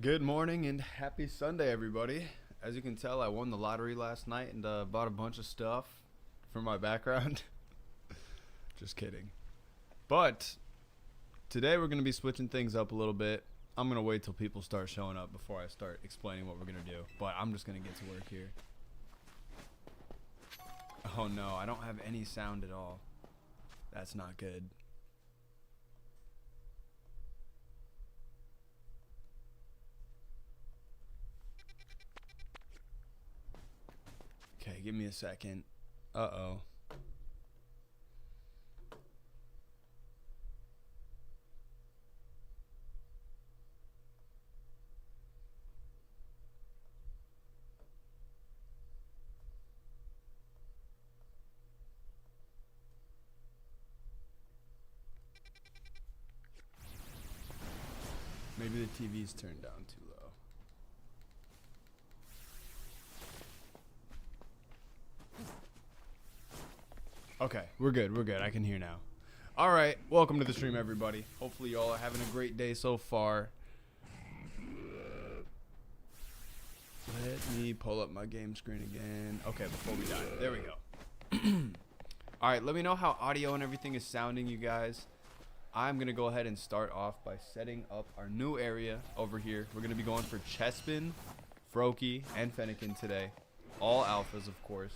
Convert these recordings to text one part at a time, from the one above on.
Good morning and happy Sunday, everybody. As you can tell, I won the lottery last night and bought a bunch of stuff for my background. Just kidding. But today we're going to be switching things up a little bit. I'm going to wait till people start showing up before I start explaining what we're going to do. But I'm just going to get to work here. Oh no, I don't have any sound at all. That's not good. Okay, give me a second. Uh-oh. Maybe the TV's turned down too low. Okay, we're good. We're good. I can hear now. All right, welcome to the stream, everybody. Hopefully, y'all are having a great day so far. Let me pull up my game screen again. Okay, before we die. There we go. All right, let me know how audio and everything is sounding, you guys. I'm going to go ahead and start off by setting up our new area over here. We're going to be going for Chespin, Froakie, and Fennekin today. All alphas, of course.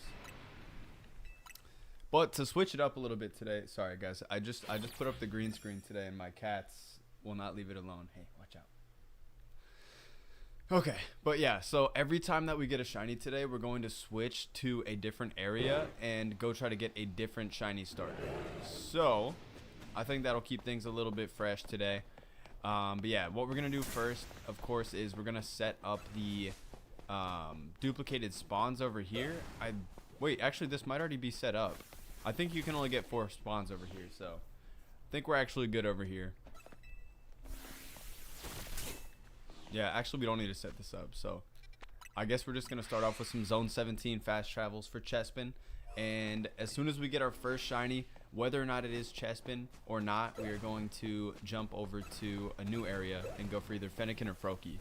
But to switch it up a little bit today, sorry guys, I just put up the green screen today and my cats will not leave it alone. Hey, watch out. Okay, but yeah, so every time that we get a shiny today, we're going to switch to a different area and go try to get a different shiny starter. So, I think that'll keep things a little bit fresh today. But yeah, what we're going to do first, of course, is we're going to set up the duplicated spawns over here. Wait, actually, this might already be set up. I think you can only get 4 spawns over here, so I think we're actually good over here. Yeah, actually, we don't need to set this up, so I guess we're just going to start off with some Zone 17 fast travels for Chespin. And as soon as we get our first shiny, whether or not it is Chespin or not, we are going to jump over to a new area and go for either Fennekin or Froakie.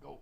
Go.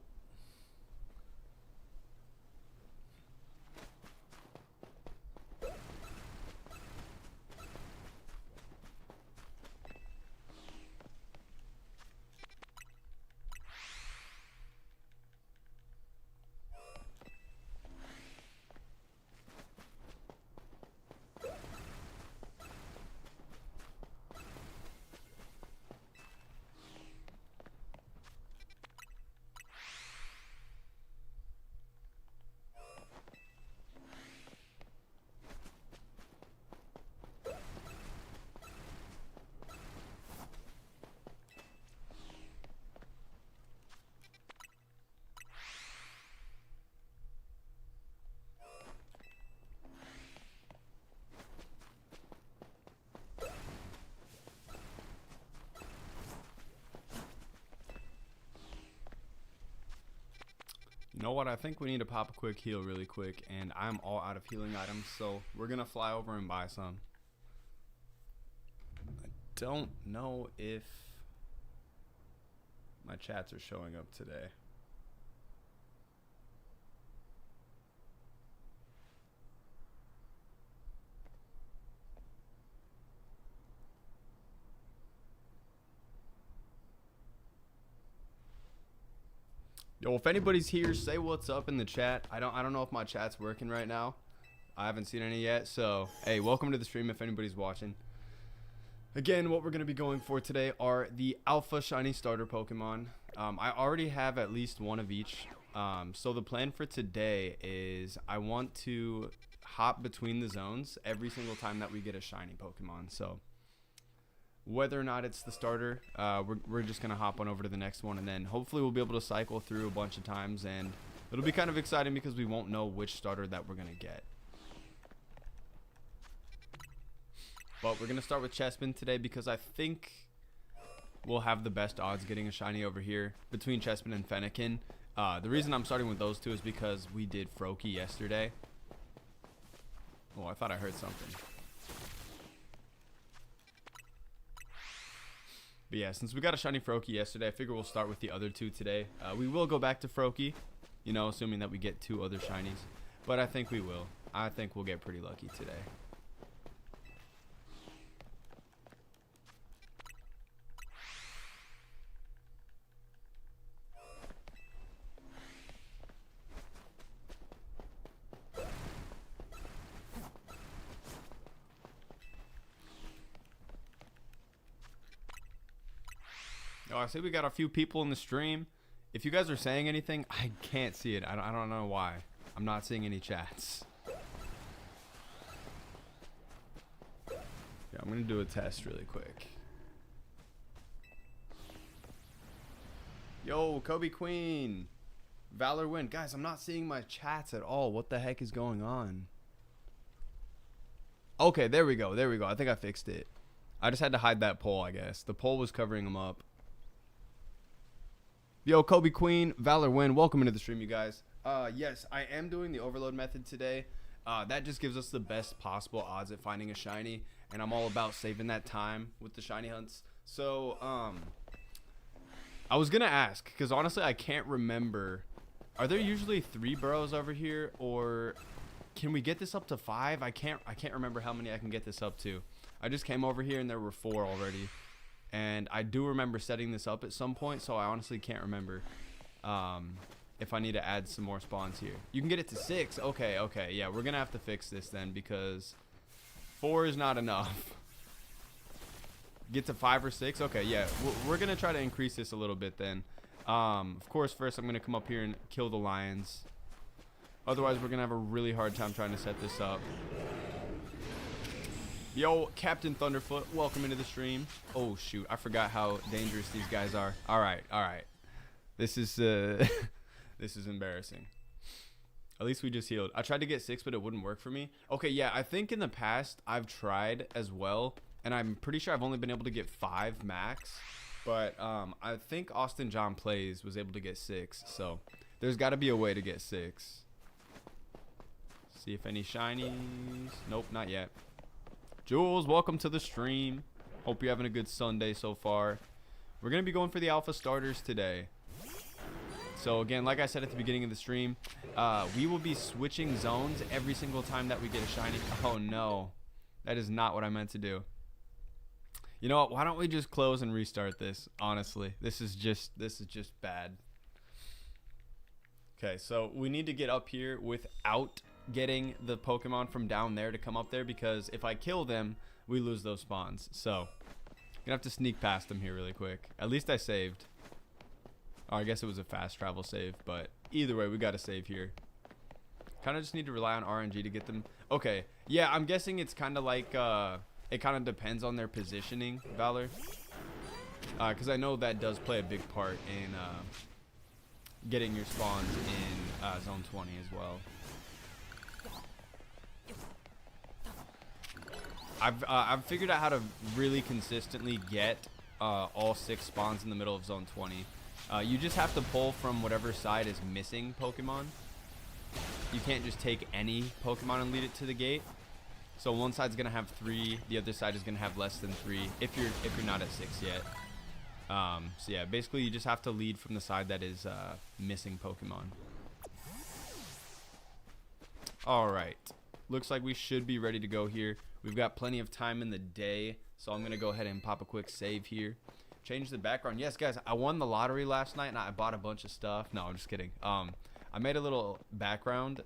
You know what? I think we need to pop a quick heal really quick, and I'm all out of healing items, so we're gonna fly over and buy some. I don't know if my chats are showing up today. Yo, if anybody's here, say what's up in the chat. I don't know if my chat's working right now. I haven't seen any yet. So, hey, welcome to the stream if anybody's watching. Again, what we're going to be going for today are the Alpha Shiny Starter Pokemon. I already have at least one of each. So the plan for today is I want to hop between the zones every single time that we get a shiny Pokemon. So whether or not it's the starter, we're just going to hop on over to the next one, and then hopefully we'll be able to cycle through a bunch of times, and it'll be kind of exciting because we won't know which starter that we're going to get. But we're going to start with Chespin today because I think we'll have the best odds getting a shiny over here between Chespin and Fennekin. The reason I'm starting with those two is because we did Froakie yesterday. Oh, I thought I heard something. But yeah, since we got a shiny Froakie yesterday, I figure we'll start with the other two today. We will go back to Froakie, you know, assuming that we get 2 other shinies. But I think we will. I think we'll get pretty lucky today. Oh, I see we got a few people in the stream. If you guys are saying anything, I can't see it. I don't know why. I'm not seeing any chats. Yeah, I'm going to do a test really quick. Yo, Kobe Queen. Valor win. Guys, I'm not seeing my chats at all. What the heck is going on? Okay, there we go. There we go. I think I fixed it. I just had to hide that poll, I guess. The poll was covering them up. Yo, Kobe Queen, Valor win. Welcome into the stream, you guys. Yes, I am doing the overload method today. That just gives us the best possible odds at finding a shiny, and I'm all about saving that time with the shiny hunts. So, I was gonna ask, because honestly, I can't remember. Are there usually 3 burrows over here, or can we get this up to 5? I can't remember how many I can get this up to. I just came over here and there were 4 already. And I do remember setting this up at some point, so I honestly can't remember if I need to add some more spawns here. You can get it to 6. Okay, okay. Yeah, we're going to have to fix this then because 4 is not enough. Get to 5 or 6. Okay, yeah. We're going to try to increase this a little bit then. Of course, first I'm going to come up here and kill the lions. Otherwise, we're going to have a really hard time trying to set this up. Yo, Captain Thunderfoot, welcome into the stream. Oh, shoot. I forgot how dangerous these guys are. All right, all right. This is this is embarrassing. At least we just healed. I tried to get 6, but it wouldn't work for me. Okay, yeah, I think in the past I've tried as well, and I'm pretty sure I've only been able to get 5 max. But I think Austin John Plays was able to get 6, so there's got to be a way to get 6. See if any shinies. Nope, not yet. Jules, welcome to the stream. Hope you're having a good Sunday so far. We're going to be going for the Alpha Starters today. So again, like I said at the beginning of the stream, we will be switching zones every single time that we get a shiny. Oh no, that is not what I meant to do. You know what? Why don't we just close and restart this? Honestly, this is just bad. Okay, so we need to get up here without getting the Pokemon from down there to come up there, because if I kill them, we lose those spawns. So gonna have to sneak past them here really quick. At least I saved. Oh, I guess it was a fast travel save, but either way, we got to save here. Kind of just need to rely on RNG to get them. Okay, yeah, I'm guessing it's kind of like it kind of depends on their positioning, Valor, because I know that does play a big part in getting your spawns in zone 20 as well. I've figured out how to really consistently get all 6 spawns in the middle of zone 20. You just have to pull from whatever side is missing Pokemon. You can't just take any Pokemon and lead it to the gate. So one side's gonna have 3, the other side is gonna have less than 3 if you're not at 6 yet. So yeah, basically you just have to lead from the side that is missing Pokemon. All right, looks like we should be ready to go here. We've got plenty of time in the day, so I'm gonna go ahead and pop a quick save here. Change the background. Yes, guys, I won the lottery last night and I bought a bunch of stuff. No, I'm just kidding. I made a little background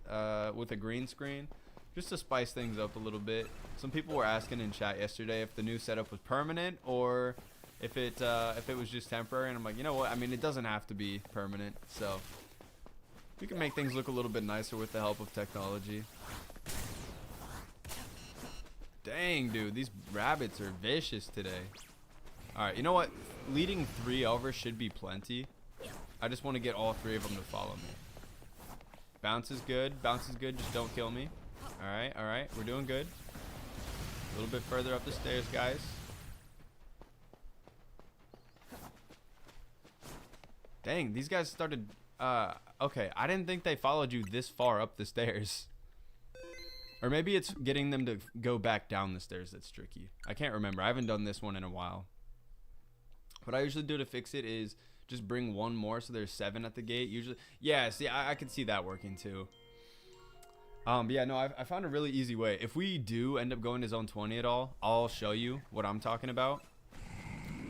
with a green screen just to spice things up a little bit. Some people were asking in chat yesterday if the new setup was permanent or if it was just temporary, and I'm like, you know what? I mean, it doesn't have to be permanent, so we can make things look a little bit nicer with the help of technology. Dang, dude, these rabbits are vicious today. All right, you know what? Leading 3 over should be plenty. I just want to get all 3 of them to follow me. Bounce is good. Bounce is good. Just don't kill me. All right. We're doing good. A little bit further up the stairs, guys. Dang, these guys started... okay, I didn't think they followed you this far up the stairs. Or maybe it's getting them to go back down the stairs that's tricky. I can't remember. I haven't done this one in a while. What I usually do to fix it is just bring 1 more so there's 7 at the gate. Usually, yeah, see, I could see that working too. But yeah, no, I found a really easy way. If we do end up going to zone 20 at all, I'll show you what I'm talking about.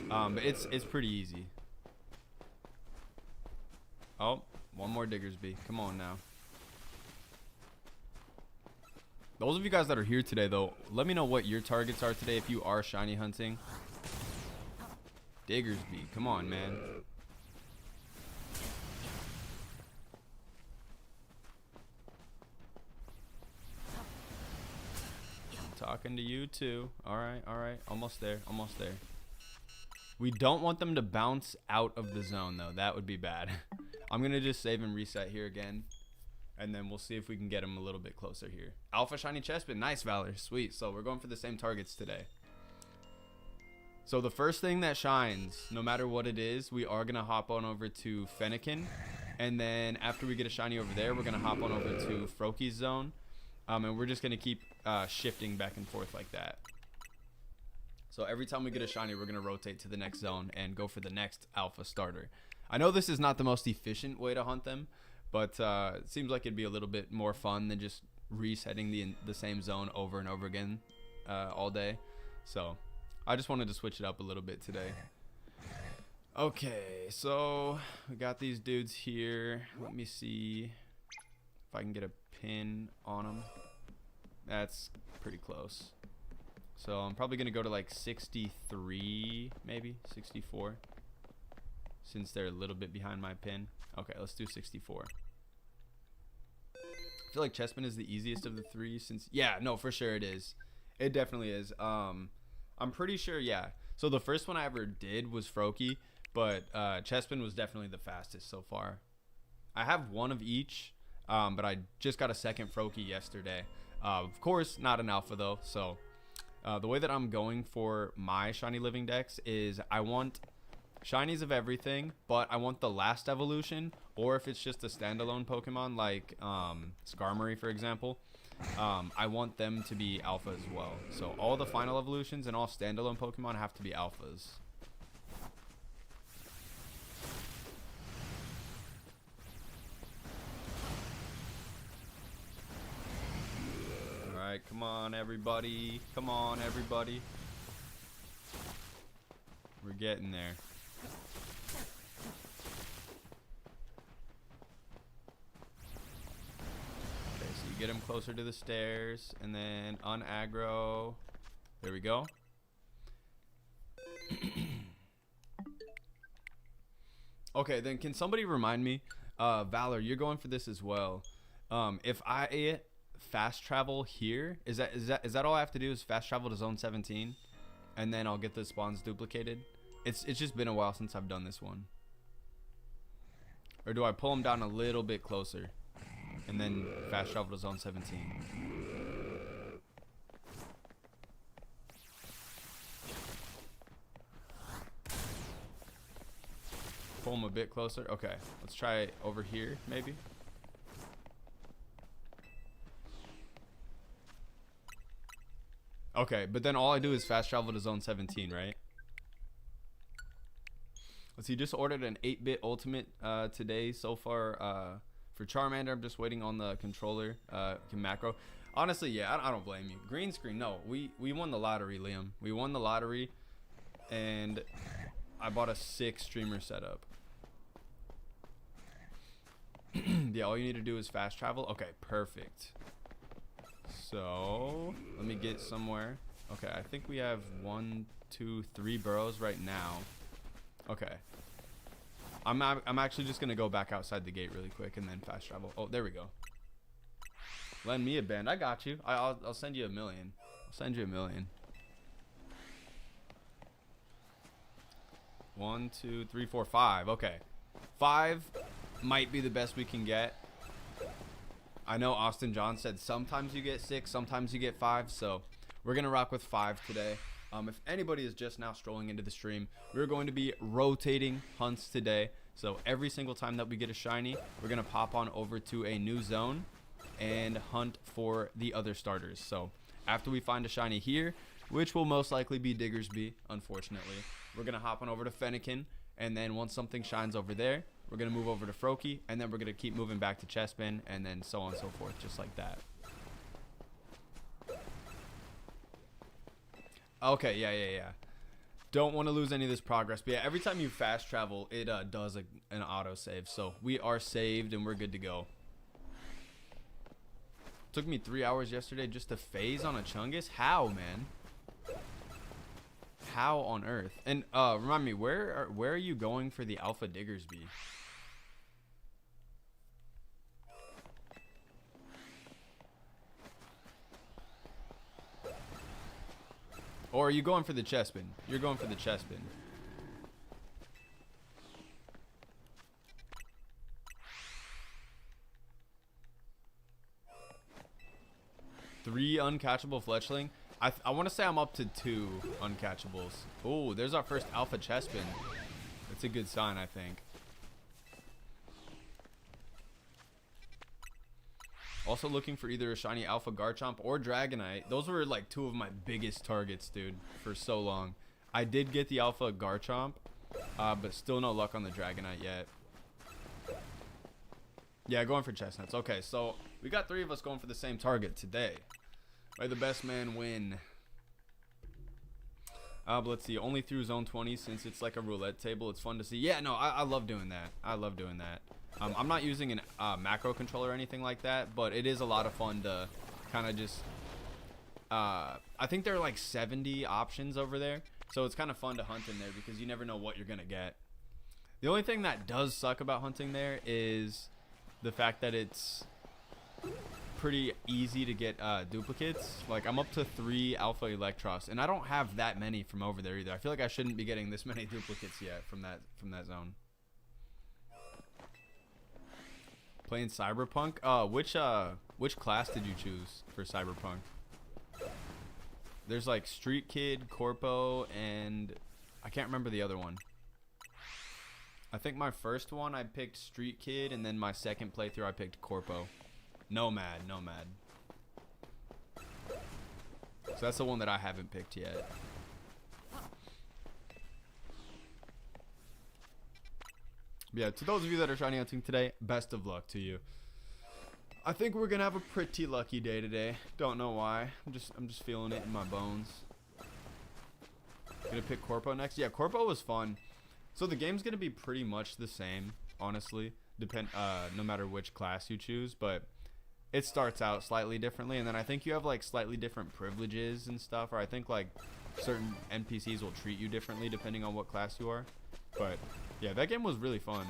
But it's pretty easy. Oh, 1 more Diggersby. Come on now. Those of you guys that are here today, though, let me know what your targets are today if you are shiny hunting. Diggersby, come on, man. I'm talking to you too. All right. Almost there. We don't want them to bounce out of the zone, though. That would be bad. I'm going to just save and reset here again. And then we'll see if we can get him a little bit closer here. Alpha Shiny Chespin. Nice, Valor. Sweet. So we're going for the same targets today. So the first thing that shines, no matter what it is, we are going to hop on over to Fennekin. And then after we get a shiny over there, we're going to hop on over to Froakie's zone. And we're just going to keep shifting back and forth like that. So every time we get a shiny, we're going to rotate to the next zone and go for the next Alpha Starter. I know this is not the most efficient way to hunt them, but it seems like it'd be a little bit more fun than just resetting the same zone over and over again all day. So I just wanted to switch it up a little bit today. Okay, so we got these dudes here. Let me see if I can get a pin on them. That's pretty close. So I'm probably going to go to like 63, maybe 64. Since they're a little bit behind my pin. Okay, let's do 64. I feel like Chespin is the easiest of the 3 since... Yeah, no, for sure it is. It definitely is. I'm pretty sure, yeah. So the first one I ever did was Froakie, but Chespin was definitely the fastest so far. I have 1 of each, but I just got a second Froakie yesterday. Of course, not an alpha though. So the way that I'm going for my shiny living dex is I want... shinies of everything, but I want the last evolution, or if it's just a standalone Pokemon like Skarmory, for example, I want them to be alpha as well. So all the final evolutions and all standalone Pokemon have to be alphas. Alright, come on everybody. Come on everybody. We're getting there. Get him closer to the stairs and then unaggro. There we go. Okay, then can somebody remind me, Valor, you're going for this as well. If I fast travel here, is that all I have to do is fast travel to zone 17 and then I'll get the spawns duplicated? It's just been a while since I've done this one. Or do I pull them down a little bit closer? And then fast travel to zone 17. Pull them a bit closer. Okay, let's try over here, maybe. Okay, but then all I do is fast travel to zone 17, right? Let's see, just ordered an 8-bit ultimate today so far. For Charmander, I'm just waiting on the controller macro. Honestly, yeah, I don't blame you. Green screen, no. We won the lottery, Liam. We won the lottery, and I bought a 6 streamer setup. Yeah, all you need to do is fast travel. Okay, perfect. So let me get somewhere. Okay, I think we have 1, 2, 3 burrows right now. Okay. I'm actually just gonna go back outside the gate really quick and then fast travel. Oh, there we go. Lend me a band. I got you. I'll send you $1 million. I'll send you $1 million. 1, 2, 3, 4, 5. Okay, 5 might be the best we can get. I know Austin John said sometimes you get 6, sometimes you get 5, so we're gonna rock with 5 today. If anybody is just now strolling into the stream, we're going to be rotating hunts today. So every single time that we get a shiny, we're gonna pop on over to a new zone and hunt for the other starters. So after we find a shiny here, which will most likely be Diggersby, unfortunately, we're gonna hop on over to Fennekin, and then once something shines over there, we're gonna move over to Froakie, and then we're gonna keep moving back to Chespin, and then so on and so forth, just like that. Okay, yeah. Don't want to lose any of this progress, but yeah, every time you fast travel, it does an auto save. So we are saved and we're good to go. Took me 3 hours yesterday just to phase on a Chungus. How, man? How on earth? And remind me, where are you going for the Alpha Diggersby? Or are you going for the Chespin? You're going for the Chespin. Three uncatchable fletchling. I want to say I'm up to 2 uncatchables. Oh, there's our first Alpha Chespin. That's a good sign, I think. Also looking for either a shiny Alpha Garchomp or Dragonite. Those were like 2 of my biggest targets, dude, for so long. I did get the Alpha Garchomp, but still no luck on the Dragonite yet. Yeah, going for chestnuts. Okay, so we got 3 of us going for the same target today. May the best man win. But let's see. Only through zone 20 since it's like a roulette table. It's fun to see. Yeah, no, I love doing that. I love doing that. I'm not using a macro controller or anything like that, but it is a lot of fun to kind of just... I think there are like 70 options over there, so it's kind of fun to hunt in there because you never know what you're going to get. The only thing that does suck about hunting there is the fact that it's pretty easy to get duplicates. Like, I'm up to 3 Alpha Electros, and I don't have that many from over there either. I feel like I shouldn't be getting this many duplicates yet from that zone. Playing Cyberpunk. Which class did you choose for Cyberpunk? There's like Street Kid, Corpo, and I can't remember the other one. I think my first one I picked Street Kid, and then my second playthrough I picked Corpo. Nomad. So that's the one that I haven't picked yet. Yeah, to those of you that are shiny hunting today, best of luck to you. I think we're gonna have a pretty lucky day today. Don't know why. I'm just feeling it in my bones. Gonna pick Corpo next. Yeah, Corpo was fun. So the game's gonna be pretty much the same, honestly. No matter which class you choose, but it starts out slightly differently, and then I think you have like slightly different privileges and stuff, or I think like certain NPCs will treat you differently depending on what class you are. But yeah, that game was really fun.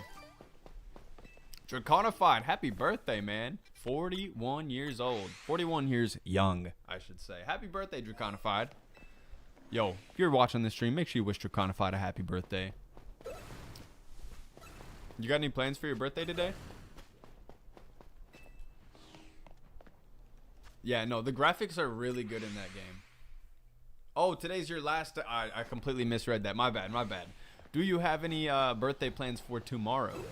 Draconified, happy birthday, man. 41 years old. 41 years young, I should say. Happy birthday, Draconified. Yo, if you're watching this stream, make sure you wish Draconified a happy birthday. You got any plans for your birthday today? Yeah, no, the graphics are really good in that game. Oh, today's your last... I completely misread that. My bad. Do you have any birthday plans for tomorrow?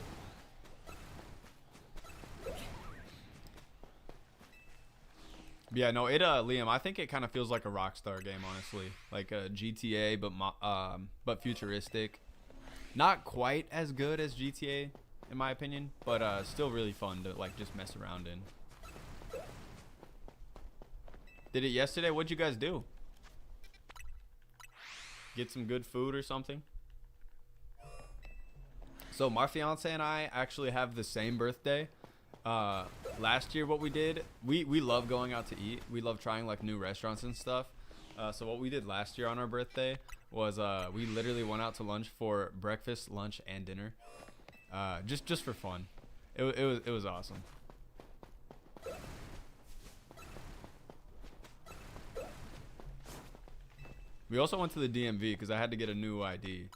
Yeah, no, Liam, I think it kind of feels like a Rockstar game, honestly. Like a GTA, but futuristic. Not quite as good as GTA, in my opinion, but still really fun to like just mess around in. Did it yesterday? What'd you guys do? Get some good food or something? So my fiance and I actually have the same birthday. Last year what we did, we love going out to eat. We love trying like new restaurants and stuff. So what we did last year on our birthday was we literally went out to lunch for breakfast, lunch, and dinner. Just for fun. It was awesome. We also went to the DMV because I had to get a new ID.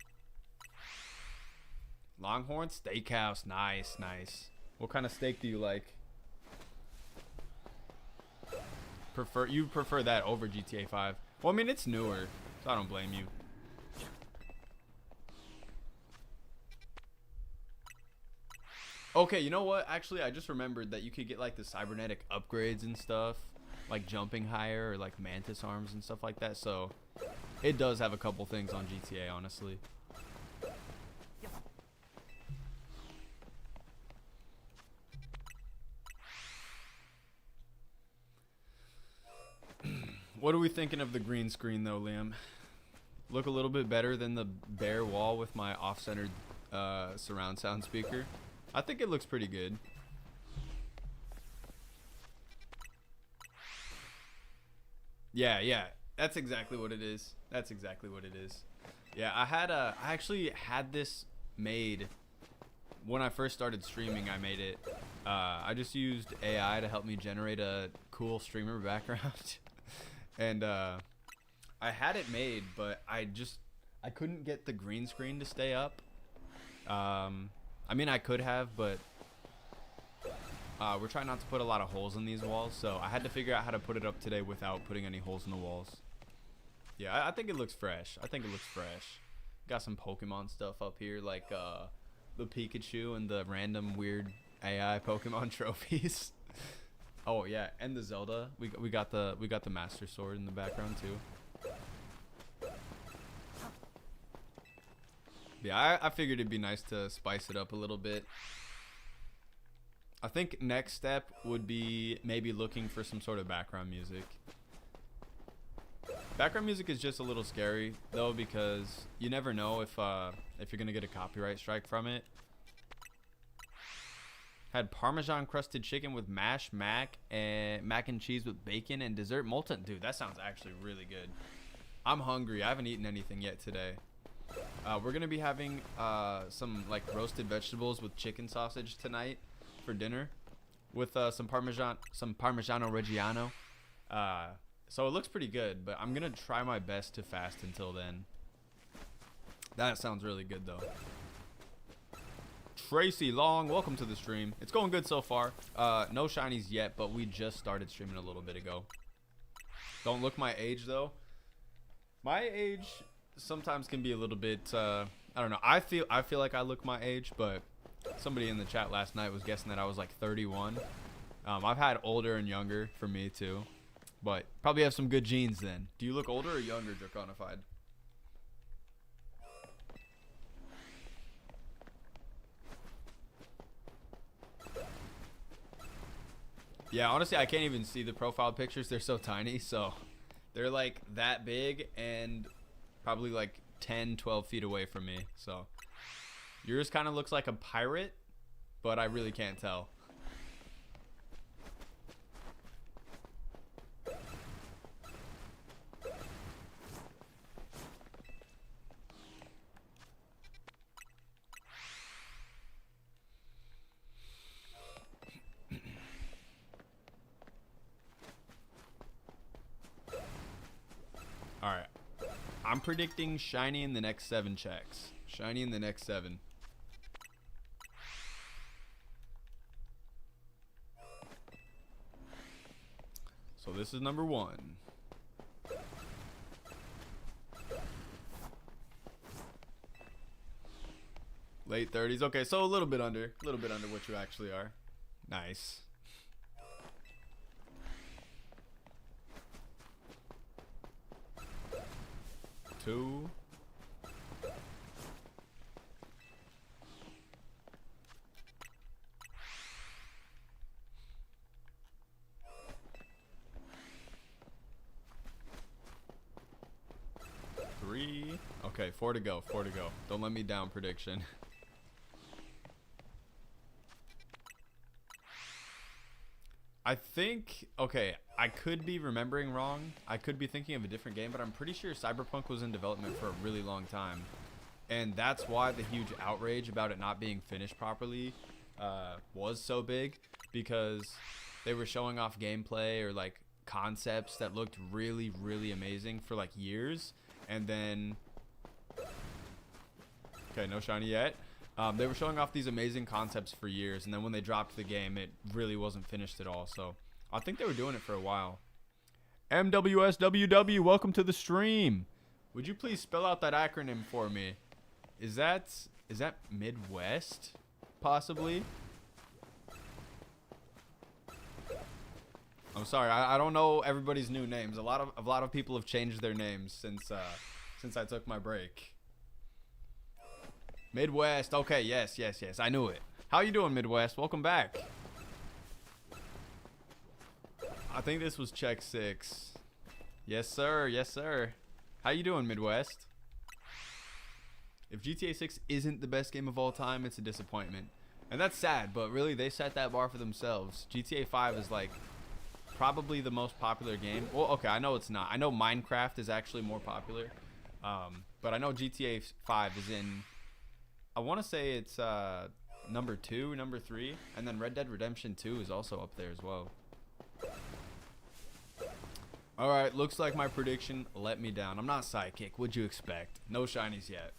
Longhorn Steakhouse, nice, nice. What kind of steak do you like? You prefer that over GTA 5? Well, I mean it's newer, so I don't blame you. Okay, you know what? Actually, I just remembered that you could get like the cybernetic upgrades and stuff, like jumping higher or like mantis arms and stuff like that. So it does have a couple things on GTA, honestly. What are we thinking of the green screen though, Liam? Look a little bit better than the bare wall with my off-centered surround sound speaker. I think it looks pretty good. Yeah, that's exactly what it is. That's exactly what it is. Yeah, I actually had this made when I first started streaming. I made it. I just used AI to help me generate a cool streamer background. And I had it made, but I couldn't get the green screen to stay up. I mean, I could have, but we're trying not to put a lot of holes in these walls, so I had to figure out how to put it up today without putting any holes in the walls. Yeah, I think it looks fresh. Got some Pokemon stuff up here, like the Pikachu and the random weird AI Pokemon trophies. Oh yeah, and the Zelda. We got the Master Sword in the background too. Yeah, I figured it'd be nice to spice it up a little bit. I think next step would be maybe looking for some sort of background music. Background music is just a little scary though, because you never know if you're gonna get a copyright strike from it. Had Parmesan crusted chicken with mashed mac and mac and cheese with bacon and dessert molten. Dude, that sounds actually really good. I'm hungry. I haven't eaten anything yet today. We're gonna be having some like roasted vegetables with chicken sausage tonight for dinner, with some Parmesan Reggiano. So it looks pretty good, but I'm gonna try my best to fast until then. That sounds really good though. Tracy Long, welcome to the stream. It's going good so far. No shinies yet, but we just started streaming a little bit ago. Don't look my age though. My age sometimes can be a little bit I don't know. I feel like I look my age, but somebody in the chat last night was guessing that I was like 31. I've had older and younger for me too, but probably have some good genes then. Do you look older or younger, Draconified? Yeah, honestly, I can't even see the profile pictures. They're so tiny, so they're like that big and probably like 10, 12 feet away from me. So yours kind of looks like a pirate, but I really can't tell. Alright. I'm predicting shiny in the next 7 checks. Shiny in the next 7. So this is number 1. Late 30s. Okay, so a little bit under what you actually are. Nice. Two. Three. Okay, 4 to go. 4 to go. Don't let me down, prediction. I think, okay, I could be remembering wrong. I could be thinking of a different game, but I'm pretty sure Cyberpunk was in development for a really long time. And that's why the huge outrage about it not being finished properly was so big, because they were showing off gameplay or like concepts that looked really, really amazing for like years. And then, okay, no shiny yet. They were showing off these amazing concepts for years, and then when they dropped the game, it really wasn't finished at all. So I think they were doing it for a while. MWSWW, welcome to the stream. Would you please spell out that acronym for me? Is that Midwest, possibly? I'm sorry, I don't know everybody's new names. A lot of people have changed their names since I took my break. Midwest. Okay, yes. I knew it. How you doing, Midwest? Welcome back. I think this was check 6. Yes, sir. How you doing, Midwest? If GTA 6 isn't the best game of all time, it's a disappointment. And that's sad, but really they set that bar for themselves. GTA 5 is like probably the most popular game. Well, okay, I know it's not. I know Minecraft is actually more popular. But I know GTA 5 is in, I want to say it's number 2, number 3, and then Red Dead Redemption 2 is also up there as well. Alright, looks like my prediction let me down. I'm not Psychic. What'd you expect? No shinies yet.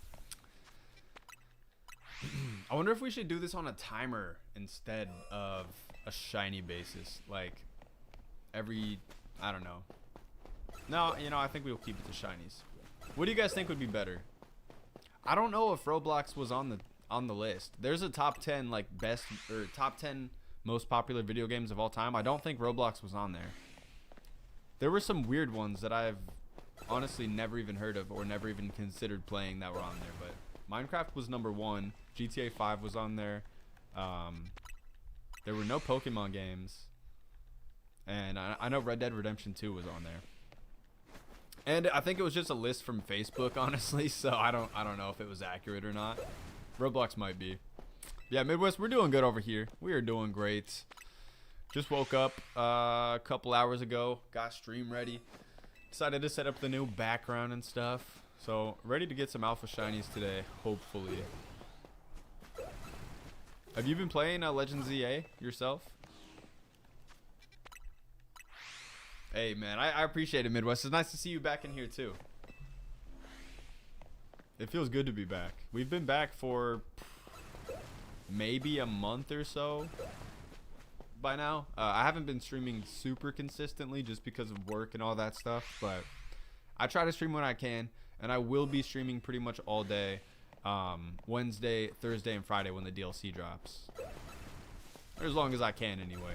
I wonder if we should do this on a timer instead of a shiny basis. Like, every, I don't know. No, you know, I think we'll keep it to shinies. What do you guys think would be better? I don't know if Roblox was on the list. There's a top 10 like best or top 10 most popular video games of all time. I don't think Roblox was on there. There were some weird ones that I've honestly never even heard of or never even considered playing that were on there, but Minecraft was number 1. GTA 5 was on there. There were no Pokemon games. And I know Red Dead Redemption 2 was on there. And I think it was just a list from Facebook, honestly, so I don't know if it was accurate or not. Roblox might be. Yeah, Midwest, we're doing good over here. We are doing great. Just woke up a couple hours ago, got stream ready. Decided to set up the new background and stuff. So, ready to get some Alpha Shinies today, hopefully. Have you been playing Legends ZA yourself? Hey, man, I appreciate it, Midwest. It's nice to see you back in here, too. It feels good to be back. We've been back for maybe a month or so by now. I haven't been streaming super consistently just because of work and all that stuff, but I try to stream when I can, and I will be streaming pretty much all day, Wednesday, Thursday, and Friday when the DLC drops. Or as long as I can, anyway.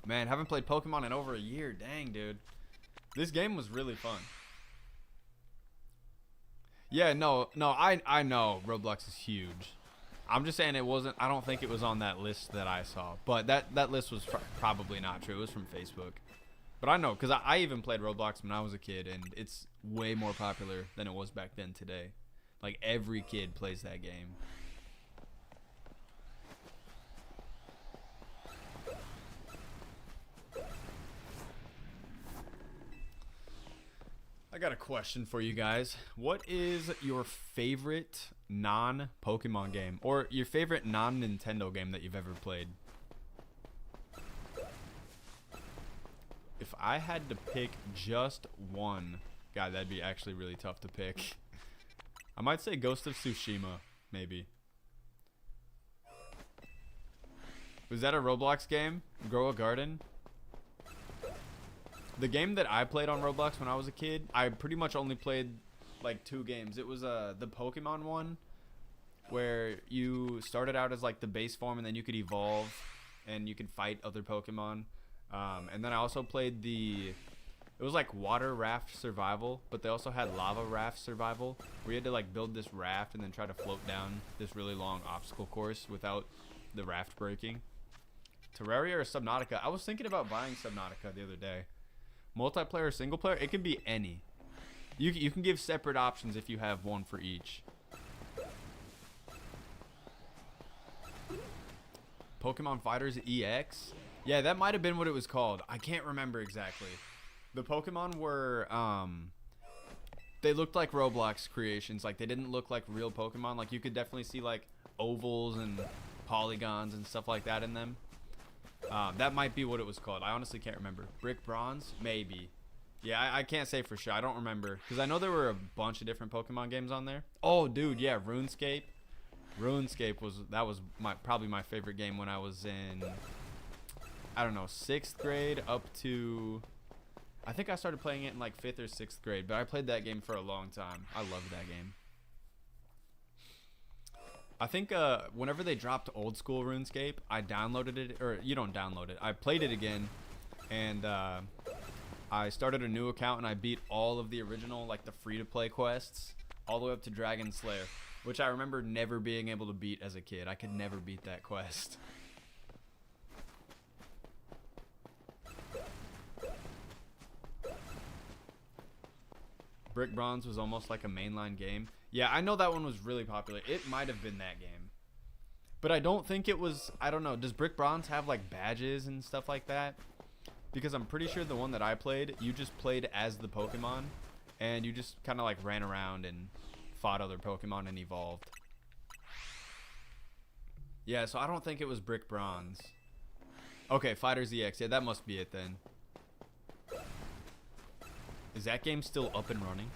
Man, haven't played Pokemon in over a year. Dang, dude. This game was really fun. Yeah, no, I know Roblox is huge. I'm just saying it wasn't, I don't think it was on that list that I saw. But that list was probably not true. It was from Facebook. But I know, because I even played Roblox when I was a kid, and it's way more popular than it was back then today. Like, every kid plays that game. I got a question for you guys. What is your favorite non-Pokemon game? Or your favorite non-Nintendo game that you've ever played? If I had to pick just one, God, that'd be actually really tough to pick. I might say Ghost of Tsushima, maybe. Was that a Roblox game? Grow a Garden? The game that I played on Roblox when I was a kid, I pretty much only played like 2 games. It was the Pokemon one, where you started out as like the base form and then you could evolve and you could fight other Pokemon. And then I also played it was like water raft survival, but they also had lava raft survival, where you had to like build this raft and then try to float down this really long obstacle course without the raft breaking. Terraria or Subnautica? I was thinking about buying Subnautica the other day. Multiplayer, single player, it can be any. You can give separate options if you have one for each. Pokemon Fighters EX? Yeah, that might have been what it was called. I can't remember exactly. The Pokemon were, they looked like Roblox creations. Like, they didn't look like real Pokemon. Like, you could definitely see, like, ovals and polygons and stuff like that in them. That might be what it was called. I honestly can't remember. Brick Bronze? Maybe. Yeah, I can't say for sure. I don't remember. Because I know there were a bunch of different Pokemon games on there. Oh, dude, yeah, RuneScape. RuneScape was probably my favorite game when I was in, I don't know, 6th grade up to, I think I started playing it in like 5th or 6th grade, but I played that game for a long time. I loved that game. I think whenever they dropped old school RuneScape, I downloaded it, or you don't download it. I played it again, and I started a new account, and I beat all of the original, like the free-to-play quests, all the way up to Dragon Slayer, which I remember never being able to beat as a kid. I could never beat that quest. Brick Bronze was almost like a mainline game. Yeah, I know that one was really popular. It might have been that game. But I don't think it was, I don't know. Does Brick Bronze have like badges and stuff like that? Because I'm pretty sure the one that I played, you just played as the Pokemon. And you just kind of like ran around and fought other Pokemon and evolved. Yeah, so I don't think it was Brick Bronze. Okay, Fighters EX. Yeah, that must be it then. Is that game still up and running?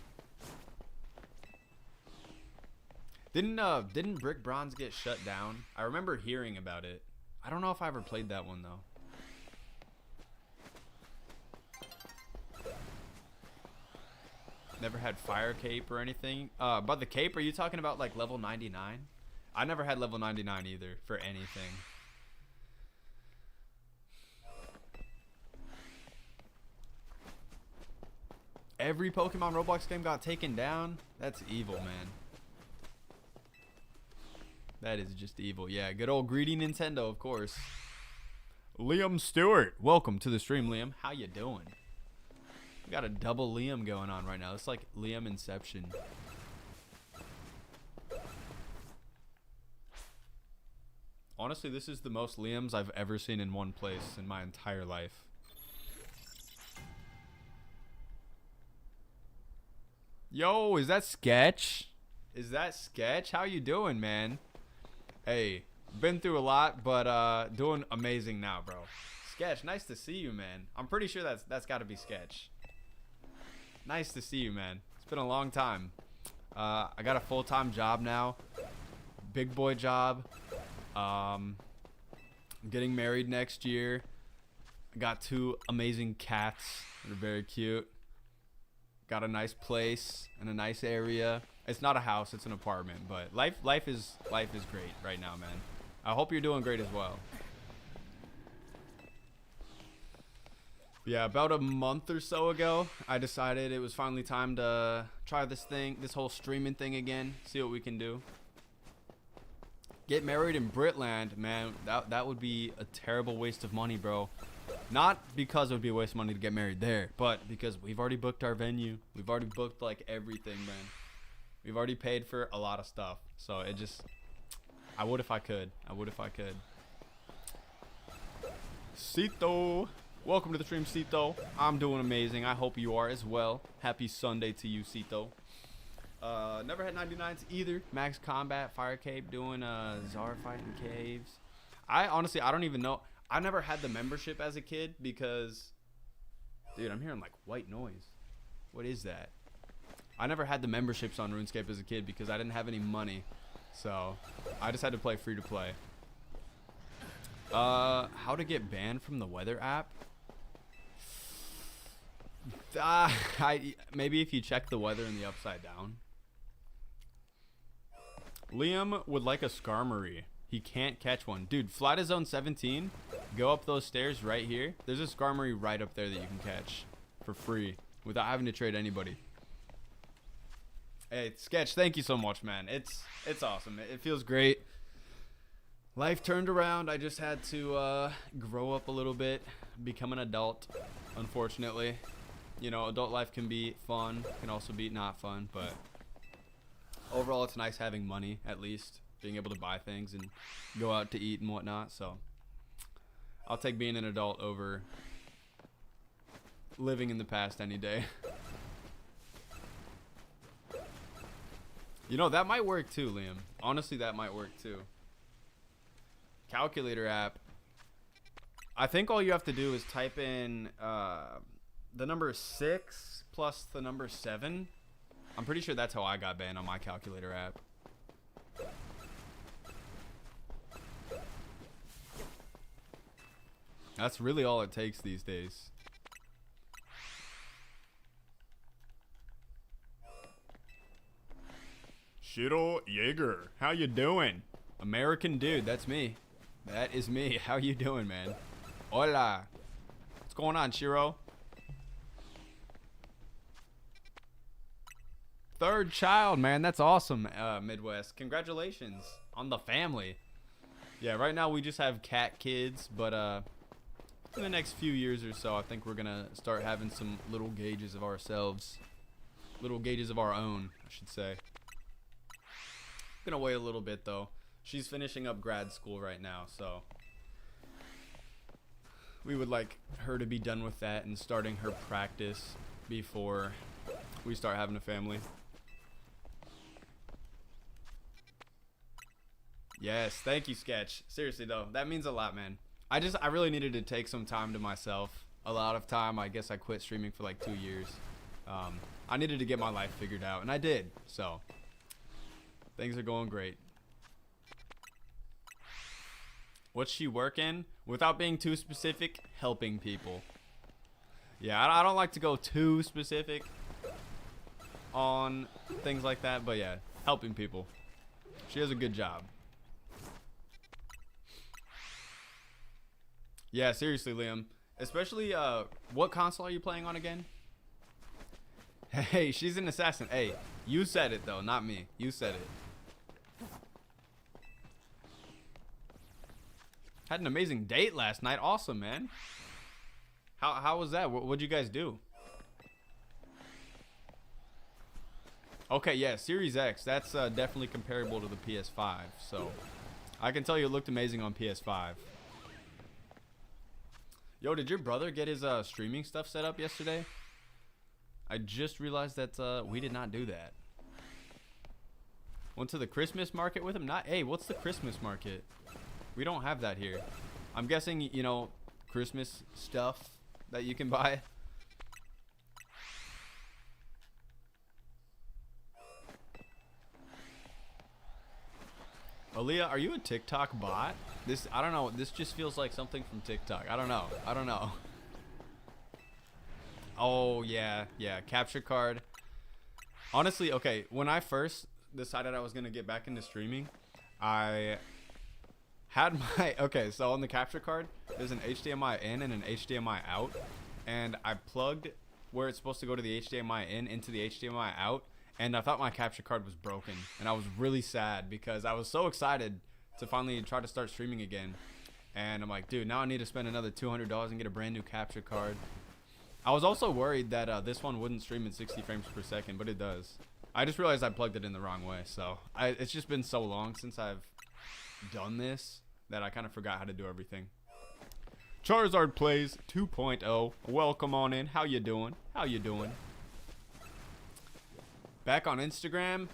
Didn't Brick Bronze get shut down? I remember hearing about it. I don't know if I ever played that one though. Never had Fire Cape or anything. By the cape, are you talking about like level 99? I never had level 99 either for anything. Every Pokemon Roblox game got taken down? That's evil, man. That is just evil. Yeah, good old greedy Nintendo, of course. Liam Stewart. Welcome to the stream, Liam. How you doing? We got a double Liam going on right now. It's like Liam Inception. Honestly, this is the most Liams I've ever seen in one place in my entire life. Yo, is that Sketch? Is that Sketch? How you doing, man? Hey, been through a lot, but doing amazing now, bro. Sketch, nice to see you, man. I'm pretty sure that's got to be Sketch. Nice to see you, man. It's been a long time. I got a full-time job now. Big boy job. I'm getting married next year. I got 2 amazing cats that are very cute. Got a nice place in a nice area. It's not a house, it's an apartment, but life is great right now, man. I hope you're doing great as well. Yeah, about a month or so ago, I decided it was finally time to try this whole streaming thing again, see what we can do. Get married in Britland, man, that would be a terrible waste of money, bro. Not because it would be a waste of money to get married there, but because we've already booked our venue. We've already booked like everything, man. We've already paid for a lot of stuff. So it just, I would if I could. I would if I could. Cito. Welcome to the stream, Cito. I'm doing amazing. I hope you are as well. Happy Sunday to you, Cito. Never had 99s either. Max Combat, Fire Cape, doing Zara fighting caves. I don't even know. I never had the membership as a kid because, dude, I'm hearing like white noise. What is that? I never had the memberships on RuneScape as a kid because I didn't have any money. So I just had to play free to play. How to get banned from the weather app? Maybe if you check the weather in the upside down. Liam would like a Skarmory. He can't catch one. Dude, fly to zone 17. Go up those stairs right here. There's a Skarmory right up there that you can catch for free without having to trade anybody. Hey, Sketch, thank you so much, man. It's awesome. It feels great. Life turned around. I just had to grow up a little bit, become an adult, unfortunately. You know, adult life can be fun, can also be not fun, but overall it's nice having money, at least being able to buy things and go out to eat and whatnot. So I'll take being an adult over living in the past any day. You know, that might work too, Liam. Honestly, that might work too. Calculator app. I think all you have to do is type in the number 6 plus the number 7. I'm pretty sure that's how I got banned on my calculator app. That's really all it takes these days. Shittle Jaeger, how you doing? American dude, that's me. That is me. How you doing, man? Hola. What's going on, Shiro? Third child, man. That's awesome, Midwest. Congratulations on the family. Yeah, right now we just have cat kids, but in the next few years or so, I think we're gonna start having some little gauges of ourselves. Little gauges of our own, I should say. Gonna wait a little bit though. She's finishing up grad school right now, so we would like her to be done with that and starting her practice before we start having a family. Yes, thank you, Sketch. Seriously though, that means a lot, man. I really needed to take some time to myself. A lot of time. I guess I quit streaming for like 2 years. I needed to get my life figured out, and I did. So things are going great. What's she working? Without being too specific, helping people. Yeah, I don't like to go too specific on things like that, but yeah, helping people. She does a good job. Yeah, seriously, Liam. Especially, what console are you playing on again? Hey, she's an assassin. Hey, you said it, though, not me. You said it. Had an amazing date last night. Awesome, man. How was that? What'd you guys do? Okay, yeah, Series X. That's definitely comparable to the PS5. So, I can tell you it looked amazing on PS5. Yo, did your brother get his streaming stuff set up yesterday? I just realized that we did not do that. Went to the Christmas market with him? Hey, what's the Christmas market? We don't have that here. I'm guessing, you know, Christmas stuff that you can buy. Aaliyah, are you a TikTok bot? I don't know. This just feels like something from TikTok. I don't know. Oh, yeah. Capture card. Honestly, okay, when I first decided I was going to get back into streaming, I had my... Okay, so on the capture card, there's an HDMI in and an HDMI out. And I plugged where it's supposed to go to the HDMI in into the HDMI out. And I thought my capture card was broken. And I was really sad because I was so excited to finally try to start streaming again. And I'm like, dude, now I need to spend another $200 and get a brand new capture card. I was also worried that this one wouldn't stream in 60 frames per second, but it does. I just realized I plugged it in the wrong way. So it's just been so long since I've done this that I kind of forgot how to do everything. Charizard Plays 2.0. Welcome on in. How you doing? Back on Instagram?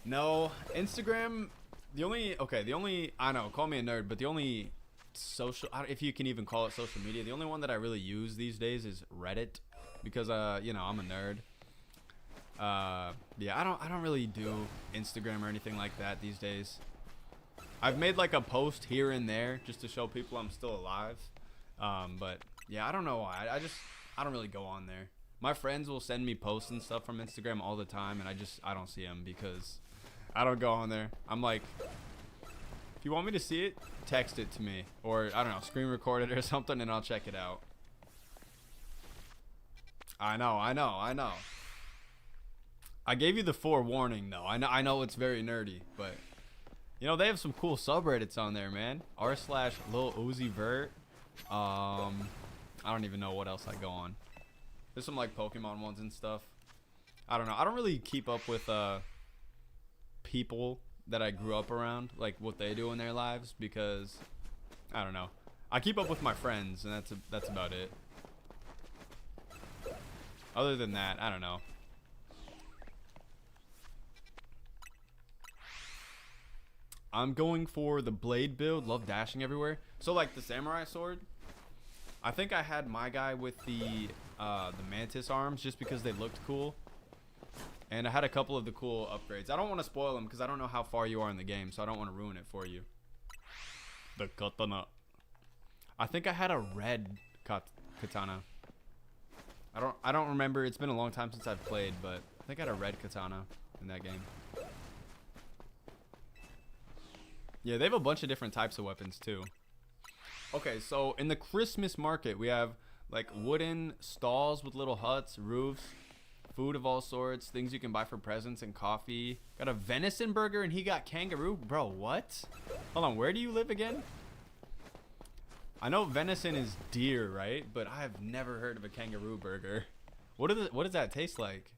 No, Instagram, I know, call me a nerd, but the only social, if you can even call it social media, the only one that I really use these days is Reddit, because, you know, I'm a nerd. Yeah, I don't really do Instagram or anything like that these days. I've made like a post here and there just to show people I'm still alive. But yeah, I don't know why. I don't really go on there. My friends will send me posts and stuff from Instagram all the time, and I don't see them because I don't go on there. I'm like, if you want me to see it, text it to me, or I don't know, screen record it or something, and I'll check it out. I know. I gave you the forewarning though. I know it's very nerdy, but you know they have some cool subreddits on there, man. r/Lil Uzi Vert. I don't even know what else I go on. There's some like Pokemon ones and stuff. I don't know. I don't really keep up with people that I grew up around, like what they do in their lives, because I don't know. I keep up with my friends, and that's about it. Other than that, I don't know. I'm going for the blade build. Love dashing everywhere. So like the samurai sword, I think I had my guy with the mantis arms just because they looked cool. And I had a couple of the cool upgrades. I don't want to spoil them because I don't know how far you are in the game, so I don't want to ruin it for you. The katana. I think I had a red katana. I don't remember. It's been a long time since I've played, but I think I had a red katana in that game. Yeah, they have a bunch of different types of weapons too. Okay, so in the Christmas market, we have like wooden stalls with little huts, roofs, food of all sorts, things you can buy for presents and coffee. Got a venison burger and he got kangaroo. Bro, what? Hold on, where do you live again? I know venison is deer, right? But I have never heard of a kangaroo burger. What does that taste like?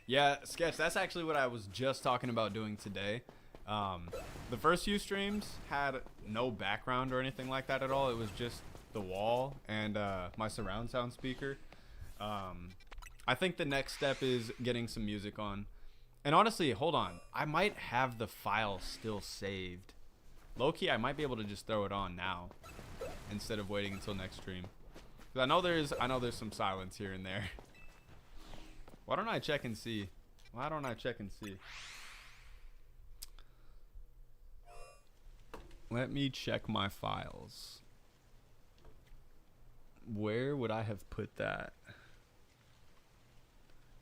Yeah, Sketch, that's actually what I was just talking about doing today. The first few streams had no background or anything like that at all. It was just the wall and my surround sound speaker. I think the next step is getting some music on. And honestly, hold on. I might have the file still saved. Low-key, I might be able to just throw it on now instead of waiting until next stream. 'Cause I know there's some silence here and there. Why don't I check and see? Why don't I check and see? Let me check my files. Where would I have put that?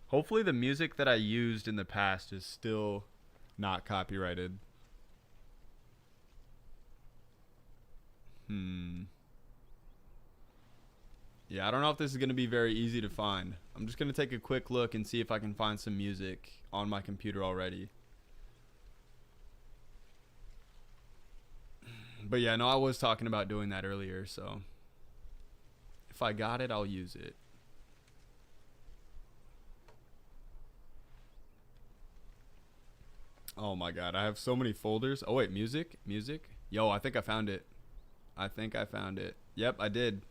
Hopefully the music that I used in the past is still not copyrighted. Yeah, I don't know if this is going to be very easy to find. I'm just going to take a quick look and see if I can find some music on my computer already. But yeah, no, I was talking about doing that earlier, so if I got it, I'll use it. Oh my god, I have so many folders. Oh wait, music. Yo, I think I found it. Yep, I did.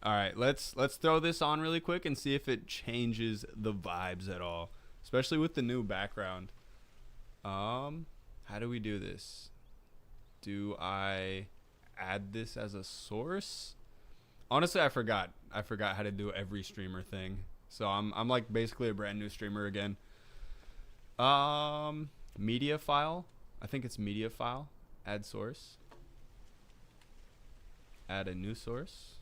All right, let's throw this on really quick and see if it changes the vibes at all, especially with the new background. How do we do this? Do I add this as a source? Honestly, I forgot how to do every streamer thing. So I'm like basically a brand new streamer again. Media file. I think it's media file. Add source. Add a new source.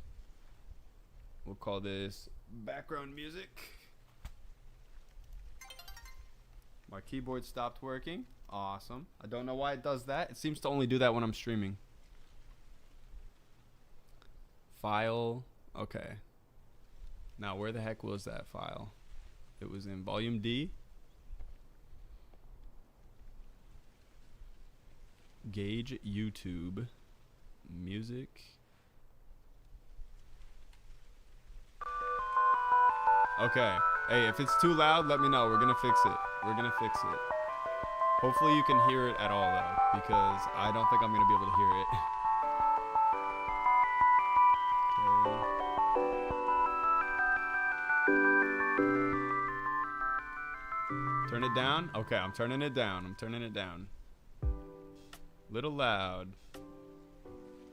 We'll call this background music. My keyboard stopped working. Awesome. I don't know why it does that. It seems to only do that when I'm streaming. File. Okay. Now, where the heck was that file? It was in volume D. Gauge YouTube. Music. Okay. Hey, if it's too loud, let me know. We're gonna fix it. Hopefully you can hear it at all, though, because I don't think I'm gonna be able to hear it. Okay. Turn it down? Okay, I'm turning it down. Little loud.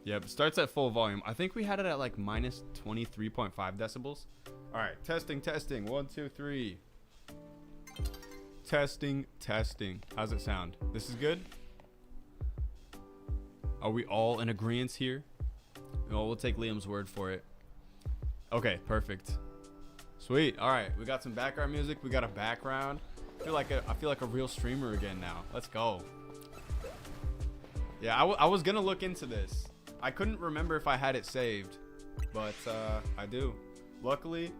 Yep, starts at full volume. I think we had it at like minus 23.5 decibels. All right, testing. 1, 2, 3. Testing. How's it sound? This is good? Are we all in agreement here? Oh, we'll take Liam's word for it. Okay, perfect. Sweet. All right, we got some background music. We got a background. I feel like a real streamer again now. Let's go. Yeah, I was gonna look into this. I couldn't remember if I had it saved, but I do. Luckily,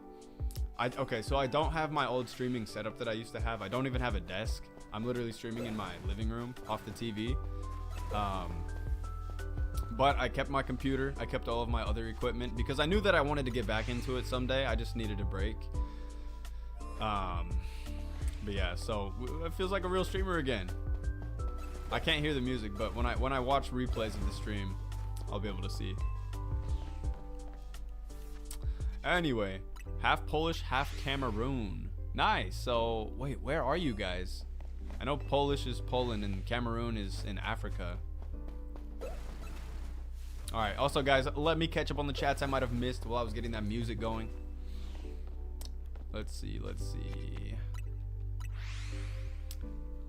okay, so I don't have my old streaming setup that I used to have. I don't even have a desk. I'm literally streaming in my living room off the TV. But I kept my computer. I kept all of my other equipment because I knew that I wanted to get back into it someday. I just needed a break. But yeah, so it feels like a real streamer again. I can't hear the music, but when I watch replays of the stream, I'll be able to see. Anyway, half Polish, half Cameroon. Nice. So wait, where are you guys? I know Polish is Poland and Cameroon is in Africa. All right. Also, guys, let me catch up on the chats I might have missed while I was getting that music going. Let's see.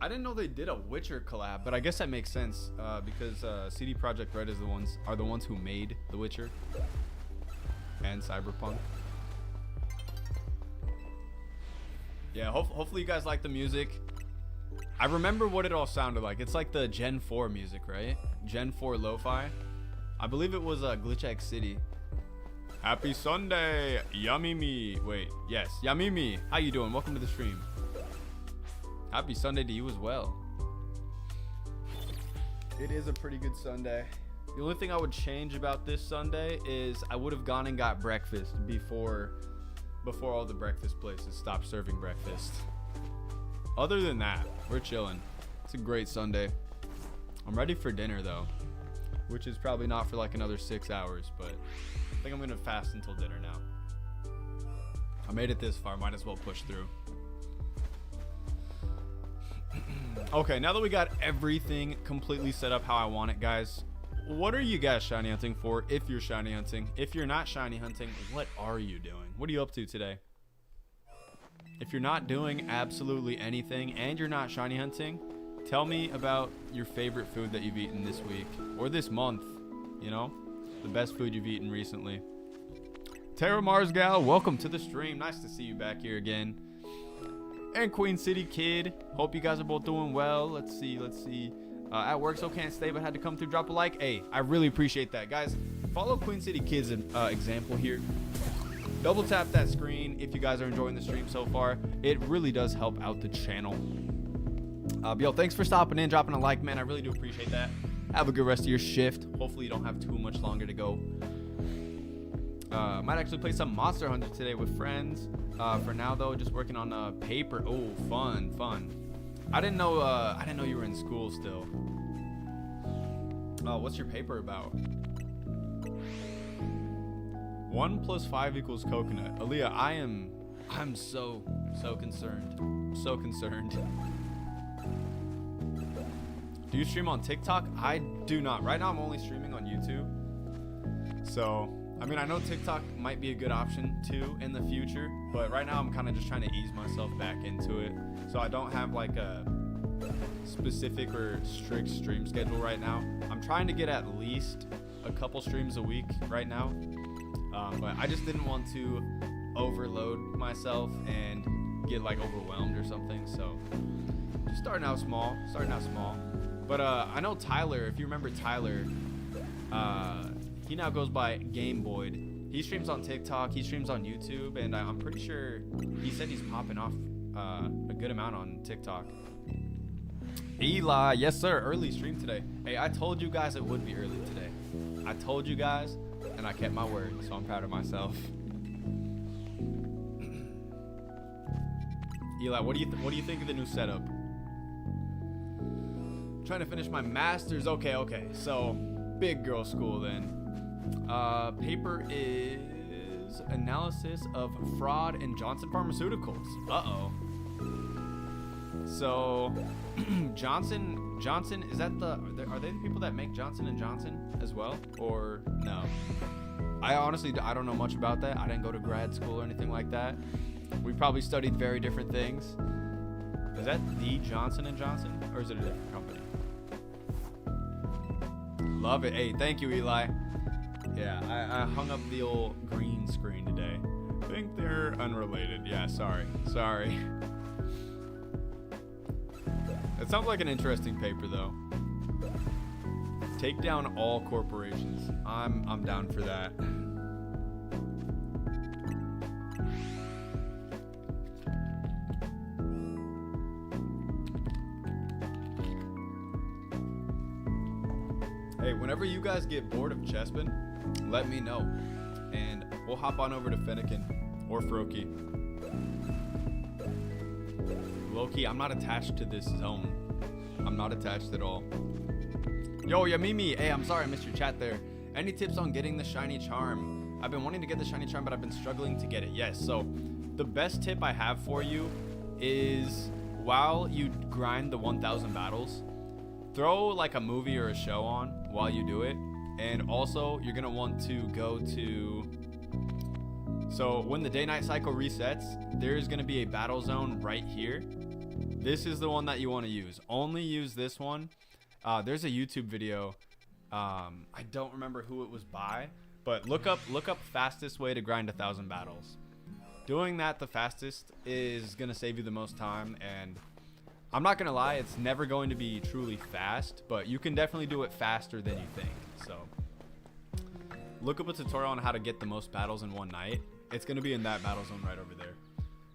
I didn't know they did a Witcher collab, but I guess that makes sense because CD Projekt Red are the ones who made The Witcher and Cyberpunk. Yeah, hopefully you guys like the music. I remember what it all sounded like. It's like the Gen 4 music, right? Gen 4 lo-fi. I believe it was Glitch X City. Happy Sunday, Yamimi. Wait, yes, Yamimi. How you doing? Welcome to the stream. Happy Sunday to you as well. It is a pretty good Sunday. The only thing I would change about this Sunday is I would have gone and got breakfast before all the breakfast places stopped serving breakfast. Other than that, we're chilling. It's a great Sunday. I'm ready for dinner though, which is probably not for like another 6 hours, but I think I'm gonna fast until dinner now. I made it this far, might as well push through. Okay, now that we got everything completely set up how I want it, guys, what are you guys shiny hunting for if you're shiny hunting? If you're not shiny hunting, what are you doing? What are you up to today? If you're not doing absolutely anything and you're not shiny hunting, tell me about your favorite food that you've eaten this week or this month, you know, the best food you've eaten recently. Tara Marsgal, welcome to the stream. Nice to see you back here again. And Queen City Kid, hope you guys are both doing well. Let's see. At work, so can't stay, but had to come through. Drop a like. Hey, I really appreciate that, guys. Follow Queen City Kid's example here. Double tap that screen if you guys are enjoying the stream so far. It really does help out the channel. Yo, thanks for stopping in, dropping a like, man. I really do appreciate that. Have a good rest of your shift. Hopefully you don't have too much longer to go. Might actually play some Monster Hunter today with friends. For now though, just working on paper. Oh, fun. I didn't know you were in school still. What's your paper about? 1 + 5 = coconut. Aaliyah, I'm so concerned. So concerned. Do you stream on TikTok? I do not. Right now I'm only streaming on YouTube. So, I mean, I know TikTok might be a good option too in the future, but right now I'm kind of just trying to ease myself back into it. So I don't have like a specific or strict stream schedule right now. I'm trying to get at least a couple streams a week right now. But I just didn't want to overload myself and get like overwhelmed or something. So just starting out small. But I know Tyler, if you remember Tyler, he now goes by Game Boyd. He streams on TikTok, he streams on YouTube, and I'm pretty sure he said he's popping off a good amount on TikTok. Eli, yes sir, early stream today. Hey, I told you guys it would be early today. I told you guys, and I kept my word, so I'm proud of myself. Eli, what do you think of the new setup? Trying to finish my master's. Okay. So, big girl school then. Paper is analysis of fraud in Johnson Pharmaceuticals. Uh-oh. So, Johnson, is that are they the people that make Johnson & Johnson as well? Or no? I don't know much about that. I didn't go to grad school or anything like that. We probably studied very different things. Is that the Johnson & Johnson? Or is it a different company? Love it. Hey, thank you, Eli. Yeah, I hung up the old green screen today. I think they're unrelated. Yeah, sorry. It sounds like an interesting paper, though. Take down all corporations. I'm down for that. Hey, whenever you guys get bored of Chespin, let me know, and we'll hop on over to Fennekin or Froakie. Low-key, I'm not attached to this zone. I'm not attached at all. Yo, Yamimi. Hey, I'm sorry I missed your chat there. Any tips on getting the shiny charm? I've been wanting to get the shiny charm, but I've been struggling to get it. Yes, so the best tip I have for you is while you grind the 1,000 battles, throw like a movie or a show on while you do it. And also, you're going to want to go to... So when the day-night cycle resets, there's going to be a battle zone right here. This is the one that you want to use. Only use this one. There's a YouTube video. I don't remember who it was by, but look up fastest way to grind 1,000 battles. Doing that the fastest is going to save you the most time, and I'm not going to lie, it's never going to be truly fast, but you can definitely do it faster than you think. So look up a tutorial on how to get the most battles in one night. It's going to be in that battle zone right over there.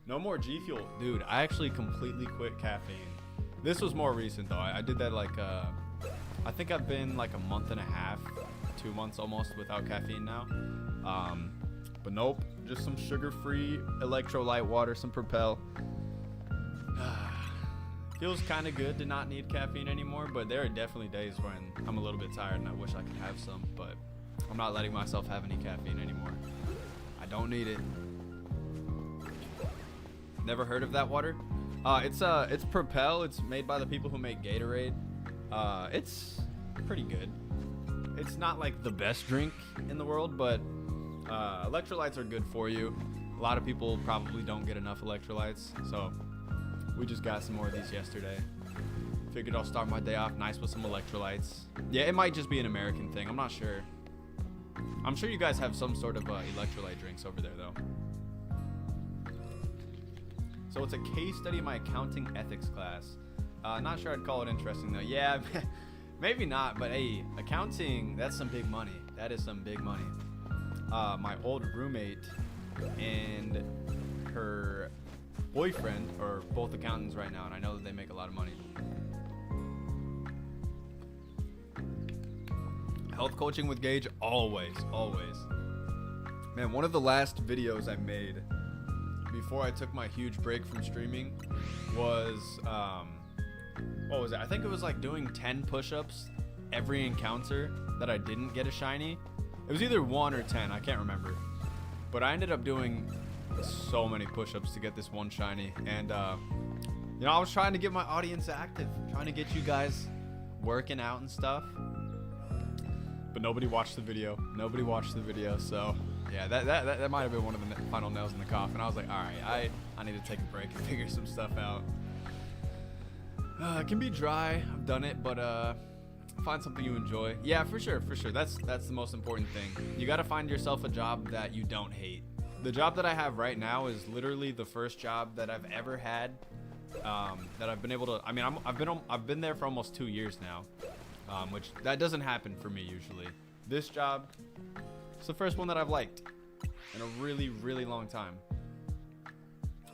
No more G Fuel. Dude, I actually completely quit caffeine. This was more recent though. I did that like I think I've been like a month and a half, 2 months almost without caffeine now. But nope, just some sugar-free electrolyte water, some Propel. Feels kind of good to not need caffeine anymore, but there are definitely days when I'm a little bit tired and I wish I could have some, but I'm not letting myself have any caffeine anymore. I don't need it. Never heard of that water? It's Propel. It's made by the people who make Gatorade. It's pretty good. It's not like the best drink in the world, but electrolytes are good for you. A lot of people probably don't get enough electrolytes, so we just got some more of these yesterday. Figured I'll start my day off nice with some electrolytes. Yeah, it might just be an American thing. I'm not sure. I'm sure you guys have some sort of electrolyte drinks over there, though. So it's a case study in my accounting ethics class. Not sure I'd call it interesting, though. Yeah, maybe not, but hey, accounting, that's some big money. That is some big money. My old roommate and her boyfriend are both accountants right now, and I know that they make a lot of money. Health coaching with Gage, always. Man, one of the last videos I made before I took my huge break from streaming was, what was it? I think it was like doing 10 push-ups every encounter that I didn't get a shiny. It was either 1 or 10, I can't remember. But I ended up doing so many push-ups to get this one shiny. And, you know, I was trying to get my audience active, trying to get you guys working out and stuff. But nobody watched the video. So yeah, that might have been one of the final nails in the coffin. I was like, all right, I need to take a break and figure some stuff out. It can be dry. I've done it, but find something you enjoy. Yeah, for sure. That's the most important thing. You got to find yourself a job that you don't hate. The job that I have right now is literally the first job that I've ever had that I've been able to. I mean, I've been there for almost 2 years now. Which that doesn't happen for me usually. This job, it's the first one that I've liked in a really, really long time.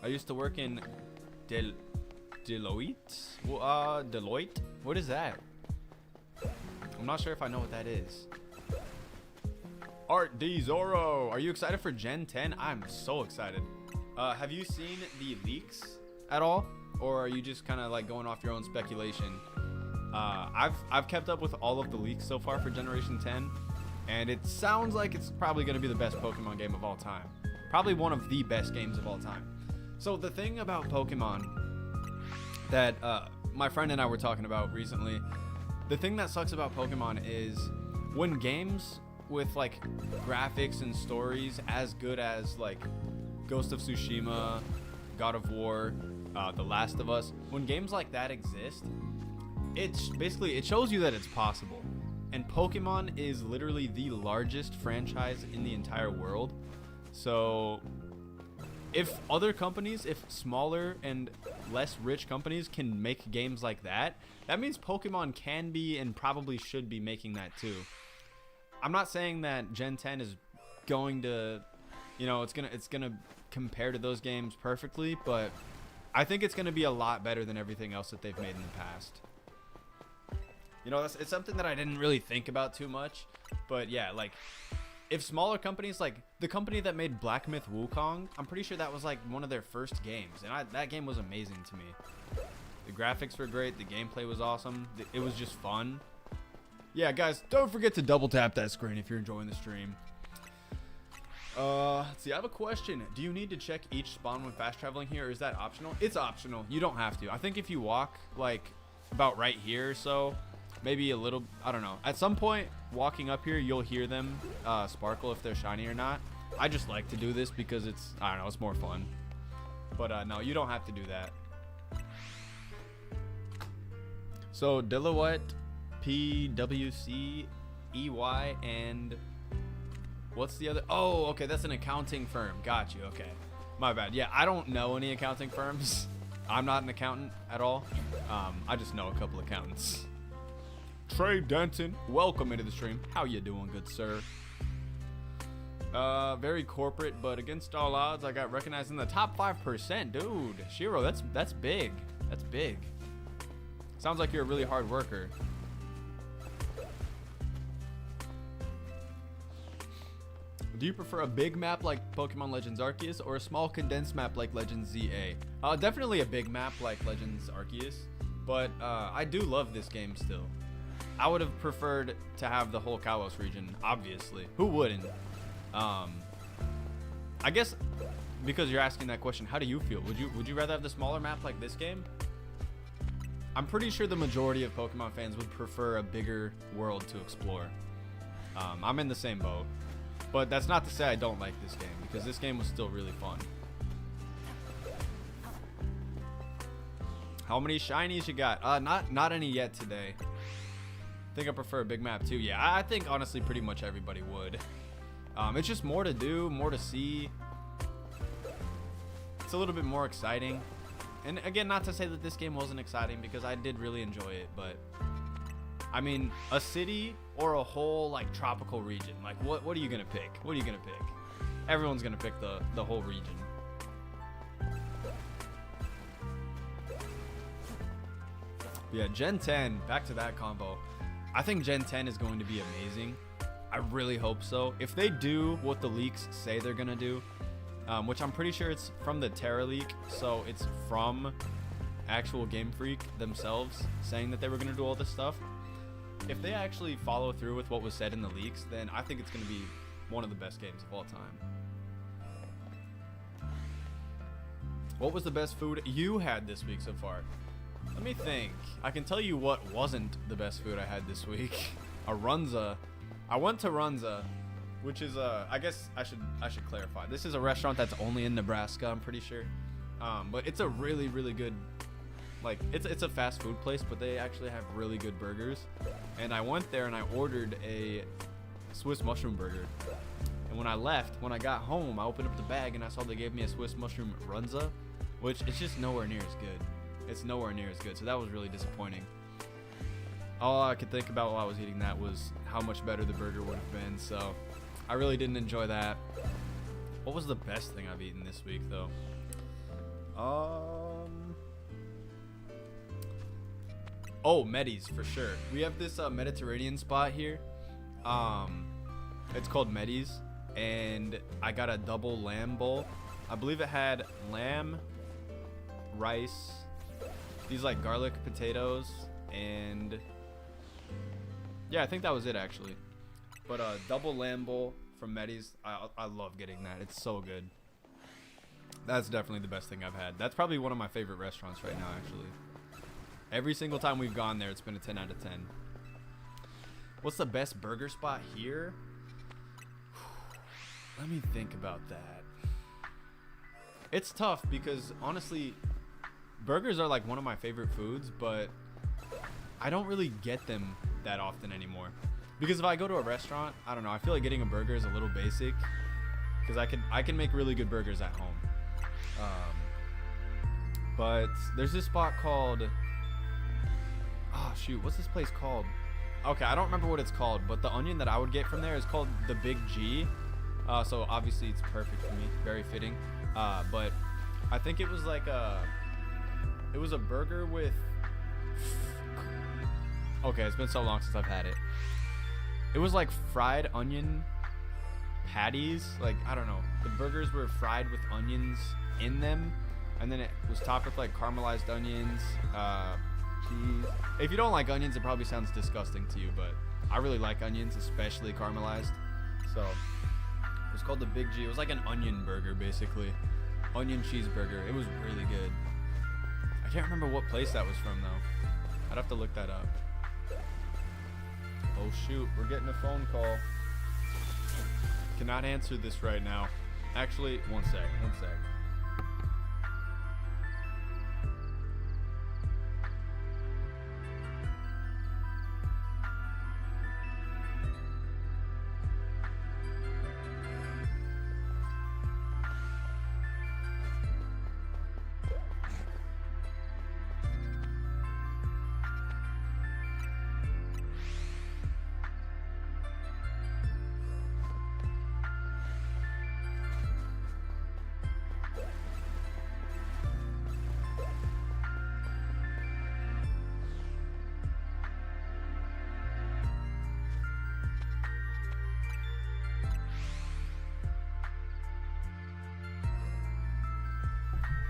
I used to work in Deloitte? Deloitte? What is that? I'm not sure if I know what that is. Art D Zorro, are you excited for Gen 10? I'm so excited. Have you seen the leaks at all? Or are you just kind of like going off your own speculation? I've kept up with all of the leaks so far for Generation 10, and it sounds like it's probably going to be the best Pokemon game of all time. Probably one of the best games of all time. So the thing about Pokemon that my friend and I were talking about recently, the thing that sucks about Pokemon is when games with like graphics and stories as good as like Ghost of Tsushima, God of War, The Last of Us, when games like that exist, it's basically, it shows you that it's possible. And Pokemon is literally the largest franchise in the entire world. So if other companies, if smaller and less rich companies can make games like that, that means Pokemon can be and probably should be making that too. I'm not saying that Gen 10 is going to, you know, it's gonna compare to those games perfectly, but I think it's gonna be a lot better than everything else that they've made in the past. You know, it's something that I didn't really think about too much, but yeah, like if smaller companies, like the company that made Black Myth Wukong, I'm pretty sure that was like one of their first games, and that game was amazing to me. The graphics were great. The gameplay was awesome. It was just fun. Yeah, guys, don't forget to double tap that screen if you're enjoying the stream. Let's see, I have a question. Do you need to check each spawn when fast traveling here, or is that optional? It's optional. You don't have to. I think if you walk, like, about right here or so, maybe a little, I don't know. At some point, walking up here, you'll hear them sparkle if they're shiny or not. I just like to do this because it's, I don't know, it's more fun. But, no, you don't have to do that. So, Dilawet, PWCEY, and what's the other? Oh, okay, that's an accounting firm. Got you, okay. My bad. Yeah, I don't know any accounting firms. I'm not an accountant at all. I just know a couple accountants. Trey Denton, welcome into the stream. How you doing, good sir? Very corporate, but against all odds, I got recognized in the top 5%. Dude, Shiro, that's big. That's big. Sounds like you're a really hard worker. Do you prefer a big map like Pokemon Legends Arceus or a small condensed map like Legends ZA? Definitely a big map like Legends Arceus, but I do love this game still. I would have preferred to have the whole Kalos region, obviously. Who wouldn't? I guess because you're asking that question, how do you feel? Would you rather have the smaller map like this game? I'm pretty sure the majority of Pokemon fans would prefer a bigger world to explore. I'm in the same boat. But that's not to say I don't like this game, because this game was still really fun. How many shinies you got? Not any yet today. I think I prefer a big map too. Yeah, I think honestly pretty much everybody would. It's just more to do, more to see. It's a little bit more exciting. And again, not to say that this game wasn't exciting, because I did really enjoy it, but I mean, a city or a whole like tropical region, like what are you gonna pick? What are you gonna pick? Everyone's gonna pick the whole region. Yeah, Gen 10, back to that combo. I think Gen 10 is going to be amazing. I really hope so. If they do what the leaks say they're gonna do, which I'm pretty sure it's from the Terra leak, so it's from actual Game Freak themselves saying that they were gonna do all this stuff. If they actually follow through with what was said in the leaks, then I think it's gonna be one of the best games of all time. What was the best food you had this week so far? Let me think. I can tell you what wasn't the best food I had this week. A Runza. I went to Runza, which is I guess I should clarify. This is a restaurant that's only in Nebraska, I'm pretty sure. But it's a really, really good, like, it's a fast food place, but they actually have really good burgers. And I went there and I ordered a Swiss mushroom burger. And when I left, when I got home, I opened up the bag and I saw they gave me a Swiss mushroom Runza, which it's just nowhere near as good. It's nowhere near as good, so that was really disappointing. All I could think about while I was eating that was how much better the burger would have been, so I really didn't enjoy that. What was the best thing I've eaten this week, though? Oh, Medis, for sure. We have this Mediterranean spot here. It's called Medis, and I got a double lamb bowl. I believe it had lamb, rice, these like garlic potatoes, and yeah, I think that was it actually. But a double lamb bowl from Medis, I love getting that. It's so good. That's definitely the best thing I've had. That's probably one of my favorite restaurants right now, actually. Every single time we've gone there, it's been a 10 out of 10. What's the best burger spot here? Let me think about that. It's tough because honestly, burgers are like one of my favorite foods, but I don't really get them that often anymore. Because if I go to a restaurant, I don't know, I feel like getting a burger is a little basic, because I can make really good burgers at home. But there's this spot called, oh shoot, what's this place called? Okay, I don't remember what it's called, but the onion that I would get from there is called the Big G. So obviously it's perfect for me, very fitting. But I think it was like it was a burger with, okay, it's been so long since I've had it. It was like fried onion patties. Like, I don't know. The burgers were fried with onions in them. and then it was topped with like caramelized onions, cheese. If you don't like onions, it probably sounds disgusting to you, but I really like onions, especially caramelized. So it was called the Big G. It was like an onion burger, basically. Onion cheeseburger. It was really good. I can't remember what place that was from, though. I'd have to look that up. Oh, shoot. We're getting a phone call. Cannot answer this right now. Actually, one sec.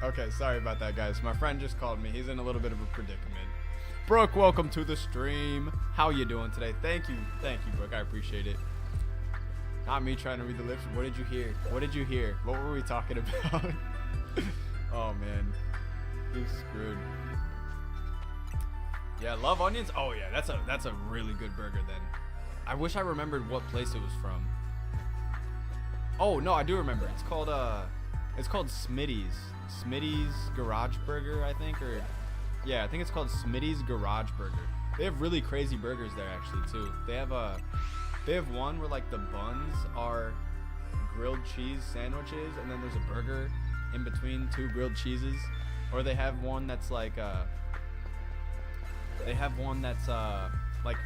Okay, sorry about that, guys. My friend just called me. He's in a little bit of a predicament. Brooke, welcome to the stream. How you doing today? Thank you, Brooke. I appreciate it. Not me trying to read the lips. What did you hear? What were we talking about? Oh, man. He's screwed. Yeah, love onions? Oh, yeah, that's a really good burger, then. I wish I remembered what place it was from. Oh, no, I do remember. It's called Smitty's. Smitty's Garage Burger, I think, or yeah, I think it's called Smitty's Garage Burger. They have really crazy burgers there, actually, too. They have one where like the buns are grilled cheese sandwiches, and then there's a burger in between two grilled cheeses. Or they have one that's like like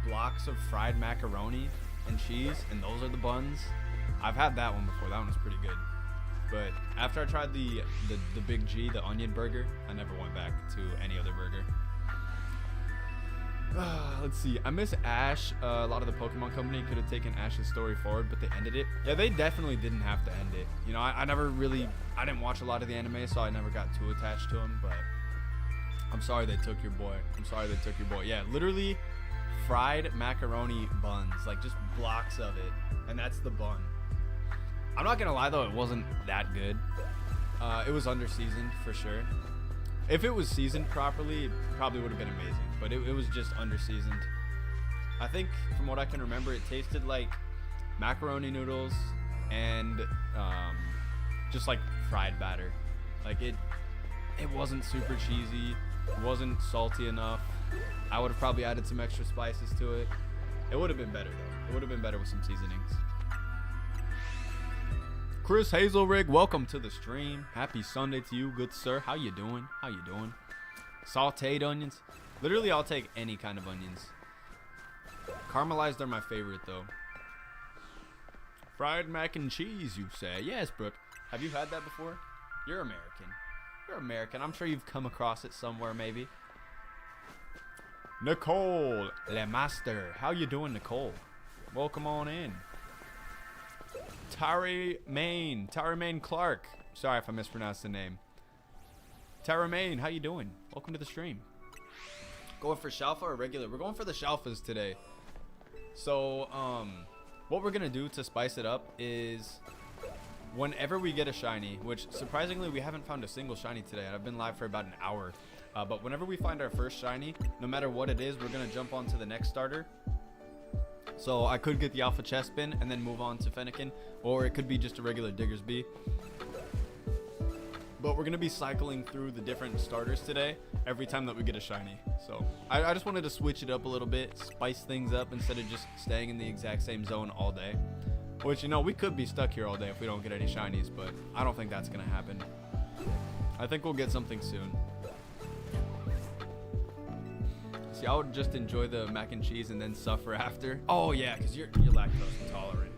blocks of fried macaroni and cheese, and those are the buns. I've had that one before. That one was pretty good. But after I tried the Big G, the onion burger, I never went back to any other burger. Let's see. I miss Ash. A lot of the Pokemon Company could have taken Ash's story forward, but they ended it. Yeah, they definitely didn't have to end it. You know, I didn't watch a lot of the anime, so I never got too attached to him, but I'm sorry they took your boy. Yeah, literally fried macaroni buns, like just blocks of it, and that's the bun. I'm not gonna lie though, it wasn't that good. It was under-seasoned for sure. If it was seasoned properly, it probably would have been amazing, but it was just under-seasoned. I think from what I can remember, it tasted like macaroni noodles and just like fried batter. Like it wasn't super cheesy, it wasn't salty enough. I would have probably added some extra spices to it. It would have been better though. It would have been better with some seasonings. Chris Hazelrig, welcome to the stream. Happy Sunday to you, good sir. How you doing? Sauteed onions. Literally, I'll take any kind of onions. Caramelized are my favorite, though. Fried mac and cheese, you say? Yes, Brooke. Have you had that before? You're American. I'm sure you've come across it somewhere, maybe. Nicole Lemaster. How you doing, Nicole? Welcome on in. Tari Main Clark. Sorry if I mispronounced the name. Tara Main, how you doing? Welcome to the stream. Going for Shalfa or regular? We're going for the Shalfas today. So, what we're gonna do to spice it up is whenever we get a shiny, which surprisingly we haven't found a single shiny today. I've been live for about an hour. But whenever we find our first shiny, no matter what it is, we're gonna jump on to the next starter. So I could get the Alpha Chespin and then move on to Fennekin, or it could be just a regular Diggersby. But we're going to be cycling through the different starters today every time that we get a shiny. So I just wanted to switch it up a little bit, spice things up instead of just staying in the exact same zone all day. Which, you know, we could be stuck here all day if we don't get any shinies, but I don't think that's going to happen. I think we'll get something soon. See, I would just enjoy the mac and cheese and then suffer after. Oh yeah, because you're lactose intolerant.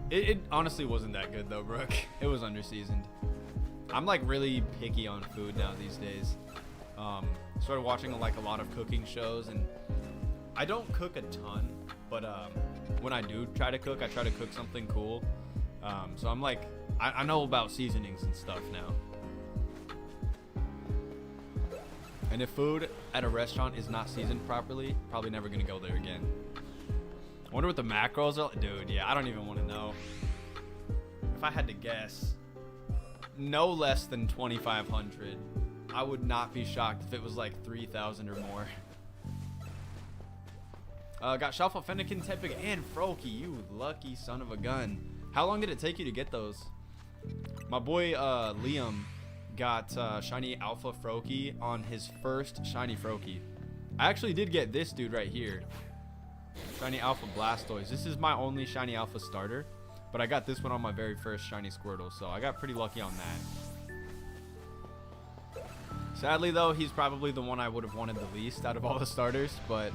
It honestly wasn't that good though, Brooke. It was under-seasoned. I'm like really picky on food now these days. Started watching like a lot of cooking shows, and I don't cook a ton, but when I do try to cook, I try to cook something cool. So I'm like, I know about seasonings and stuff now. And if food at a restaurant is not seasoned properly, probably never gonna go there again. I wonder what the macros are. Dude, yeah, I don't even want to know. If I had to guess, no less than 2,500. I would not be shocked if it was like 3,000 or more. Got Shuffle, Fennekin, Tepig, and Froakie. You lucky son of a gun. How long did it take you to get those? My boy Liam got shiny Alpha Froakie on his first shiny Froakie. I actually did get this dude right here. Shiny Alpha Blastoise. This is my only shiny Alpha starter, but I got this one on my very first shiny Squirtle, so I got pretty lucky on that. Sadly though, he's probably the one I would have wanted the least out of all the starters, but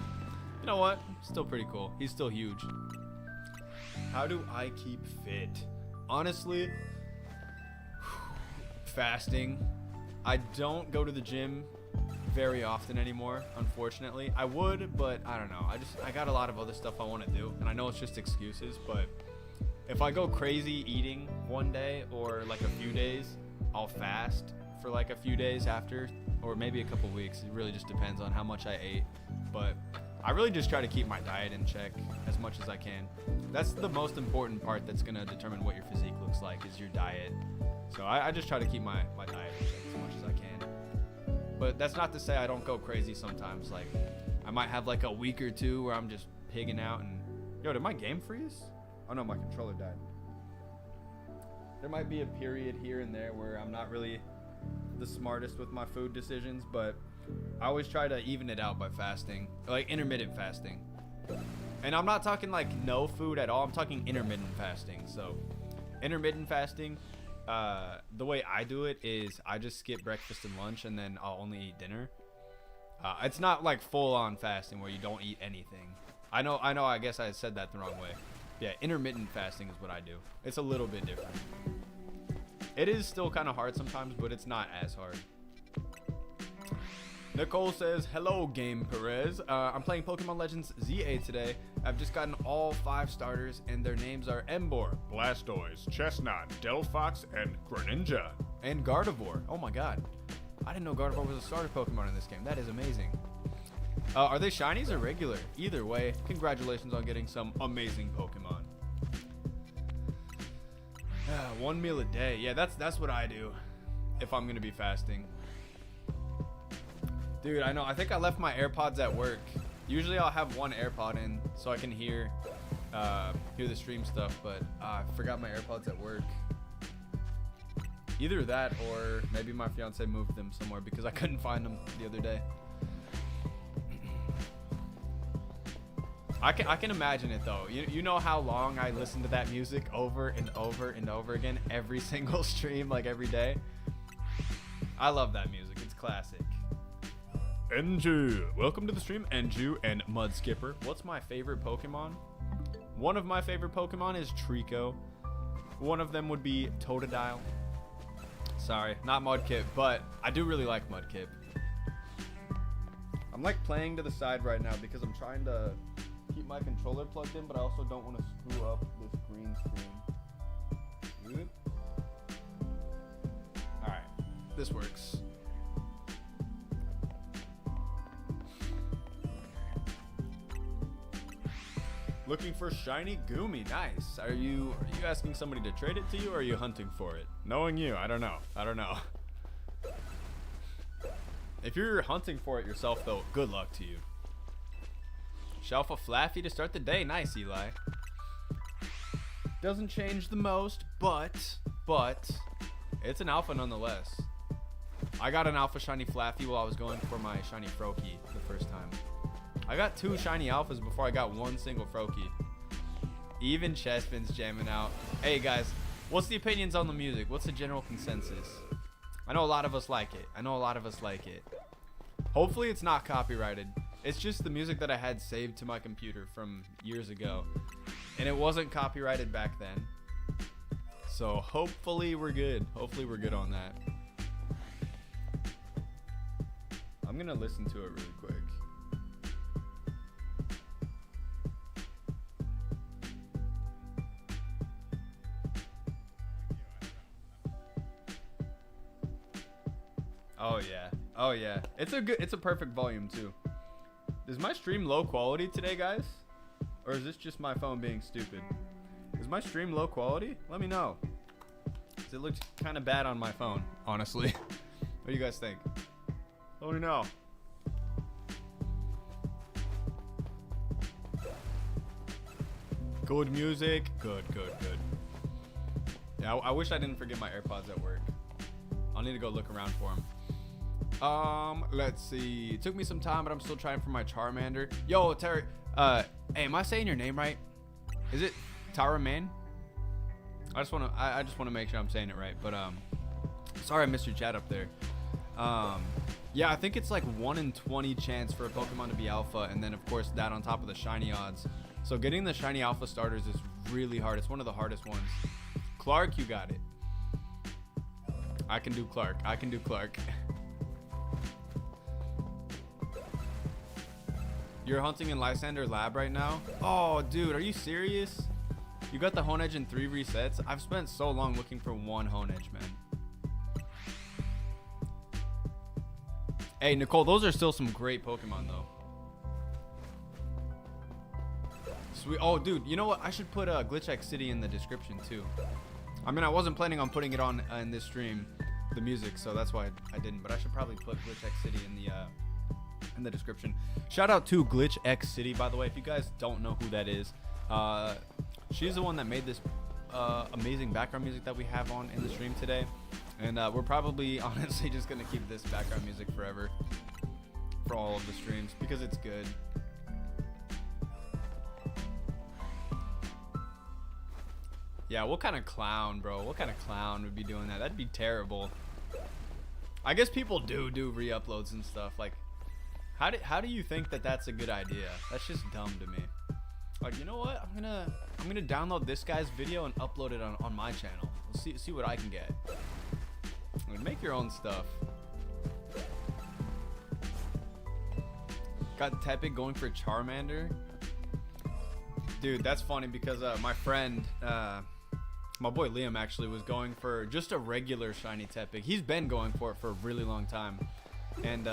you know what? Still pretty cool. He's still huge. How do I keep fit? Honestly, fasting. I don't go to the gym very often anymore, unfortunately. I would, but I don't know. I got a lot of other stuff I want to do, and I know it's just excuses, but if I go crazy eating one day or like a few days, I'll fast for like a few days after, or maybe a couple weeks. It really just depends on how much I ate, but I really just try to keep my diet in check as much as I can. That's the most important part that's going to determine what your physique looks like, is your diet. So I just try to keep my diet in check as much as I can. But that's not to say I don't go crazy sometimes. Like, I might have like a week or two where I'm just pigging out and... Yo, did my game freeze? Oh no, my controller died. There might be a period here and there where I'm not really the smartest with my food decisions, but I always try to even it out by fasting, like intermittent fasting. And I'm not talking like no food at all. I'm talking intermittent fasting. So intermittent fasting, the way I do it is I just skip breakfast and lunch, and then I'll only eat dinner. It's not like full on fasting where you don't eat anything. I know, I guess I said that the wrong way. Yeah, intermittent fasting is what I do. It's a little bit different. It is still kind of hard sometimes, but it's not as hard. Nicole says, hello, Game Perez. I'm playing Pokemon Legends ZA today. I've just gotten all 5 starters, and their names are Emboar, Blastoise, Chestnut, Delphox, and Greninja. And Gardevoir. Oh my god. I didn't know Gardevoir was a starter Pokemon in this game. That is amazing. Are they shinies or regular? Either way, congratulations on getting some amazing Pokemon. 1 meal a day. Yeah, that's what I do if I'm going to be fasting. Dude, I know. I think I left my AirPods at work. Usually I'll have one AirPod in so I can hear the stream stuff, but I forgot my AirPods at work. Either that or maybe my fiance moved them somewhere because I couldn't find them the other day. I can imagine it though. You know how long I listen to that music over and over and over again every single stream, like every day. I love that music. It's classic. Enju, welcome to the stream, Enju and Mud Skipper. What's my favorite Pokemon? One of my favorite Pokemon is Trico. One of them would be Totodile. Sorry, not Mudkip, but I do really like Mudkip. I'm like playing to the side right now because I'm trying to keep my controller plugged in, but I also don't want to screw up this green screen. Alright, this works. Looking for shiny Goomy. Nice. Are you asking somebody to trade it to you, or are you hunting for it? Knowing you, I don't know. If you're hunting for it yourself, though, good luck to you. Shelf a Flaffy to start the day. Nice, Eli. Doesn't change the most, but it's an alpha nonetheless. I got an alpha shiny Flaffy while I was going for my shiny Froakie the first time. I got 2 shiny alphas before I got 1 single Froakie. Even Chespin's jamming out. Hey guys, what's the opinions on the music? What's the general consensus? I know a lot of us like it. Hopefully it's not copyrighted. It's just the music that I had saved to my computer from years ago, and it wasn't copyrighted back then. So hopefully we're good. Hopefully we're good on that. I'm gonna listen to it really quick. Oh yeah. Oh yeah, it's a perfect volume too. Is my stream low quality today, guys? Or is this just my phone being stupid? Is my stream low quality? Let me know. 'Cause it looks kind of bad on my phone, honestly. What do you guys think? Let me know. Good music. Good. Yeah, I wish I didn't forget my AirPods at work. I'll need to go look around for them. Let's see. It took me some time, but I'm still trying for my Charmander. Yo, Terry. Hey, am I saying your name right? Is it Tara Man? I just want to make sure I'm saying it right. But sorry I missed your chat up there. Yeah, I think it's like 1 in 20 chance for a Pokemon to be alpha, and then of course that on top of the shiny odds. So getting the shiny alpha starters is really hard. It's one of the hardest ones. Clark, you got it. I can do Clark. You're hunting in Lysander Lab right now? Oh, dude, are you serious? You got the Honedge in 3 resets? I've spent so long looking for one Honedge, man. Hey, Nicole, those are still some great Pokemon, though. Sweet. Oh, dude, you know what? I should put Glitch X City in the description, too. I mean, I wasn't planning on putting it on in this stream, the music, so that's why I didn't. But I should probably put Glitch X City in the description. Shout out to Glitch X City, by the way. If you guys don't know who that is, she's the one that made this amazing background music that we have on in the stream today. And we're probably honestly just gonna keep this background music forever for all of the streams because it's good. Yeah, what kind of clown, bro? What kind of clown would be doing that? That'd be terrible. I guess people do re-uploads and stuff. Like, how do you think that that's a good idea? That's just dumb to me. Like, you know what? I'm gonna download this guy's video and upload it on my channel. We'll see what I can get. I mean, make your own stuff. Got Tepig going for Charmander. Dude, that's funny because my friend, my boy Liam actually was going for just a regular shiny Tepig. He's been going for it for a really long time. And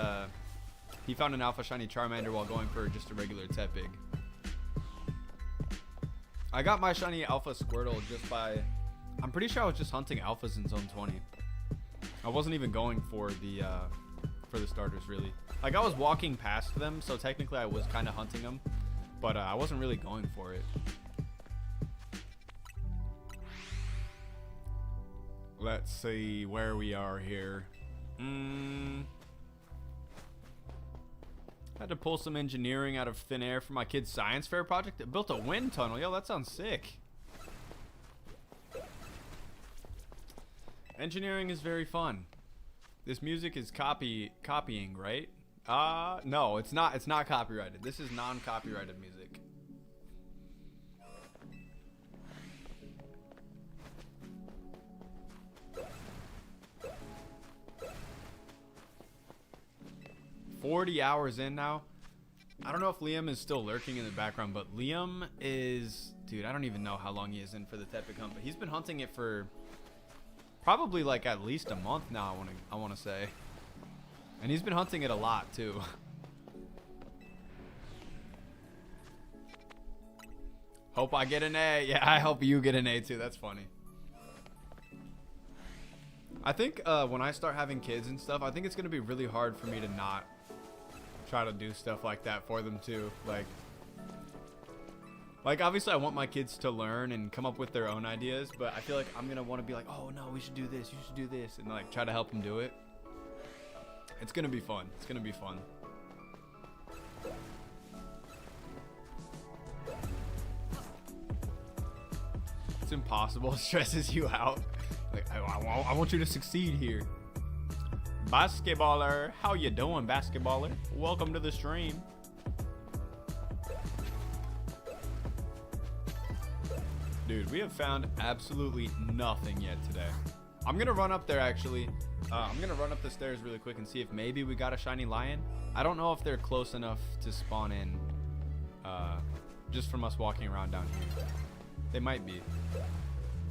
he found an alpha shiny Charmander while going for just a regular Tepig. I got my shiny alpha Squirtle just by, I'm pretty sure I was just hunting alphas in zone 20. I wasn't even going for the starters really. Like I was walking past them, so technically I was kind of hunting them, but I wasn't really going for it. Let's see where we are here. Had to pull some engineering out of thin air for my kid's science fair project. It built a wind tunnel. Yo, that sounds sick. Engineering is very fun. This music is copying, right? No, it's not. It's not copyrighted. This is non-copyrighted music. $40 hours in now. I don't know if Liam is still lurking in the background, but Liam is, dude, I don't even know how long he is in for the Tepig hunt, but he's been hunting it for probably like at least a month now, I want to say. And he's been hunting it a lot too. Hope I get an A. Yeah, I hope you get an A too. That's funny. I think when I start having kids and stuff, I think it's going to be really hard for me to not try to do stuff like that for them too. Like obviously I want my kids to learn and come up with their own ideas, but I feel like I'm going to want to be like, oh no, we should do this, you should do this, and like try to help them do it. It's going to be fun. It's going to be fun. It's impossible. It stresses you out. Like, I want you to succeed here. Basketballer, how you doing, basketballer? Welcome to the stream. Dude, we have found absolutely nothing yet today. I'm gonna run up there actually. I'm gonna run up the stairs really quick and see if maybe we got a shiny lion. I don't know if they're close enough to spawn in just from us walking around down here. They might be.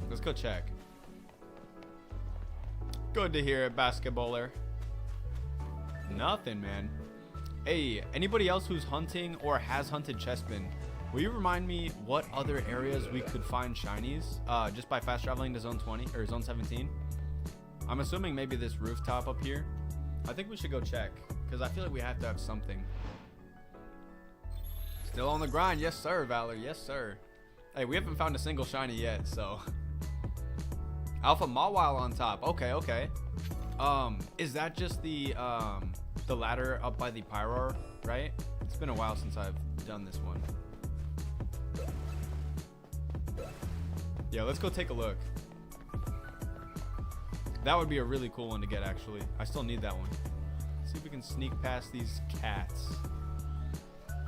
Let's go check. Good to hear it, basketballer. Nothing, man. Hey, anybody else who's hunting or has hunted Chespin, will you remind me what other areas we could find shinies just by fast traveling to zone 20 or zone 17? I'm assuming maybe this rooftop up here. I think we should go check because I feel like we have to have something. Still on the grind. Yes, sir, Valor. Yes, sir. Hey, we haven't found a single shiny yet, so. Alpha Mawile on top. Okay, okay. Is that just the ladder up by the Pyroar, right? It's been a while since I've done this one. Yeah, let's go take a look. That would be a really cool one to get, actually. I still need that one. See if we can sneak past these cats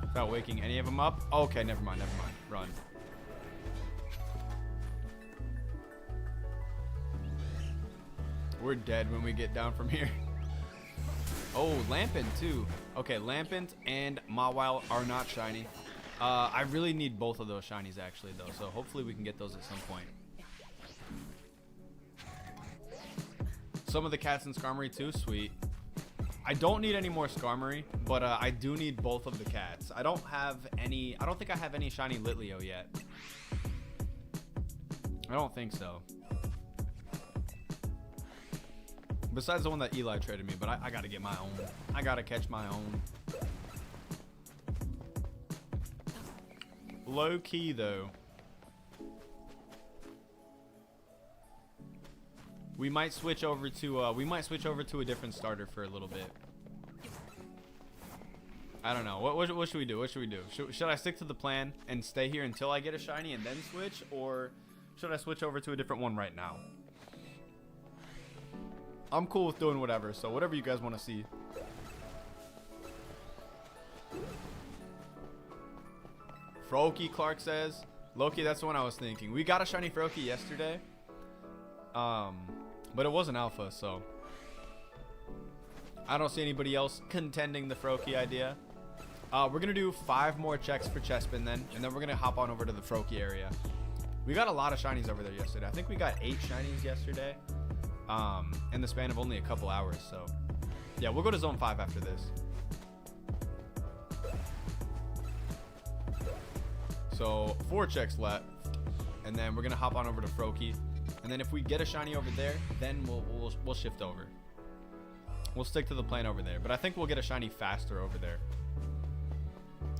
without waking any of them up. Okay, never mind, never mind. Run. We're dead when we get down from here. Oh, Lampent too. Okay, Lampent and Mawile are not shiny. I really need both of those shinies actually though, so hopefully we can get those at some point. Some of the cats in Skarmory too, sweet. I don't need any more Skarmory, but I do need both of the cats. I don't think I have any shiny Litleo yet. I don't think so. Besides the one that Eli traded me, but I gotta get my own. I gotta catch my own. Low key though. We might switch over to a different starter for a little bit. I don't know. What should we do? What should we do? Should I stick to the plan and stay here until I get a shiny and then switch, or should I switch over to a different one right now? I'm cool with doing whatever, so whatever you guys want to see. Froakie, Clark says. Loki, that's the one I was thinking. We got a shiny Froakie yesterday. But it wasn't alpha, so I don't see anybody else contending the Froakie idea. We're going to do 5 more checks for Chespin then, and then we're going to hop on over to the Froakie area. We got a lot of shinies over there yesterday. I think we got 8 shinies yesterday. In the span of only a couple hours, so yeah, we'll go to zone 5 after this. So 4 checks left, and then we're gonna hop on over to Froakie, and then if we get a shiny over there, then we'll shift over. We'll stick to the plan over there, but I think we'll get a shiny faster over there.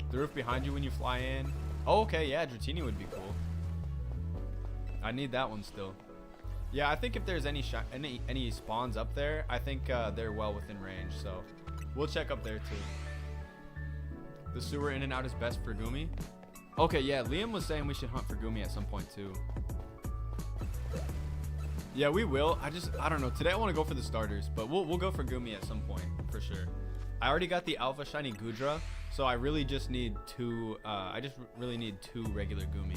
The roof behind you when you fly in. Oh, okay, yeah, Dratini would be cool. I need that one still. Yeah, I think if there's any spawns up there, I think they're well within range, so we'll check up there too. The sewer in and out is best for Gumi. Okay, yeah, Liam was saying we should hunt for Gumi at some point too. Yeah, we will. I don't know. Today I want to go for the starters, but we'll go for Gumi at some point for sure. I already got the Alpha Shiny Gudra, so I really just need 2. I just really need 2 regular Gumi.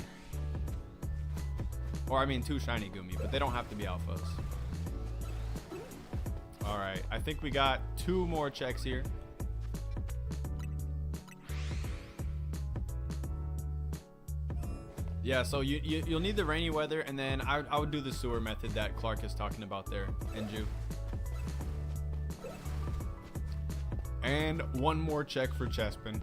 Or I mean 2 shiny Gumi, but they don't have to be alphas. Alright, I think we got 2 more checks here. Yeah, so you'll need the rainy weather, and then I would do the sewer method that Clark is talking about there, Enju. And 1 more check for Chespin.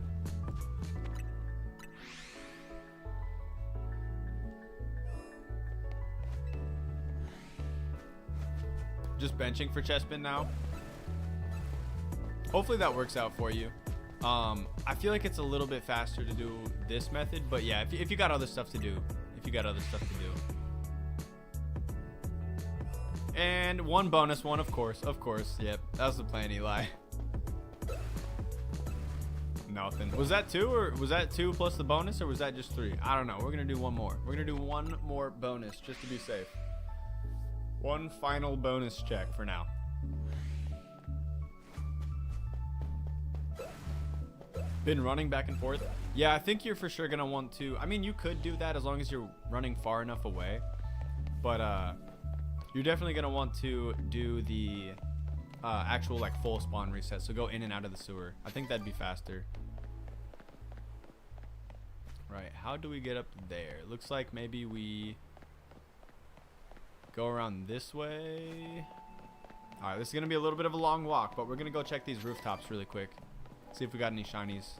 Just benching for Chespin now. Hopefully that works out for you. I feel like it's a little bit faster to do this method, but yeah, if you got other stuff to do, And 1 bonus one, of course. Yep, that was the plan, Eli. Nothing. Was that 2 or was that 2 plus the bonus, or was that just 3? I don't know. We're gonna do 1 more. We're gonna do 1 more bonus just to be safe. 1 final bonus check for now. Been running back and forth. Yeah, I think you're for sure gonna want to. I mean, you could do that as long as you're running far enough away, but you're definitely gonna want to do the actual like full spawn reset. So go in and out of the sewer. I think that'd be faster. Right, how do we get up there? Looks like maybe we go around this way. All right, this is going to be a little bit of a long walk, but we're going to go check these rooftops really quick. See if we got any shinies.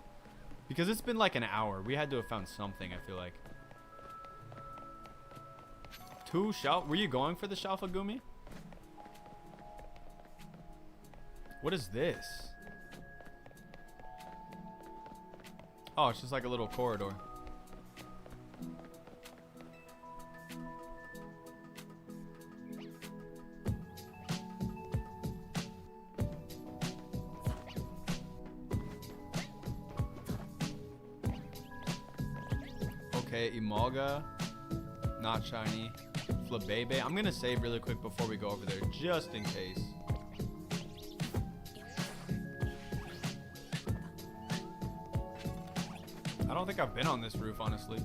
Because it's been like an hour. We had to have found something, I feel like. 2 shelf. Were you going for the Shalfagumi? What is this? Oh, it's just like a little corridor. Okay, Emolga. Not shiny. Flabebe. I'm gonna save really quick before we go over there, just in case. I don't think I've been on this roof, honestly.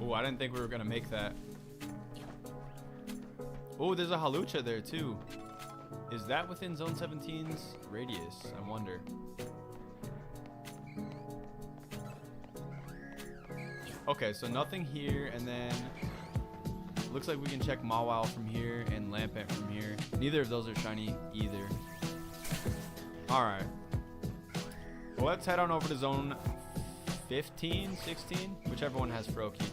Oh, I didn't think we were gonna make that. Oh, there's a Halucha there too. Is that within Zone 17's radius? I wonder. Okay, so nothing here, and then looks like we can check Mawile from here and Lampent from here. Neither of those are shiny either. Alright. Well, let's head on over to Zone 15, 16, whichever one has Froakie.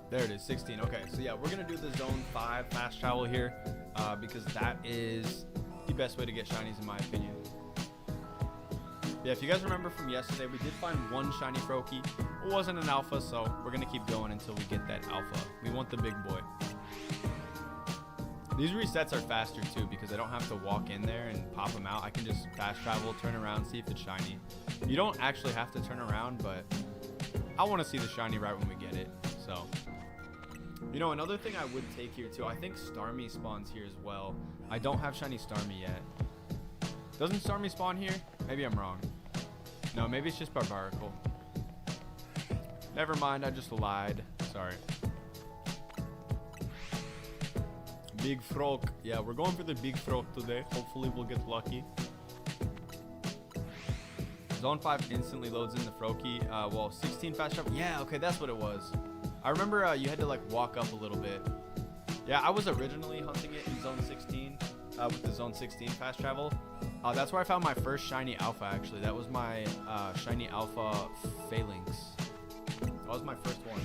There it is, 16. Okay, so yeah, we're going to do the Zone 5 fast travel here because that is the best way to get shinies in my opinion. Yeah, if you guys remember from yesterday, we did find 1 shiny Froakie. It wasn't an alpha, so we're going to keep going until we get that alpha. We want the big boy. These resets are faster too because I don't have to walk in there and pop them out. I can just fast travel, turn around, see if it's shiny. You don't actually have to turn around, but I want to see the shiny right when we get it. So, you know, another thing I would take here too, I think Starmie spawns here as well. I don't have shiny Starmie yet. Doesn't Starmie spawn here? Maybe I'm wrong. No, maybe it's just Barbarical. Never mind, I just lied. Sorry. Big Frog. Yeah, we're going for the Big Frog today. Hopefully we'll get lucky. Zone 5 instantly loads in the Froakie. Well, 16 fast travel. Yeah, okay, that's what it was. I remember you had to like walk up a little bit. Yeah, I was originally hunting it in Zone 16 with the Zone 16 fast travel. That's where I found my first shiny alpha, actually. That was my shiny alpha Phalanx. That was my first one.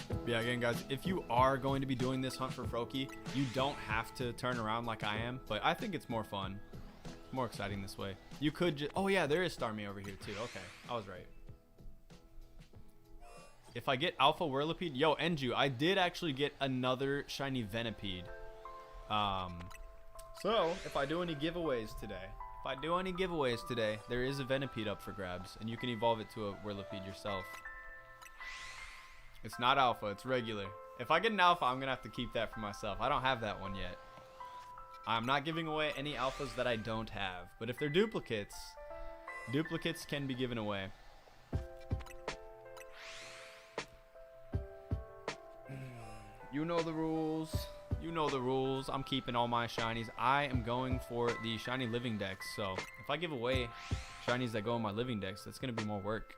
But yeah, again, guys, if you are going to be doing this hunt for Froakie, you don't have to turn around like I am, but I think it's more fun. More exciting this way. You could just... Oh, yeah, there is Starmie over here, too. Okay, I was right. If I get Alpha Whirlipede... Yo, Enju, I did actually get another shiny Venipede. So, if I do any giveaways today, there is a Venipede up for grabs, and you can evolve it to a Whirlipede yourself. It's not Alpha, it's regular. If I get an Alpha, I'm going to have to keep that for myself. I don't have that one yet. I'm not giving away any Alphas that I don't have. But if they're duplicates, duplicates can be given away. You know the rules. You know the rules. I'm keeping all my shinies. I am going for the shiny living dex. So if I give away shinies that go in my living dex, that's going to be more work.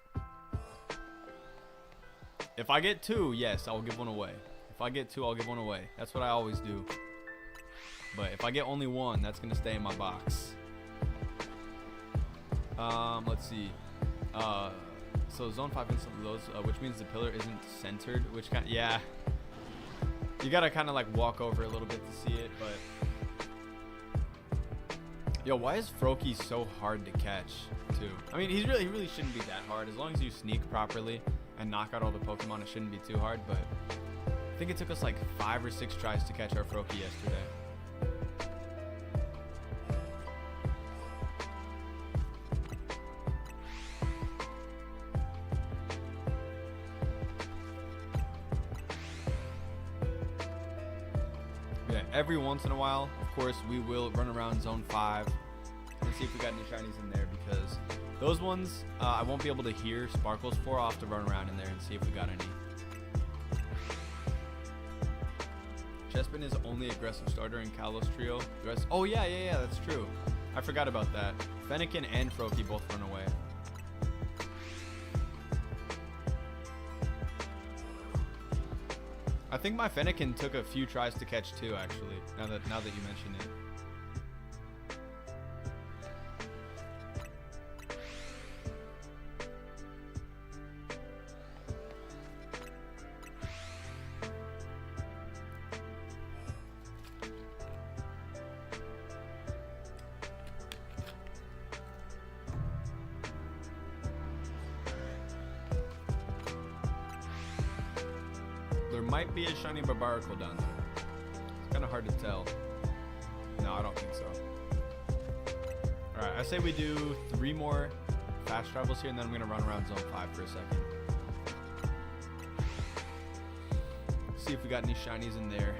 If I get 2, yes, I'll give one away. If I get 2, I'll give one away. That's what I always do. But if I get only 1, that's going to stay in my box. Let's see. So Zone 5 instantly loads, which means the pillar isn't centered, which kind of, yeah. You got to kind of like walk over a little bit to see it, but yo, why is Froakie so hard to catch too? I mean, he really shouldn't be that hard. As long as you sneak properly and knock out all the Pokemon, it shouldn't be too hard, but I think it took us like 5 or 6 tries to catch our Froakie yesterday. Every once in a while, of course, we will run around Zone 5 and see if we got any shinies in there, because those ones I won't be able to hear sparkles for. I'll have to run around in there and see if we got any. Chespin is only aggressive starter in Kalos Trio. Oh, yeah, that's true. I forgot about that. Fennekin and Froakie both run away. I think my Fennekin took a few tries to catch too, actually, now that you mention it. There might be a shiny Barbarical down there. It's kind of hard to tell. No, I don't think so. Alright, I say we do 3 more fast travels here, and then I'm going to run around zone 5 for a second. See if we got any shinies in there.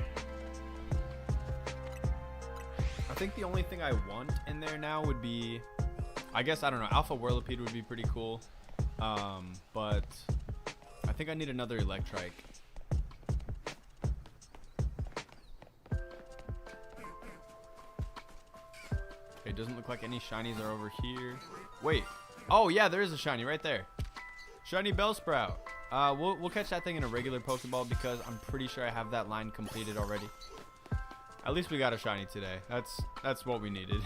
I think the only thing I want in there now would be, I guess, I don't know, Alpha Whirlipede would be pretty cool. But I think I need another Electrike. It doesn't look like any shinies are over here. Wait. Oh, yeah, there is a shiny right there. Shiny Bellsprout. We'll catch that thing in a regular Pokeball because I'm pretty sure I have that line completed already. At least we got a shiny today. That's what we needed.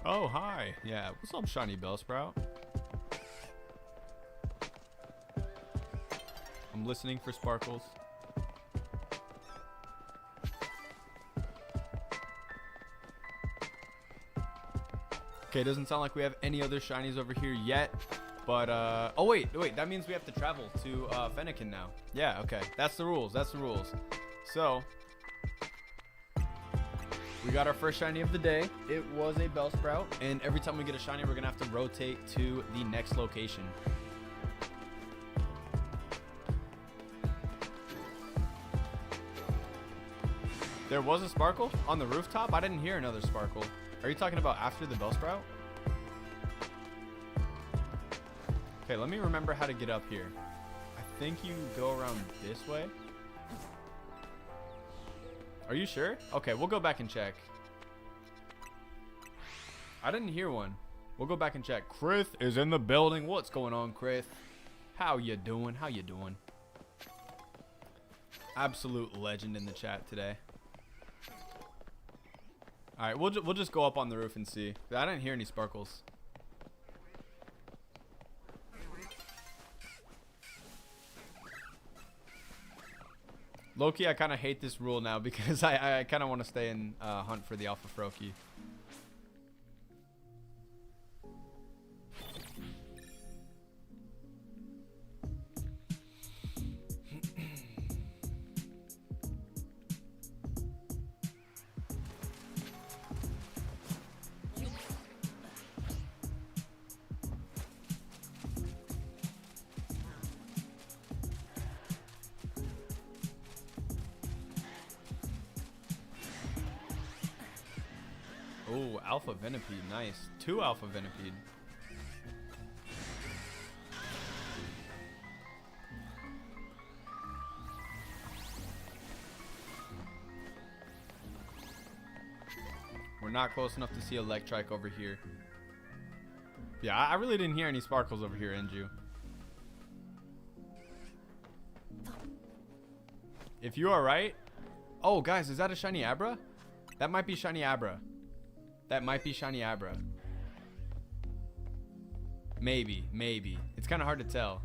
Oh, hi. Yeah, what's up, shiny Bellsprout? I'm listening for sparkles. Okay, doesn't sound like we have any other shinies over here yet, but oh wait, that means we have to travel to Fennekin now. Yeah, okay, that's the rules. So we got our first shiny of the day. It was a Bellsprout, and every time we get a shiny, we're gonna have to rotate to the next location. There was a Sparkle on the rooftop? I didn't hear another Sparkle. Are you talking about after the Bellsprout? Okay, let me remember how to get up here. I think you go around this way. Are you sure? Okay, we'll go back and check. I didn't hear one. We'll go back and check. Chris is in the building. What's going on, Chris? How you doing? Absolute legend in the chat today. Alright, we'll just go up on the roof and see. I didn't hear any Sparkles. Loki, I kind of hate this rule now because I kind of want to stay and hunt for the Alpha Froakie. Oh, Alpha Venipede, nice. 2 Alpha Venipede. We're not close enough to see Electrike over here. Yeah, I really didn't hear any Sparkles over here, Enju. If you are right. Oh, guys, is that a shiny Abra? That might be shiny Abra. Maybe. It's kind of hard to tell.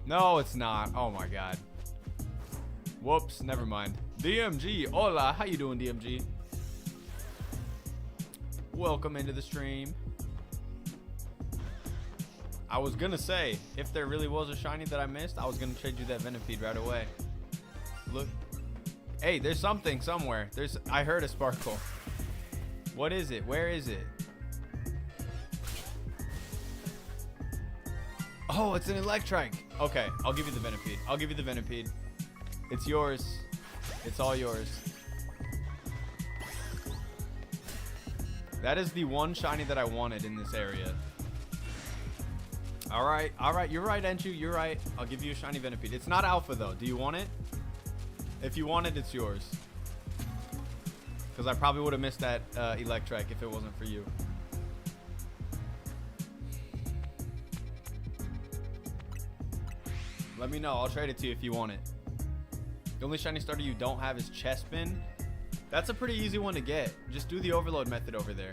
No, it's not. Oh my god. Whoops, never mind. DMG, hola. How you doing, DMG? Welcome into the stream. I was gonna say, if there really was a shiny that I missed, I was gonna trade you that Venipede right away. Look. Hey, there's something somewhere. I heard a Sparkle. What is it? Where is it? Oh, it's an Electrike. Okay, I'll give you the Venipede. It's yours. It's all yours. That is the one shiny that I wanted in this area. All right. You're right, Enchu. You're right. I'll give you a shiny Venipede. It's not Alpha, though. Do you want it? If you want it, it's yours. Because I probably would have missed that Electrike if it wasn't for you. Let me know. I'll trade it to you if you want it. The only shiny starter you don't have is Chespin. That's a pretty easy one to get. Just do the overload method over there.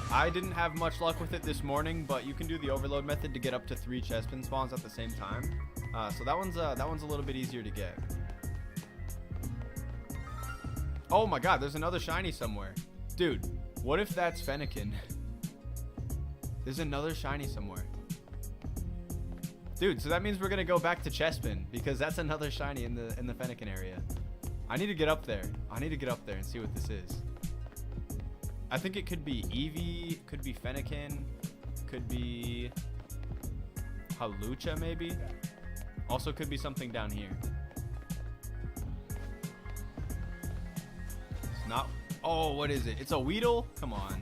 I didn't have much luck with it this morning, but you can do the overload method to get up to 3 Chespin spawns at the same time. So that one's a little bit easier to get. Oh my god, there's another shiny somewhere. Dude, what if that's Fennekin? There's another shiny somewhere. Dude, so that means we're gonna go back to Chespin because that's another shiny in the Fennekin area. I need to get up there. I need to get up there and see what this is. I think it could be Eevee, could be Fennekin, could be Halucha maybe. Also could be something down here. It's not. Oh, what is it? It's a Weedle? Come on.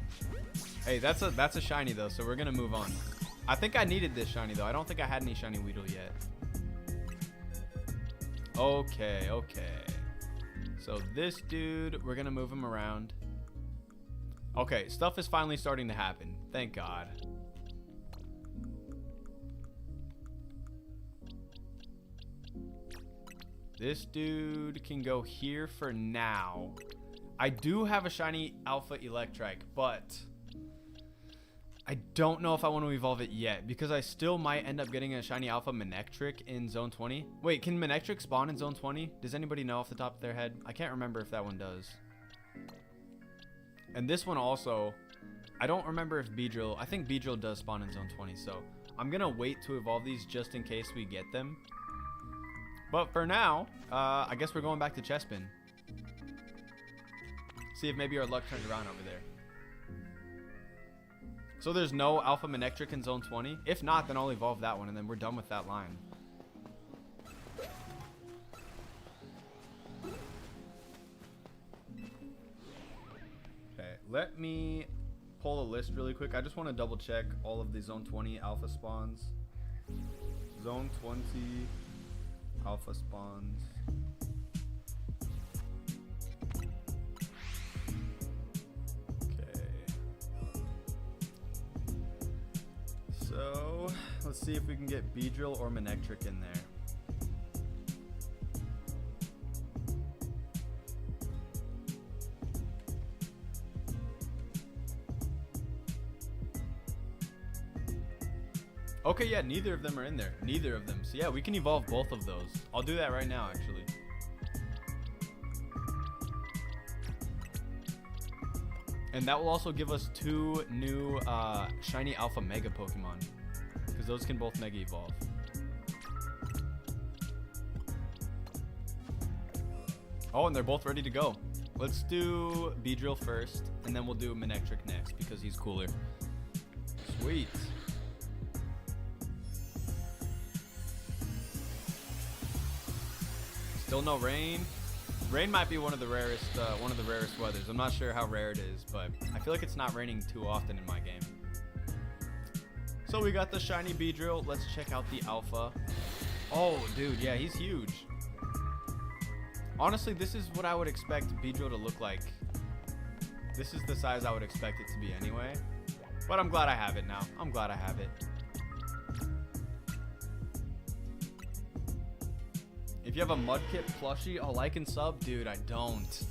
Hey, that's a shiny though, so we're gonna move on. I think I needed this shiny though. I don't think I had any shiny Weedle yet. Okay. So this dude, we're gonna move him around. Okay, stuff is finally starting to happen. Thank God. This dude can go here for now. I do have a shiny Alpha Electrike, but I don't know if I want to evolve it yet because I still might end up getting a shiny Alpha Manectric in Zone 20. Wait, can Manectric spawn in Zone 20? Does anybody know off the top of their head? I can't remember if that one does. And this one also, I don't remember if Beedrill, I think Beedrill does spawn in Zone 20, so I'm going to wait to evolve these just in case we get them. But for now, I guess we're going back to Chespin. See if maybe our luck turns around over there. So there's no Alpha Manectric in Zone 20? If not, then I'll evolve that one, and then we're done with that line. Okay, let me pull a list really quick. I just want to double check all of the Zone 20 Alpha spawns. Zone 20 Alpha spawns. So, let's see if we can get Beedrill or Manectric in there. Okay, yeah, neither of them are in there. Neither of them. So yeah, we can evolve both of those. I'll do that right now, actually. And that will also give us 2 new shiny Alpha Mega Pokemon. Because those can both Mega Evolve. Oh, and they're both ready to go. Let's do Beedrill first, and then we'll do Manectric next, because he's cooler. Sweet. Still no rain. Rain might be one of the rarest weathers. I'm not sure how rare it is, but I feel like it's not raining too often in my game. So we got the shiny Beedrill. Let's check out the Alpha. Oh, dude, yeah, he's huge. Honestly, this is what I would expect Beedrill to look like. This is the size I would expect it to be anyway. But I'm glad I have it now. I'm glad I have it. If you have a Mudkip plushie, I'll like and sub. Dude, I don't.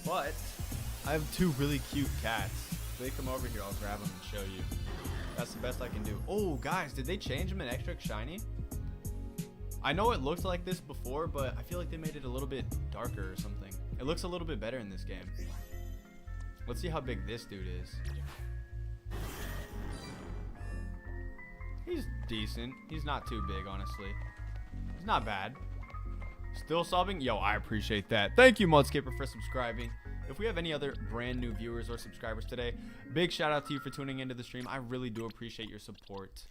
But I have 2 really cute cats. If they come over here, I'll grab them and show you. That's the best I can do. Oh, guys, did they change him in Extra Shiny? I know it looked like this before, but I feel like they made it a little bit darker or something. It looks a little bit better in this game. Let's see how big this dude is. He's decent. He's not too big, honestly. He's not bad. Still subbing? Yo, I appreciate that. Thank you, Mudskipper, for subscribing. If we have any other brand new viewers or subscribers today, big shout out to you for tuning into the stream. I really do appreciate your support.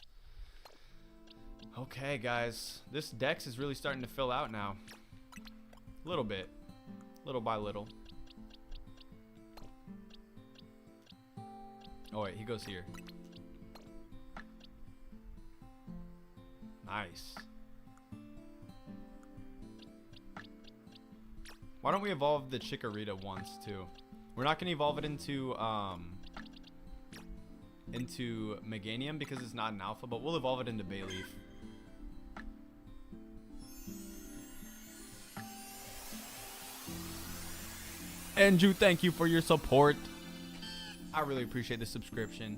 Okay, guys. This dex is really starting to fill out now. A little bit. Little by little. Oh wait, he goes here. Nice. Why don't we evolve the Chikorita once too? We're not gonna evolve it into Meganium because it's not an alpha, but we'll evolve it into Bayleaf. Andrew, thank you for your support. I really appreciate the subscription.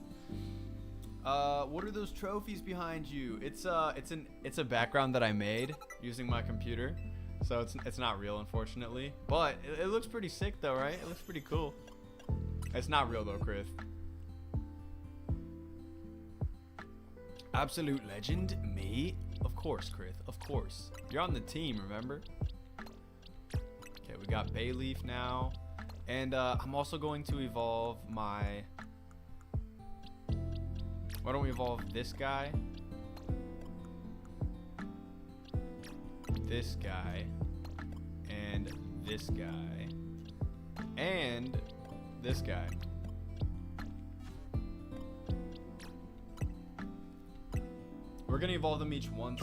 What are those trophies behind you? It's a background that I made using my computer, so it's not real, unfortunately. But it looks pretty sick though, right? It looks pretty cool. It's not real though, Chris. Absolute legend, me? Of course, Chris. Of course. You're on the team, remember? Okay, we got Bayleaf now. And I'm also going to evolve my... Why don't we evolve this guy? This guy. And this guy. And this guy. We're going to evolve them each once.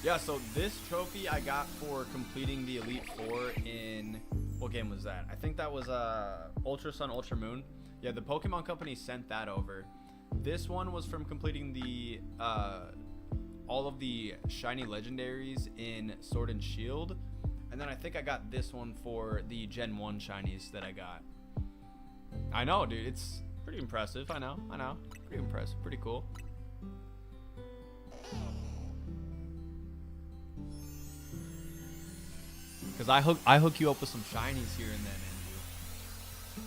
Yeah, so this trophy I got for completing the Elite Four in... What game was that? I think that was Ultra Sun, Ultra Moon. Yeah, the Pokemon Company sent that over. This one was from completing the all of the shiny legendaries in Sword and Shield. And then I think I got this one for the Gen 1 shinies that I got. I know, dude. It's pretty impressive. I know. Pretty impressive. Pretty cool. Because I hook you up with some shinies here and then,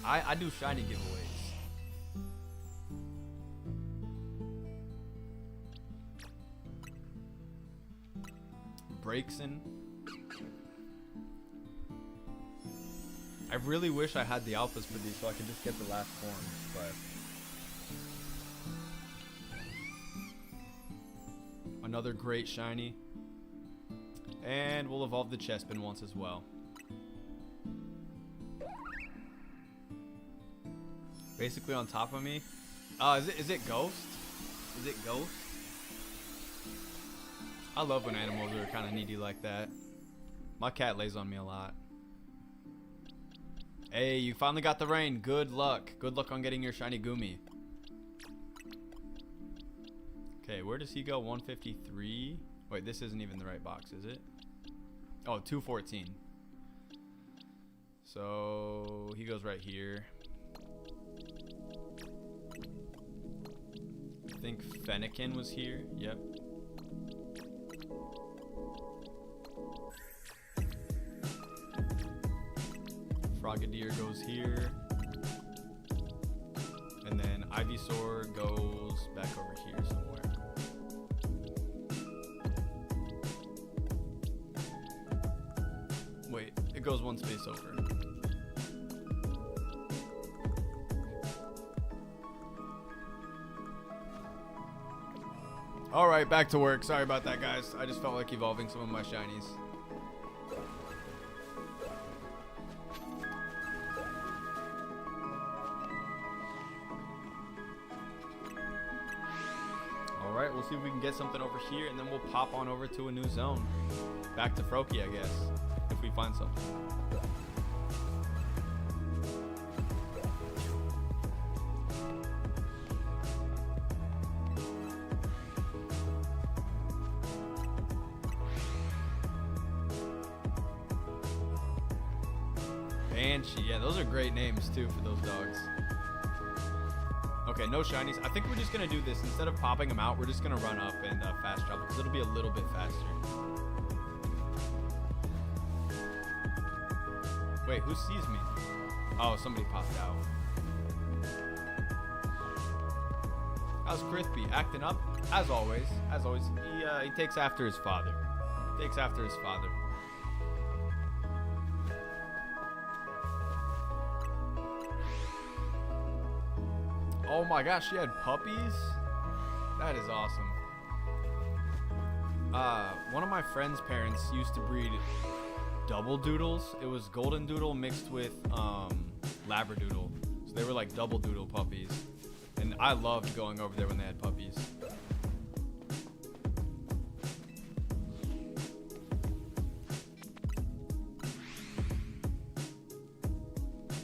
Andrew. I do shiny giveaways. Braixen. I really wish I had the alphas for these so I could just get the last forms, but... Another great shiny. And we'll evolve the Chespin once as well. Basically on top of me. Is it Ghost? Is it Ghost? I love when animals are kind of needy like that. My cat lays on me a lot. Hey, you finally got the rain. Good luck. Good luck on getting your shiny Gumi. Okay, where does he go? 153. Wait, this isn't even the right box, is it? Oh, 214. So he goes right here. I think Fennekin was here. Yep. Frogadier goes here. And then Ivysaur goes back over here somewhere. Wait, it goes one space over. Alright, back to work. Sorry about that, guys. I just felt like evolving some of my shinies. Alright, we'll see if we can get something over here, and then we'll pop on over to a new zone. Back to Froakie, I guess, if we find something. Banshee, yeah, those are great names too for those dogs. Okay, no shinies. I think we're just gonna do this. Instead of popping them out, we're just gonna run up and fast travel because it'll be a little bit faster. Wait, who sees me? Oh, somebody popped out. How's Crispy? Acting up? As always. As always. He takes after his father. Takes after his father. Oh my gosh, she had puppies? That is awesome. One of my friend's parents used to breed double doodles. It was golden doodle mixed with labradoodle. So they were like double doodle puppies. And I loved going over there when they had puppies.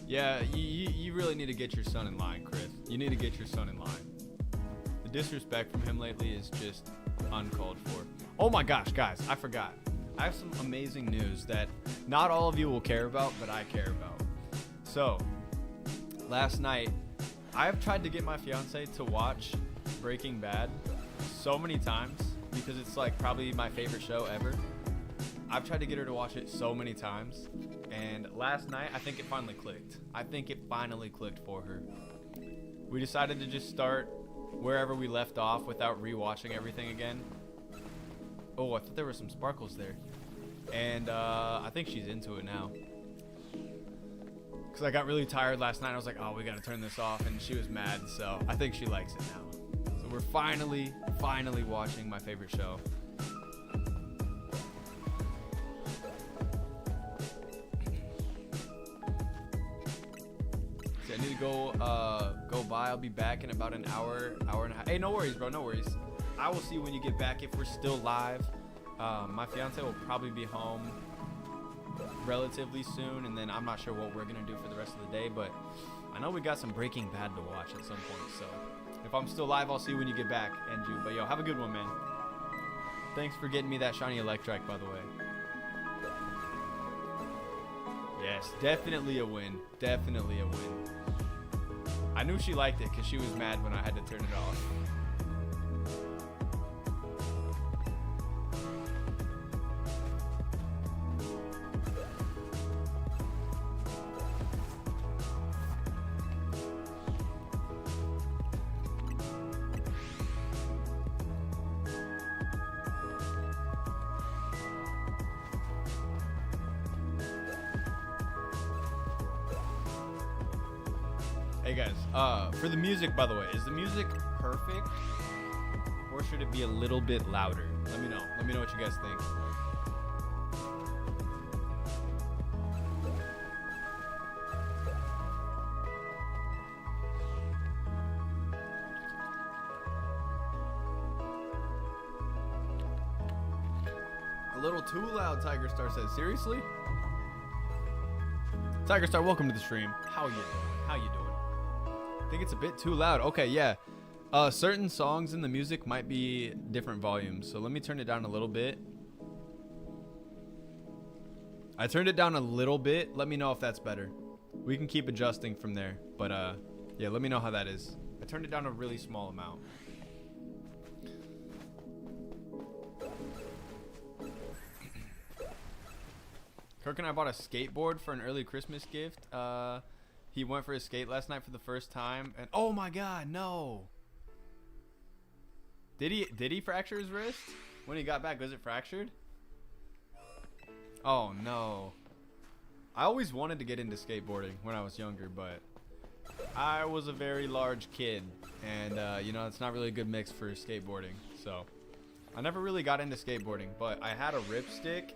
Yeah, you really need to get your son in line, Chris. You need to get your son in line. The disrespect from him lately is just uncalled for. Oh my gosh, guys, I forgot. I have some amazing news that not all of you will care about, but I care about. So, last night, I have tried to get my fiance to watch Breaking Bad so many times because it's like probably my favorite show ever. I've tried to get her to watch it so many times, and last night I think it finally clicked. I think it finally clicked for her. We decided to just start wherever we left off without rewatching everything again. Oh, I thought there were some sparkles there. And I think she's into it now. Because I got really tired last night. I was like, oh, we got to turn this off. And she was mad. So I think she likes it now. So we're finally watching my favorite show. So I need to go by. I'll be back in about an hour and a half. Hey, no worries, bro. No worries. I will see when you get back if we're still live. My fiance will probably be home relatively soon, and then I'm not sure what we're gonna do for the rest of the day, but I know we got some Breaking Bad to watch at some point. So if I'm still live, I'll see when you get back, Andrew. But yo, have a good one, man. Thanks for getting me that shiny Electrike, by the way. Yes, definitely a win. Definitely a win. I knew she liked it because she was mad when I had to turn it off. Hey guys, for the music, by the way, is the music perfect or should it be a little bit louder? Let me know. Let me know what you guys think. A little too loud, Tiger Star says. Seriously? Tiger Star, welcome to the stream. How you doing? How you doing? I think it's a bit too loud. Okay, yeah. Certain songs in the music might be different volumes. So let me turn it down a little bit. I turned it down a little bit. Let me know if that's better. We can keep adjusting from there. But yeah, let me know how that is. I turned it down a really small amount. Kirk and I bought a skateboard for an early Christmas gift. He went for his skate last night for the first time, and oh my god, no. Did he fracture his wrist when he got back? Was it fractured? Oh no. I always wanted to get into skateboarding when I was younger, but I was a very large kid, and you know, it's not really a good mix for skateboarding. So I never really got into skateboarding, but I had a ripstick,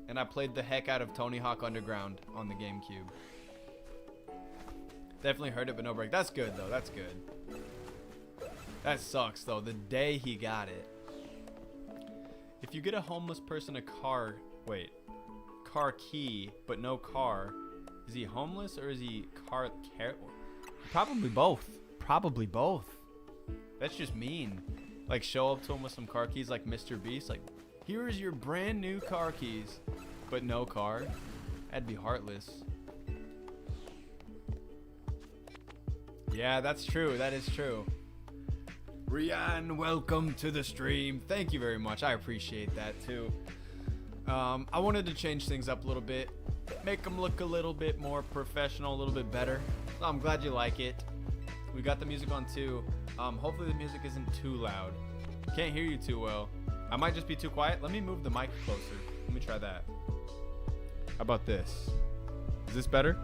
and I played the heck out of Tony Hawk Underground on the GameCube. Definitely heard it, but no break. That's good, though. That's good. That sucks, though. The day he got it. If you get a homeless person a car key, but no car, is he homeless or is he Probably both. Probably both. That's just mean. Like, show up to him with some car keys like Mr. Beast. Like, here's your brand new car keys, but no car. That'd be heartless. Yeah, that's true. That is true. Rian, welcome to the stream. Thank you very much. I appreciate that too. I wanted to change things up a little bit, make them look a little bit more professional, a little bit better. So I'm glad you like it. We got the music on too. Hopefully the music isn't too loud. Can't hear you too well. I might just be too quiet. Let me move the mic closer. Let me try that. How about this? Is this better?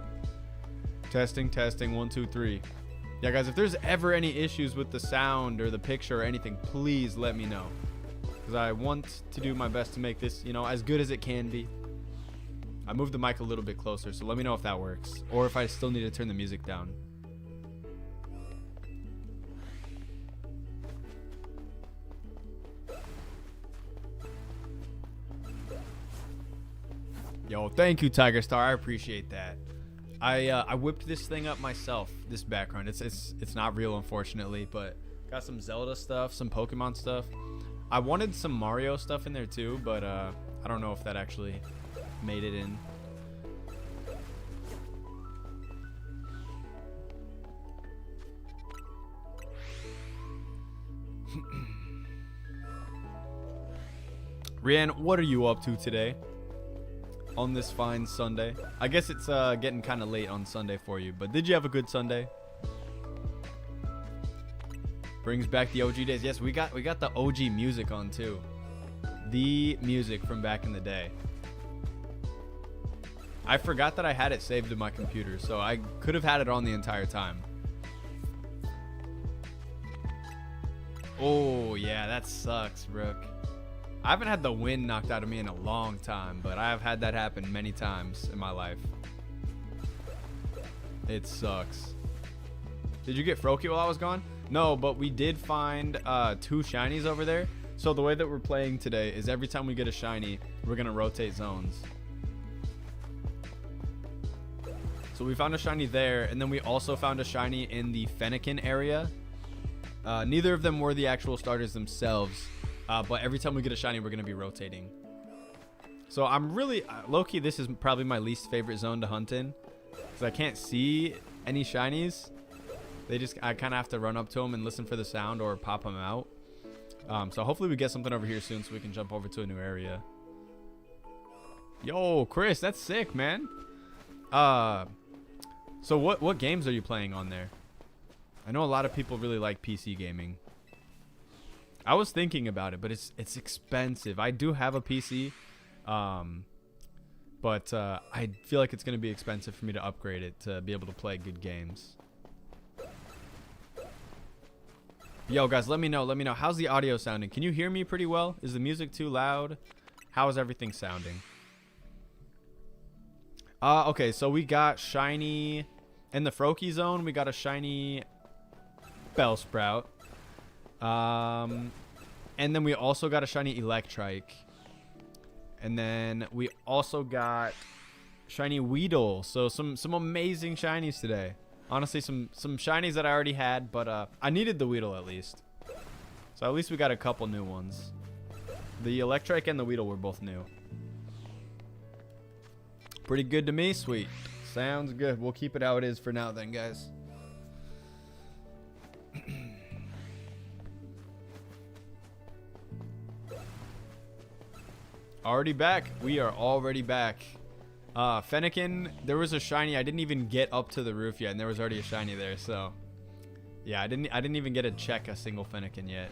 Testing, testing, 1, 2, 3. Yeah, guys, if there's ever any issues with the sound or the picture or anything, please let me know. Because I want to do my best to make this, you know, as good as it can be. I moved the mic a little bit closer, so let me know if that works. Or if I still need to turn the music down. Yo, thank you, Tiger Star. I appreciate that. I whipped this thing up myself. This background, it's not real, unfortunately, but got some Zelda stuff, some Pokemon stuff. I wanted some Mario stuff in there too, but I don't know if that actually made it in. Rian, what are you up to today? On this fine Sunday. I guess it's getting kind of late on Sunday for you, but did you have a good Sunday? Brings back the OG days. Yes, we got the OG music on too. The music from back in the day. I forgot that I had it saved in my computer, so I could have had it on the entire time. Oh yeah, that sucks, Brooke. I haven't had the wind knocked out of me in a long time, but I have had that happen many times in my life. It sucks. Did you get Froakie while I was gone? No, but we did find 2 shinies over there. So the way that we're playing today is every time we get a shiny, we're going to rotate zones. So we found a shiny there, and then we also found a shiny in the Fennekin area. Neither of them were the actual starters themselves. But every time we get a shiny, we're going to be rotating. So I'm really, low-key, this is probably my least favorite zone to hunt in. Because I can't see any shinies. I kind of have to run up to them and listen for the sound or pop them out. So hopefully we get something over here soon so we can jump over to a new area. Yo, Chris, that's sick, man. So what games are you playing on there? I know a lot of people really like PC gaming. I was thinking about it, but it's expensive. I do have a PC, but I feel like it's going to be expensive for me to upgrade it to be able to play good games. Yo, guys, let me know. How's the audio sounding? Can you hear me pretty well? Is the music too loud? How is everything sounding? Okay, so we got shiny in the Froakie zone. We got a shiny Bellsprout. And then we also got a shiny Electrike. And then we also got shiny Weedle. So some amazing shinies today. Honestly, some shinies that I already had, but I needed the Weedle at least. So at least we got a couple new ones. The Electrike and the Weedle were both new. Pretty good to me. Sweet. Sounds good. We'll keep it how it is for now then, guys. Already back. We are already back. Fennekin, there was a shiny. I didn't even get up to the roof yet, and there was already a shiny there. So, yeah, I didn't even get to check a single Fennekin yet.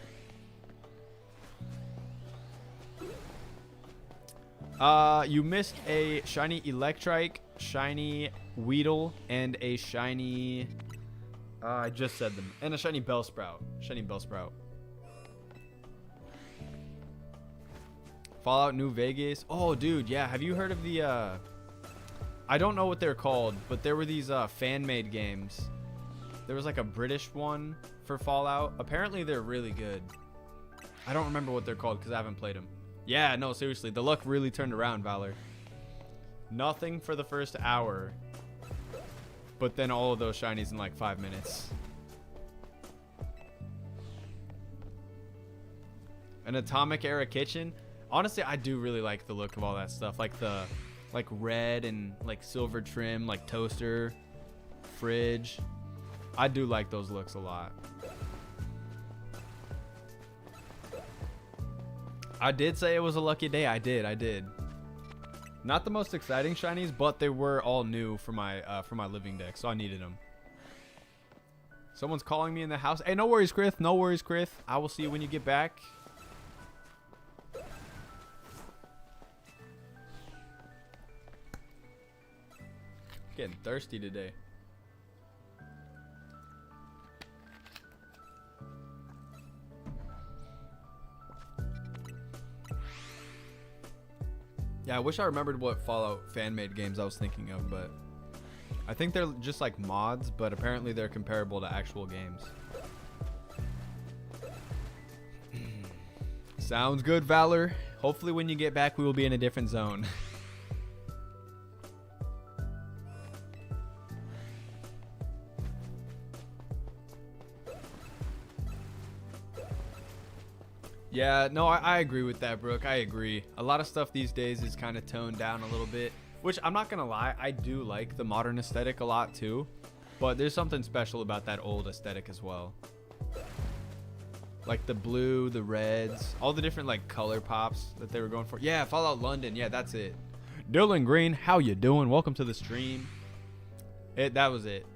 You missed a shiny Electrike, shiny Weedle, and a shiny. I just said them, and a shiny Bellsprout. Shiny Bellsprout. Fallout New Vegas. Oh, dude, yeah. Have you heard of the, I don't know what they're called, but there were these, fan-made games. There was, like, a British one for Fallout. Apparently, they're really good. I don't remember what they're called because I haven't played them. Yeah, no, seriously. The luck really turned around, Valor. Nothing for the first hour. But then all of those shinies in, like, 5 minutes. An Atomic Era Kitchen. Honestly, I do really like the look of all that stuff. Like the red and like silver trim, like toaster, fridge. I do like those looks a lot. I did say it was a lucky day. I did. Not the most exciting shinies, but they were all new for my living deck, so I needed them. Someone's calling me in the house. Hey, no worries, Chris. No worries, Chris. I will see you when you get back. Getting thirsty today. Yeah, I wish I remembered what Fallout fan-made games I was thinking of, but I think they're just like mods, but apparently they're comparable to actual games. Sounds good, Valor. Hopefully when you get back, we will be in a different zone. Yeah, no, I agree with that, Brooke. I agree. A lot of stuff these days is kind of toned down a little bit, which I'm not going to lie, I do like the modern aesthetic a lot too, but there's something special about that old aesthetic as well. Like the blue, the reds, all the different like color pops that they were going for. Yeah, Fallout London. Yeah, that's it. Dylan Green, how you doing? Welcome to the stream. That was it.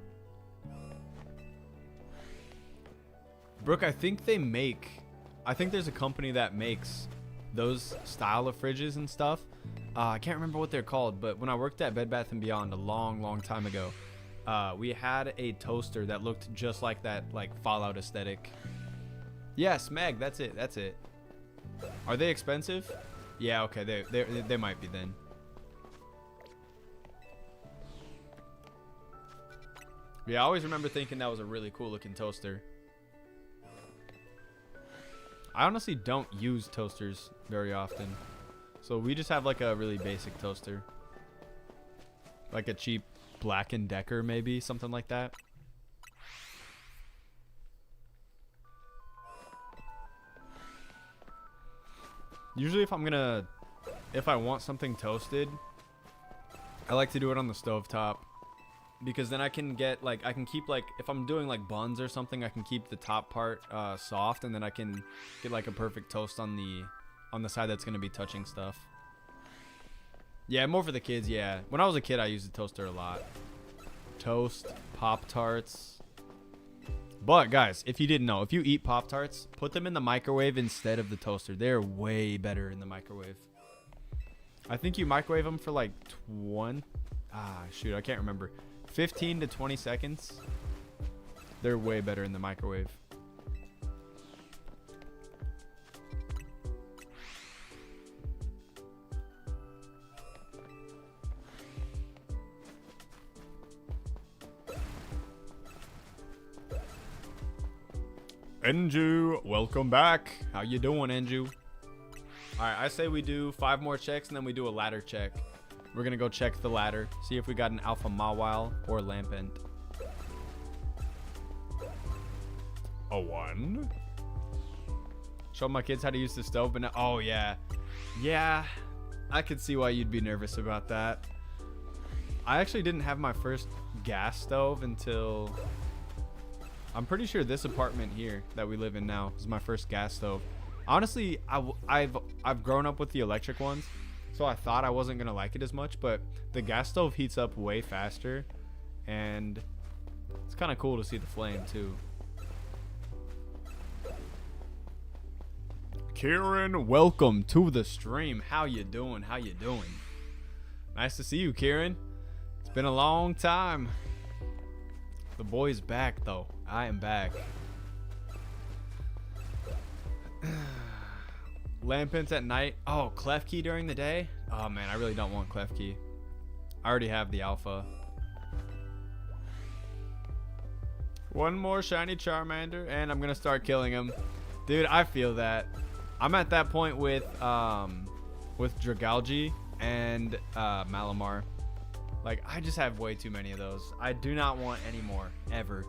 Brooke, I think there's a company that makes those style of fridges and stuff. I can't remember what they're called, but when I worked at Bed Bath & Beyond a long time ago, we had a toaster that looked just like that, like Fallout aesthetic. Yeah, Smeg, that's it. Are they expensive? Yeah, okay, they might be then. Yeah, I always remember thinking that was a really cool looking toaster. I honestly don't use toasters very often, so we just have like a really basic toaster, like a cheap Black & Decker, maybe something like that. Usually if I want something toasted, I like to do it on the stovetop, because then I can keep like, if I'm doing like buns or something, I can keep the top part soft, and then I can get like a perfect toast on the side that's going to be touching stuff. Yeah, more for the kids. Yeah, when I was a kid, I used the toaster a lot. Toast, Pop-Tarts. But guys, if you didn't know, if you eat Pop-Tarts, put them in the microwave instead of the toaster. They're way better in the microwave. I think you microwave them for like I can't remember. 15 to 20 seconds. They're way better in the microwave. Enju, welcome back. How you doing, Enju? Alright, I say we do 5 more checks and then we do a ladder check. We're gonna go check the ladder, see if we got an Alpha Mawile or Lampent. A 1. Show my kids how to use the stove, but no, oh yeah. Yeah, I could see why you'd be nervous about that. I actually didn't have my first gas stove until, I'm pretty sure this apartment here that we live in now is my first gas stove. Honestly, I've grown up with the electric ones, so I thought I wasn't gonna like it as much, but the gas stove heats up way faster, and it's kind of cool to see the flame too. Kieran, welcome to the stream. How you doing? How you doing? Nice to see you, Kieran. It's been a long time. The boy's back though. I am back. Lampents at night. Oh, Klefki during the day? Oh man, I really don't want Klefki. I already have the alpha. One more shiny Charmander and I'm gonna start killing him. Dude, I feel that. I'm at that point with Dragalge and Malamar. Like, I just have way too many of those. I do not want any more, ever.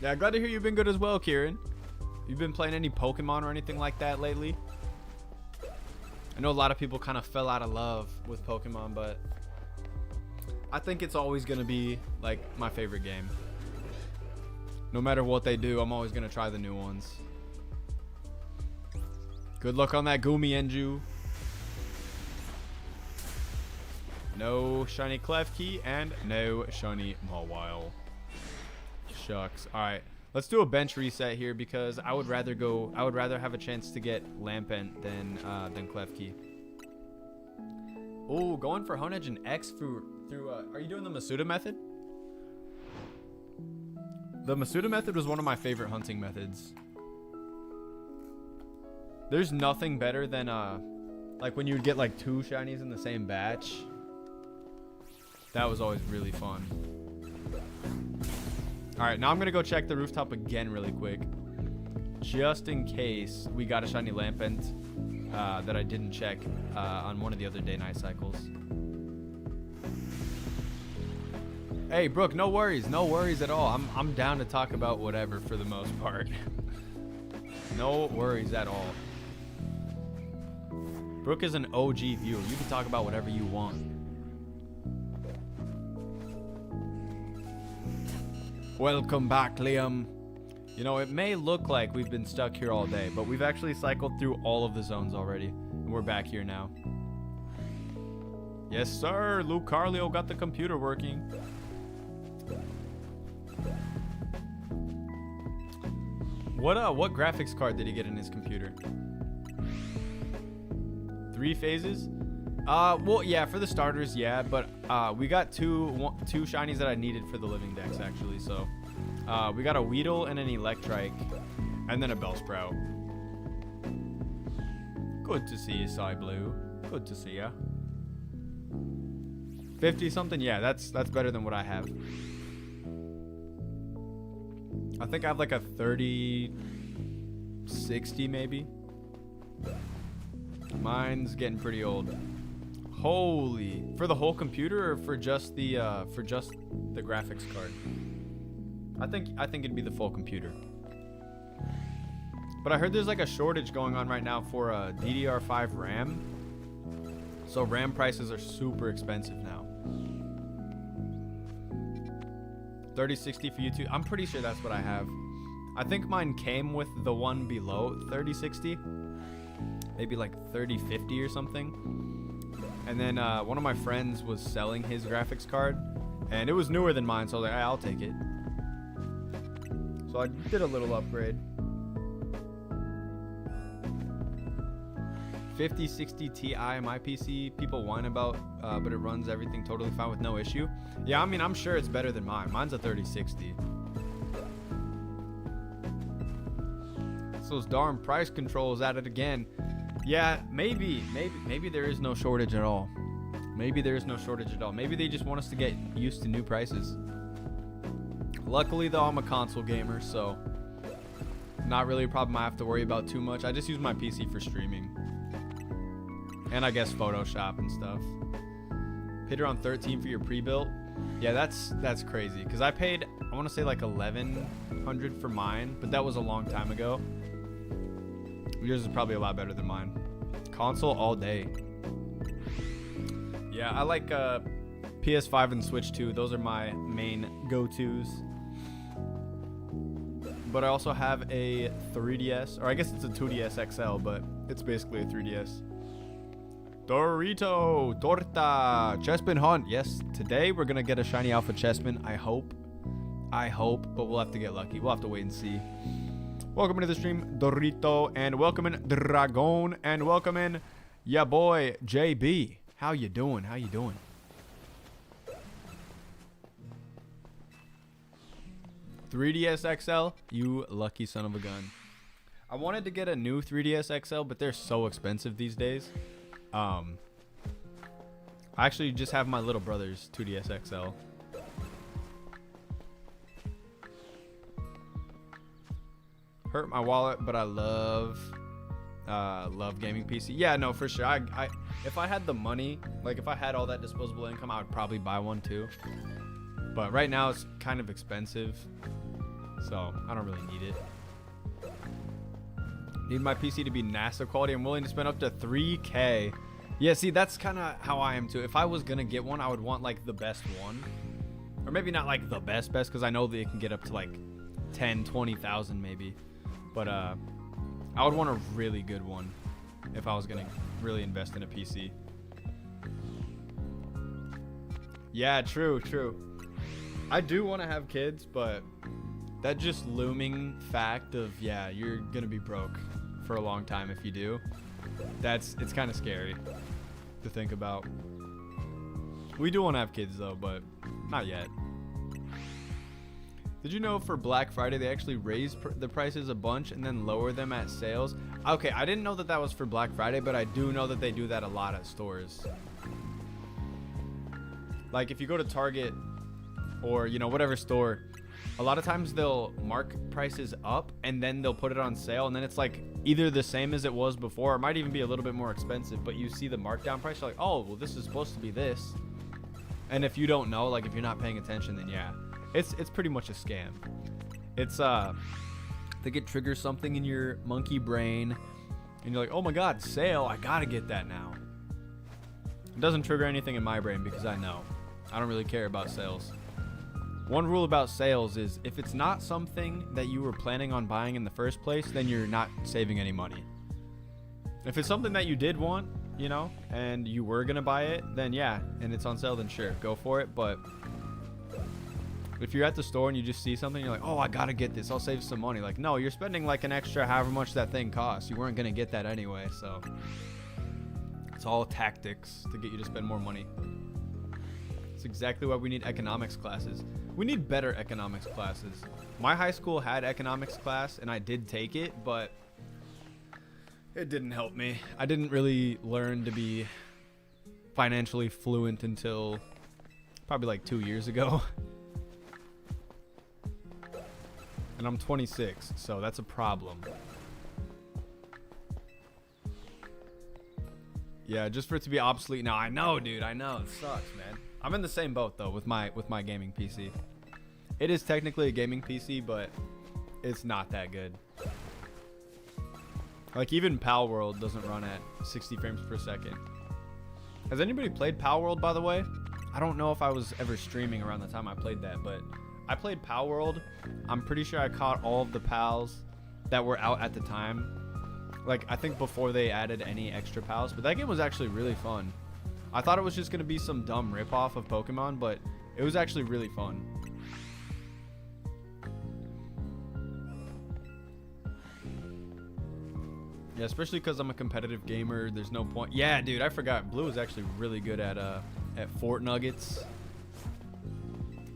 Yeah, glad to hear you've been good as well, Kieran. You've been playing any Pokemon or anything like that lately? I know a lot of people kind of fell out of love with Pokemon, but I think it's always going to be, like, my favorite game. No matter what they do, I'm always going to try the new ones. Good luck on that Goomy, Enju. No shiny Klefki and no shiny Mawile. Shucks. All right, let's do a bench reset here because I would rather have a chance to get Lampent than Klefki. Oh, going for Honedge and X through. Are you doing the Masuda method? The Masuda method was one of my favorite hunting methods. There's nothing better than like when you would get like 2 shinies in the same batch. That was always really fun. All right, now I'm gonna go check the rooftop again really quick, just in case we got a shiny Lampent that I didn't check on one of the other day-night cycles. Hey, Brooke, no worries at all. I'm down to talk about whatever for the most part. No worries at all. Brooke is an OG viewer. You can talk about whatever you want. Welcome back, Liam. You know, it may look like we've been stuck here all day, but we've actually cycled through all of the zones already. And we're back here now. Yes, sir. Luke Carlio got the computer working. What graphics card did he get in his computer? 3 phases? Well, yeah, for the starters, yeah, but we got two shinies that I needed for the living decks, actually. So we got a Weedle and an Electrike, and then a Bellsprout. Good to see you, Psy Blue. Good to see ya. 50 something? Yeah, that's better than what I have. I think I have like a 30-60 maybe. Mine's getting pretty old. Holy, for the whole computer or for just the graphics card? I think it'd be the full computer. But I heard there's like a shortage going on right now for a DDR5 RAM. So RAM prices are super expensive now. 3060 for YouTube. I'm pretty sure that's what I have. I think mine came with the one below 3060. Maybe like 3050 or something. And then one of my friends was selling his graphics card, and it was newer than mine, so I was like, I'll take it. So I did a little upgrade. 5060 Ti my PC, people whine about, but it runs everything totally fine with no issue. Yeah, I mean, I'm sure it's better than mine. Mine's a 3060. It's those darn price controls at it again. Yeah, maybe there is no shortage at all. Maybe there is no shortage at all. Maybe they just want us to get used to new prices. Luckily, though, I'm a console gamer, so not really a problem I have to worry about too much. I just use my PC for streaming. And I guess Photoshop and stuff. Paid around 13 for your pre-built. Yeah, that's crazy. Because I paid, I want to say like 1100 for mine, but that was a long time ago. Yours is probably a lot better than mine. Console all day. Yeah, I like PS5 and Switch too. Those are my main go-tos. But I also have a 3DS, or I guess it's a 2DS XL, but it's basically a 3DS. Dorito, Torta, Chespin Hunt. Yes, today we're going to get a shiny Alpha Chespin. I hope, but we'll have to get lucky. We'll have to wait and see. Welcome into the stream, Dorito, and welcome in Dragon, and welcome in ya boy JB. How you doing? 3DS XL, you lucky son of a gun. I wanted to get a new 3DS XL, but they're so expensive these days. I actually just have my little brother's 2DS XL. Hurt my wallet, but I love gaming PC. Yeah, no, for sure. I if I had the money, like if I had all that disposable income, I would probably buy one too. But right now it's kind of expensive, so I don't really need it. Need my PC to be NASA quality. I'm willing to spend up to 3K. Yeah, see, that's kind of how I am too. If I was gonna get one, I would want like the best one, or maybe not like the best, because I know that it can get up to like 10,000-20,000 maybe. But I would want a really good one if I was gonna really invest in a PC. Yeah, true. I do want to have kids, but that just looming fact of, yeah, you're gonna be broke for a long time if you do. It's kind of scary to think about. We do want to have kids though, but not yet. Did you know for Black Friday they actually raise the prices a bunch and then lower them at sales? Okay, I didn't know that that was for Black Friday, but I do know that they do that a lot at stores. Like if you go to Target or, you know, whatever store, a lot of times they'll mark prices up and then they'll put it on sale, and then it's like either the same as it was before, or it might even be a little bit more expensive, but you see the markdown price, you're like, oh, well, this is supposed to be this. And if you don't know, like if you're not paying attention, then yeah, it's pretty much a scam. It's I think it triggers something in your monkey brain, and you're like, oh my god, sale, I gotta get that now. It doesn't trigger anything in my brain because I know I don't really care about sales. One rule about sales is if it's not something that you were planning on buying in the first place, then you're not saving any money. If it's something that you did want, you know, and you were gonna buy it, then yeah, and it's on sale, then sure, go for it. But if you're at the store and you just see something, you're like, oh, I gotta get this, I'll save some money. Like, no, you're spending like an extra however much that thing costs. You weren't gonna get that anyway, so it's all tactics to get you to spend more money. It's exactly why we need economics classes. We need better economics classes. My high school had economics class and I did take it, but it didn't help me. I didn't really learn to be financially fluent until probably like 2 years ago. And I'm 26, so that's a problem. Yeah, just for it to be obsolete now. I know, dude. I know. It sucks, man. I'm in the same boat though with my gaming PC. It is technically a gaming PC, but it's not that good. Like even Pal World doesn't run at 60 frames per second. Has anybody played Pal World, by the way? I don't know if I was ever streaming around the time I played that, but I played Pal World. I'm pretty sure I caught all of the pals that were out at the time. Like I think before they added any extra pals, but that game was actually really fun. I thought it was just gonna be some dumb ripoff of Pokemon, but it was actually really fun. Yeah, especially because I'm a competitive gamer. There's no point. Yeah, dude, I forgot. Blue is actually really good at Fort Nuggets,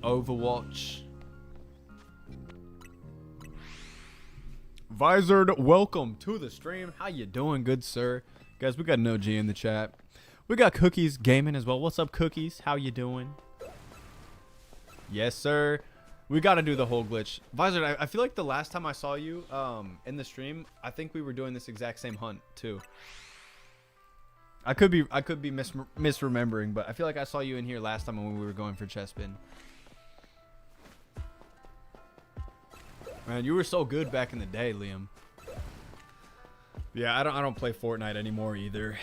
Overwatch. Visored, welcome to the stream. How you doing, good sir? Guys, we got an OG in the chat. We got Cookies Gaming as well. What's up, Cookies? How you doing? Yes, sir. We got to do the whole glitch. Visor, I feel like the last time I saw you in the stream, I think we were doing this exact same hunt too. I could be misremembering, but I feel like I saw you in here last time when we were going for Chespin. Man, you were so good back in the day, Liam. Yeah, I don't play Fortnite anymore either.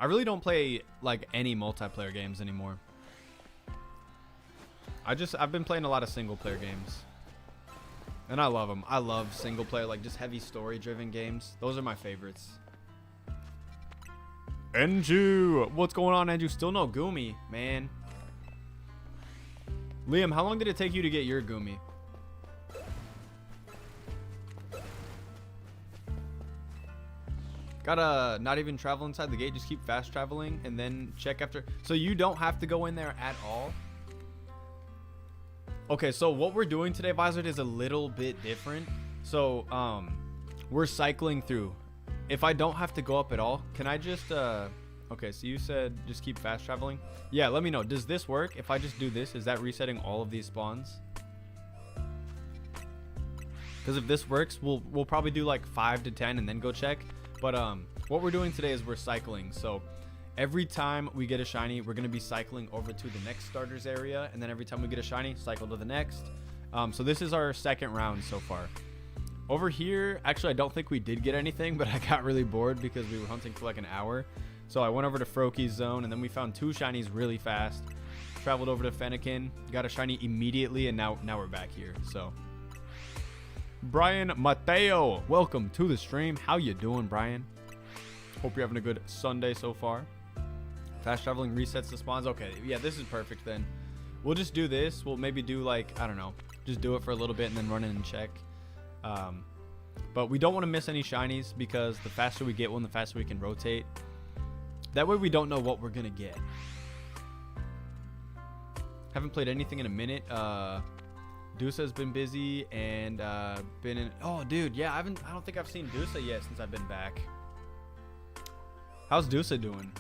I really don't play like any multiplayer games anymore. I've been playing a lot of single player games, and I love them. I love single player, like just heavy story driven games. Those are my favorites. Enju, what's going on, Enju? Still no Gumi, man. Liam, how long did it take you to get your Gumi? Gotta not even travel inside the gate, just keep fast traveling and then check after. So you don't have to go in there at all. Okay, so what we're doing today, Visor, is a little bit different. So we're cycling through. If I don't have to go up at all, can I just okay, so you said just keep fast traveling. Yeah, let me know. Does this work? If I just do this, is that resetting all of these spawns? Because if this works, we'll probably do like 5 to 10 and then go check. But what we're doing today is we're cycling. So every time we get a shiny, we're going to be cycling over to the next starters area. And then every time we get a shiny, cycle to the next. So this is our second round so far. Over here, actually, I don't think we did get anything, but I got really bored because we were hunting for like an hour. So I went over to Froakie's zone, and then we found 2 shinies really fast. Traveled over to Fennekin, got a shiny immediately, and now we're back here. So Brian Mateo, welcome to the stream. How you doing, Brian? Hope you're having a good Sunday so far. Fast traveling resets the spawns. Okay, yeah, this is perfect then. We'll just do this. We'll maybe do like, I don't know, just do it for a little bit and then run in and check. But we don't want to miss any shinies because the faster we get one, the faster we can rotate. That way we don't know what we're gonna get. Haven't played anything in a minute. Dusa's been busy and been in. Oh, dude, yeah, I don't think I've seen Dusa yet since I've been back. How's Dusa doing?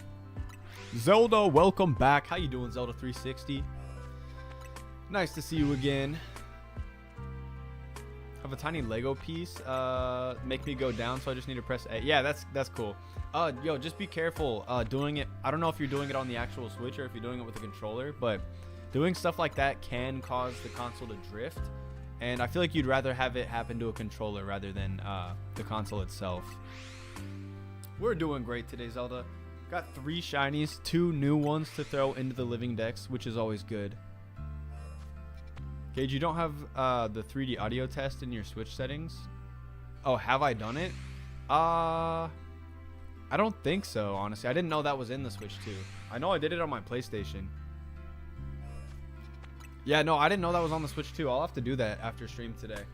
Zelda, welcome back. How you doing, Zelda 360? Nice to see you again. Have a tiny Lego piece. Make me go down, so I just need to press A. Yeah, that's cool. Yo, just be careful doing it. I don't know if you're doing it on the actual Switch or if you're doing it with a controller, but doing stuff like that can cause the console to drift. And I feel like you'd rather have it happen to a controller rather than the console itself. We're doing great today, Zelda. Got 3 shinies, 2 new ones to throw into the living decks, which is always good. Gage, you don't have the 3D audio test in your Switch settings? Oh, have I done it? I don't think so, honestly. I didn't know that was in the Switch too. I know I did it on my PlayStation. Yeah, no, I didn't know that was on the Switch too. I'll have to do that after stream today.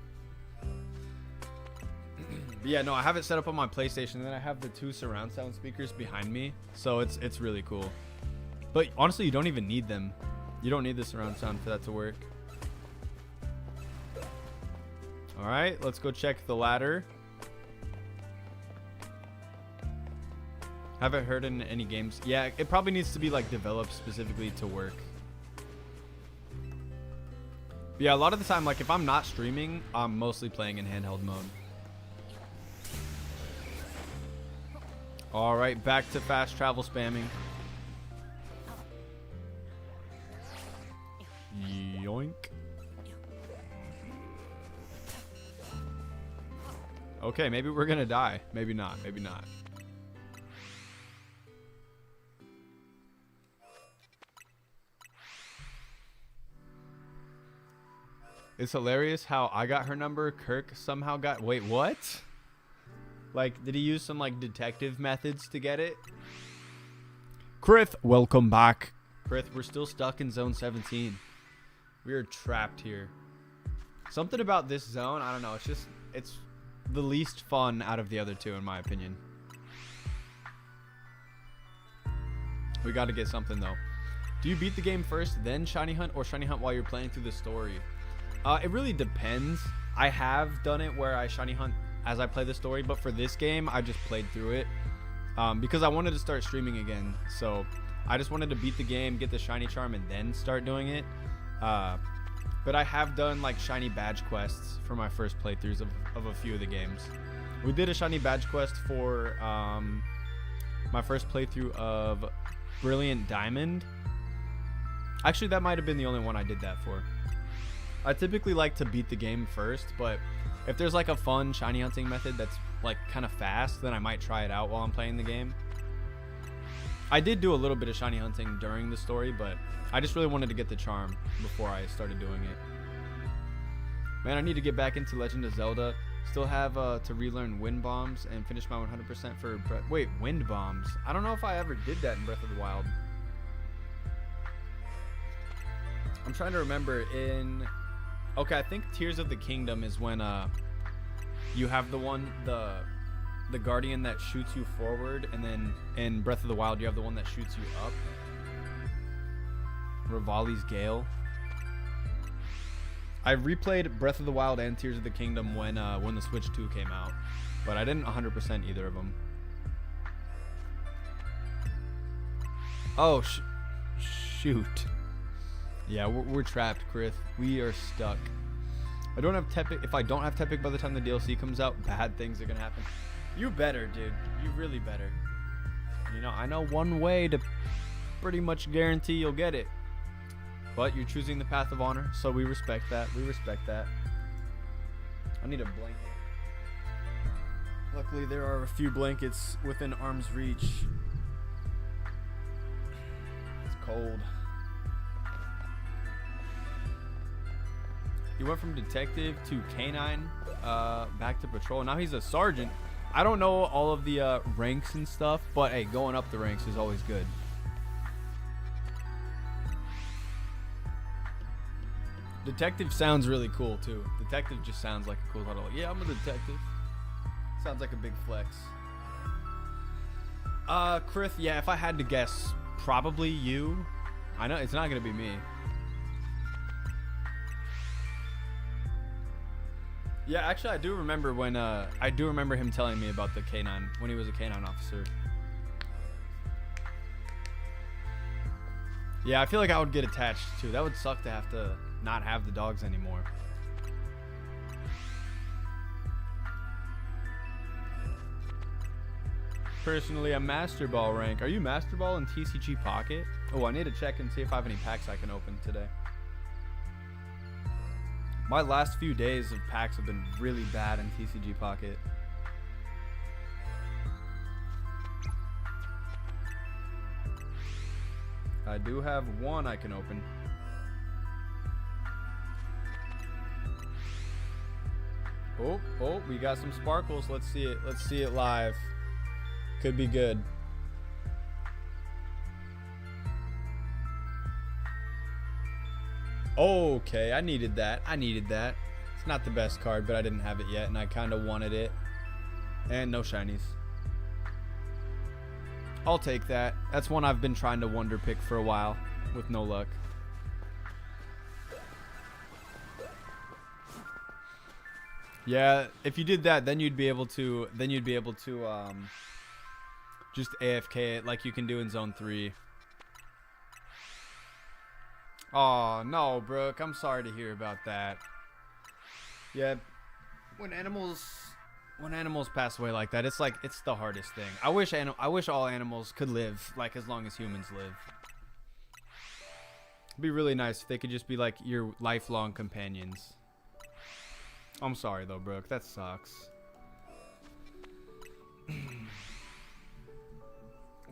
But yeah, no, I have it set up on my PlayStation, and then I have the 2 surround sound speakers behind me, so it's really cool. But honestly, you don't even need them. You don't need the surround sound for that to work. All right, let's go check the ladder. Haven't heard in any games. Yeah, it probably needs to be like developed specifically to work. But yeah, a lot of the time, like if I'm not streaming, I'm mostly playing in handheld mode. All right, back to fast travel spamming. Yoink. Okay, maybe we're gonna die. Maybe not. Maybe not. It's hilarious how I got her number. Kirk somehow got. Wait, what? Like, did he use some like detective methods to get it? Krith, welcome back. Krith, we're still stuck in zone 17. We are trapped here. Something about this zone, I don't know. It's the least fun out of the other 2, in my opinion. We got to get something though. Do you beat the game first, then shiny hunt, or shiny hunt while you're playing through the story? It really depends. I have done it where I shiny hunt as I play the story, but for this game, I just played through it because I wanted to start streaming again. So I just wanted to beat the game, get the shiny charm, and then start doing it. But I have done like shiny badge quests for my first playthroughs of a few of the games. We did a shiny badge quest for my first playthrough of Brilliant Diamond. Actually, that might have been the only one I did that for. I typically like to beat the game first, but if there's like a fun shiny hunting method that's like kind of fast, then I might try it out while I'm playing the game. I did do a little bit of shiny hunting during the story, but I just really wanted to get the charm before I started doing it. Man, I need to get back into Legend of Zelda. Still have to relearn Wind Bombs and finish my 100% for... Wait, Wind Bombs? I don't know if I ever did that in Breath of the Wild. I'm trying to remember in... Okay, I think Tears of the Kingdom is when you have the guardian that shoots you forward, and then in Breath of the Wild you have the one that shoots you up. Rivali's Gale. I replayed Breath of the Wild and Tears of the Kingdom when the Switch 2 came out, but I didn't 100% either of them. Oh, shoot. Yeah, we're trapped, Krith. We are stuck. I don't have Tepic. If I don't have Tepic by the time the DLC comes out, bad things are gonna happen. You better, dude. You really better. You know, I know one way to pretty much guarantee you'll get it. But you're choosing the path of honor, so we respect that. We respect that. I need a blanket. Luckily, there are a few blankets within arm's reach. It's cold. He went from detective to canine, back to patrol. Now he's a sergeant. I don't know all of the ranks and stuff, but hey, going up the ranks is always good. Detective sounds really cool too. Detective just sounds like a cool title. Yeah, I'm a detective. Sounds like a big flex. Krith, yeah, if I had to guess, probably you. I know it's not gonna be me. Yeah, actually, I do remember when I do remember him telling me about the canine when he was a canine officer. Yeah, I feel like I would get attached too. That would suck to have to not have the dogs anymore. Personally, a Master Ball rank. Are you Master Ball in TCG Pocket? Oh, I need to check and see if I have any packs I can open today. My last few days of packs have been really bad in TCG Pocket. I do have one I can open. Oh, we got some sparkles. Let's see it. Let's see it live. Could be good. Okay, I needed that. It's not the best card, but I didn't have it yet, and I kind of wanted it. And no shinies. I'll take that. That's one I've been trying to wonder pick for a while, with no luck. Yeah, if you did that, then you'd be able to. Just AFK it like you can do in Zone 3. Oh no, Brooke. I'm sorry to hear about that. Yeah, when animals pass away like that, it's the hardest thing. I wish all animals could live like as long as humans live. It'd be really nice if they could just be like your lifelong companions. I'm sorry though, Brooke. That sucks.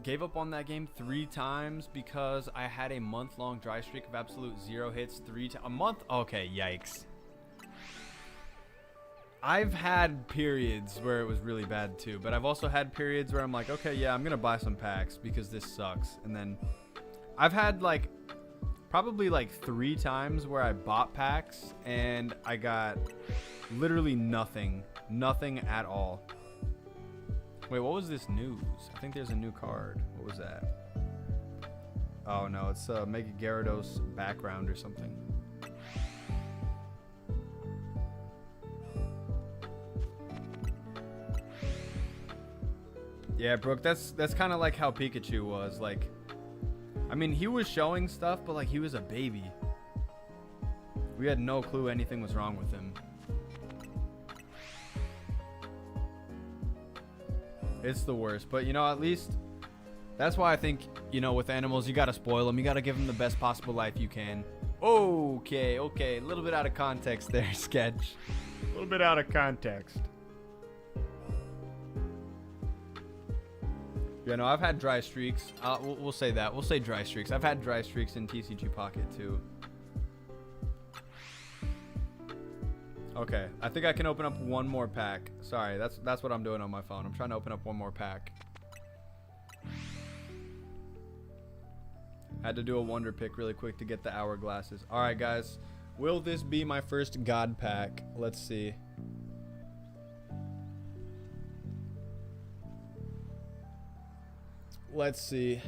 Gave up on that game 3 times because I had a month-long dry streak of absolute 0 hits a month? Okay, yikes. I've had periods where it was really bad too, but I've also had periods where I'm like, okay, yeah, I'm gonna buy some packs because this sucks. And then I've had like probably like 3 times where I bought packs and I got literally nothing at all. Wait, what was this news? I think there's a new card. What was that? Oh no, it's Mega Gyarados background or something. Yeah, Brooke, that's kind of like how Pikachu was. Like, I mean, he was showing stuff, but like he was a baby. We had no clue anything was wrong with him. It's the worst, but you know, at least that's why I think, you know, with animals, you gotta spoil them. You gotta give them the best possible life you can. Okay, a little bit out of context there, Sketch. A little bit out of context. Yeah, no, I've had dry streaks. We'll say that. We'll say dry streaks. I've had dry streaks in TCG Pocket too. Okay, I think I can open up one more pack. Sorry, that's what I'm doing on my phone. I'm trying to open up one more pack. Had to do a wonder pick really quick to get the hourglasses. All right, guys. Will this be my first God pack? Let's see. Let's see.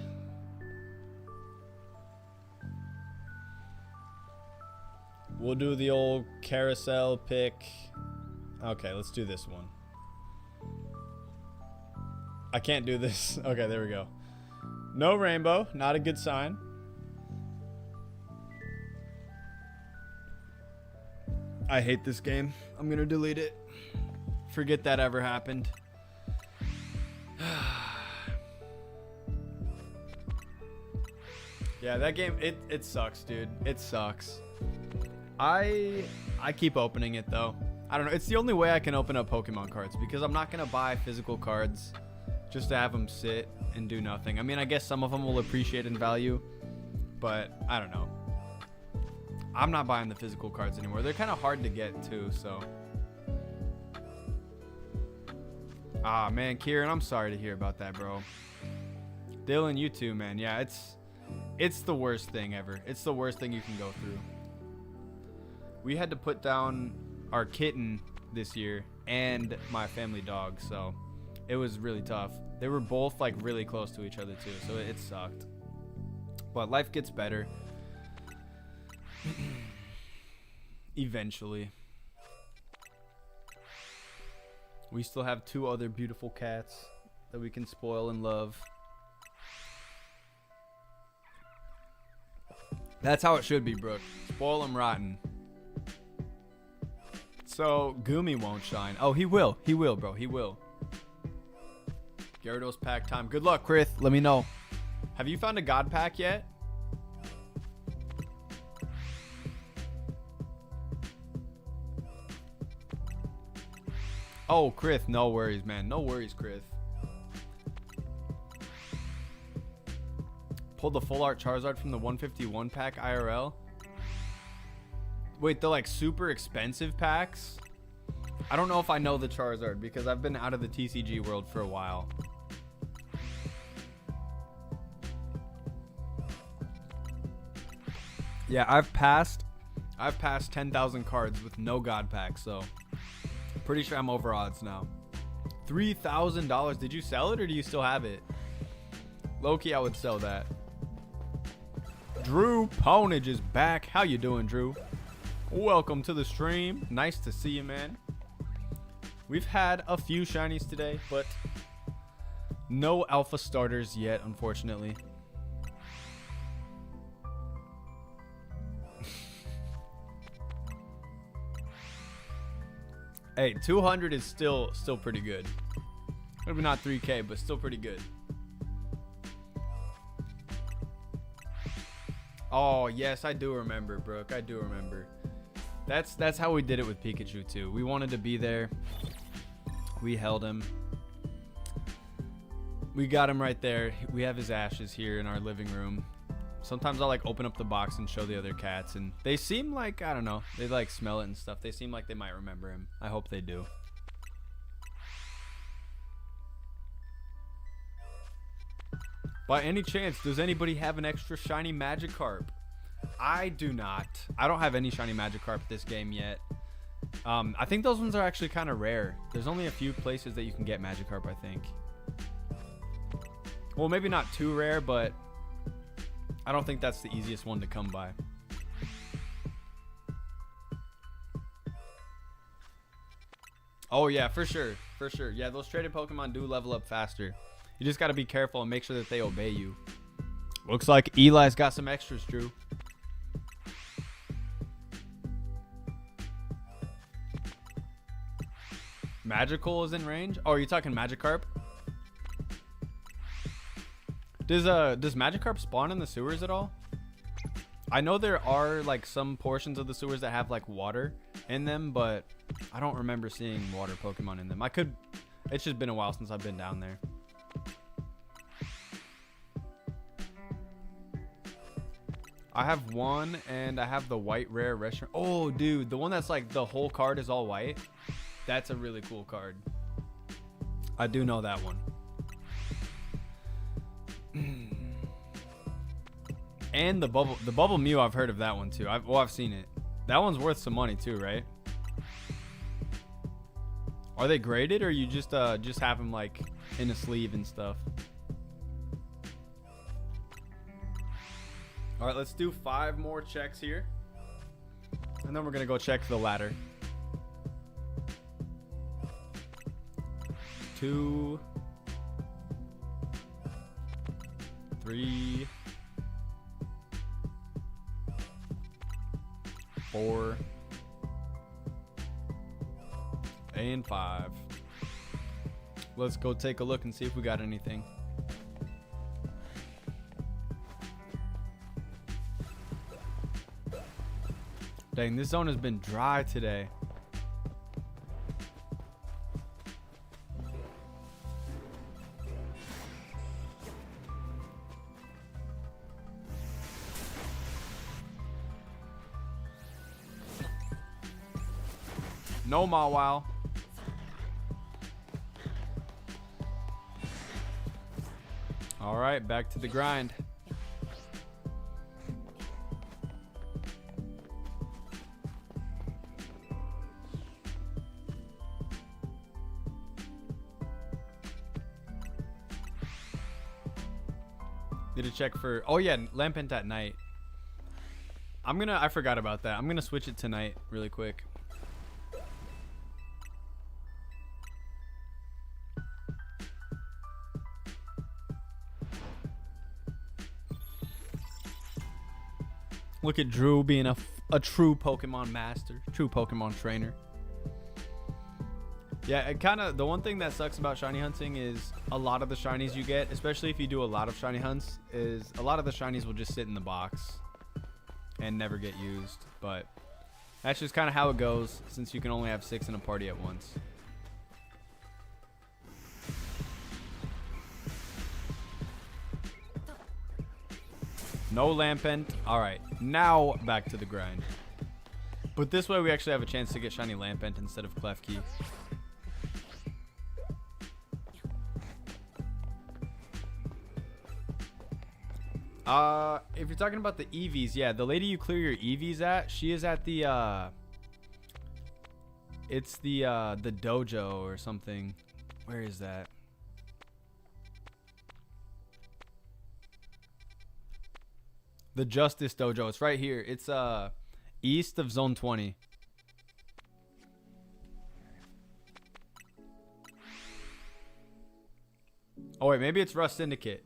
We'll do the old carousel pick. Okay, let's do this one. I can't do this. Okay, there we go. No rainbow. Not a good sign. I hate this game. I'm gonna delete it. Forget that ever happened. Yeah, that game, it sucks, dude. It sucks. I keep opening it though. I don't know. It's the only way I can open up Pokemon cards because I'm not gonna buy physical cards just to have them sit and do nothing. I mean, I guess some of them will appreciate in value, but I don't know. I'm not buying the physical cards anymore. They're kind of hard to get too, so. Ah, man, Kieran, I'm sorry to hear about that, bro. Dylan, you too, man. Yeah, it's the worst thing ever. It's the worst thing you can go through. We had to put down our kitten this year and my family dog, so it was really tough. They were both like really close to each other too, so it sucked. But life gets better. Eventually. We still have 2 other beautiful cats that we can spoil and love. That's how it should be, Brooke. Spoil them rotten. So, Gumi won't shine. Oh, he will. He will, bro. He will. Gyarados pack time. Good luck, Chris. Let me know. Have you found a God pack yet? Oh, Chris. No worries, man. No worries, Chris. Pulled the full art Charizard from the 151 pack IRL. Wait, the like super expensive packs? I don't know if I know the Charizard because I've been out of the TCG world for a while. Yeah, I've passed 10,000 cards with no God pack, so pretty sure I'm over odds now. $3,000. Did you sell it or do you still have it? Low-key, I would sell that. Drew Ponage is back. How you doing, Drew? Welcome to the stream. Nice to see you, man. We've had a few shinies today, but no alpha starters yet, unfortunately. Hey, 200 is still pretty good. Maybe not 3K, but still pretty good. Oh, yes, I do remember, Brooke. I do remember. That's how we did it with Pikachu, too. We wanted to be there. We held him. We got him right there. We have his ashes here in our living room. Sometimes I'll, like, open up the box and show the other cats. And they seem like, I don't know. They, like, smell it and stuff. They seem like they might remember him. I hope they do. By any chance, does anybody have an extra shiny Magikarp? I do not. I don't have any shiny Magikarp this game yet. I think those ones are actually kind of rare. There's only a few places that you can get Magikarp, I think. Well, maybe not too rare, but I don't think that's the easiest one to come by. Oh, yeah, for sure. For sure. Yeah, those traded Pokemon do level up faster. You just got to be careful and make sure that they obey you. Looks like Eli's got some extras, Drew. Magical is in range? Oh, are you talking Magikarp? Does Magikarp spawn in the sewers at all? I know there are like some portions of the sewers that have like water in them, but I don't remember seeing water Pokemon in them. It's just been a while since I've been down there. I have one, and I have the white rare restaurant. Oh, dude, the one that's like the whole card is all white. That's a really cool card. I do know that one. And the bubble Mew, I've heard of that one too. I've seen it. That one's worth some money too, right? Are they graded, or you just have them like in a sleeve and stuff? All right, let's do 5 more checks here, and then we're gonna go check the ladder. 2, 3, 4, and 5. Let's go take a look and see if we got anything. Dang, this zone has been dry today. No Mawile. All right, back to the grind. Did a check for, oh yeah, Lampent at night. I forgot about that. I'm gonna switch it tonight really quick. Look at Drew being a true Pokemon master, true Pokemon trainer. Yeah, it kind of, the one thing that sucks about shiny hunting is a lot of the shinies you get, especially if you do a lot of shiny hunts, is a lot of the shinies will just sit in the box and never get used. But that's just kind of how it goes, since you can only have 6 in a party at once. No Lampent. All right, now back to the grind. But this way we actually have a chance to get shiny Lampent instead of Klefki. If you're talking about the EVs, yeah, the lady you clear your EVs at, she is at the it's the dojo or something. Where is that? The Justice Dojo. It's right here. It's east of Zone 20. Oh wait, maybe it's Rust Syndicate.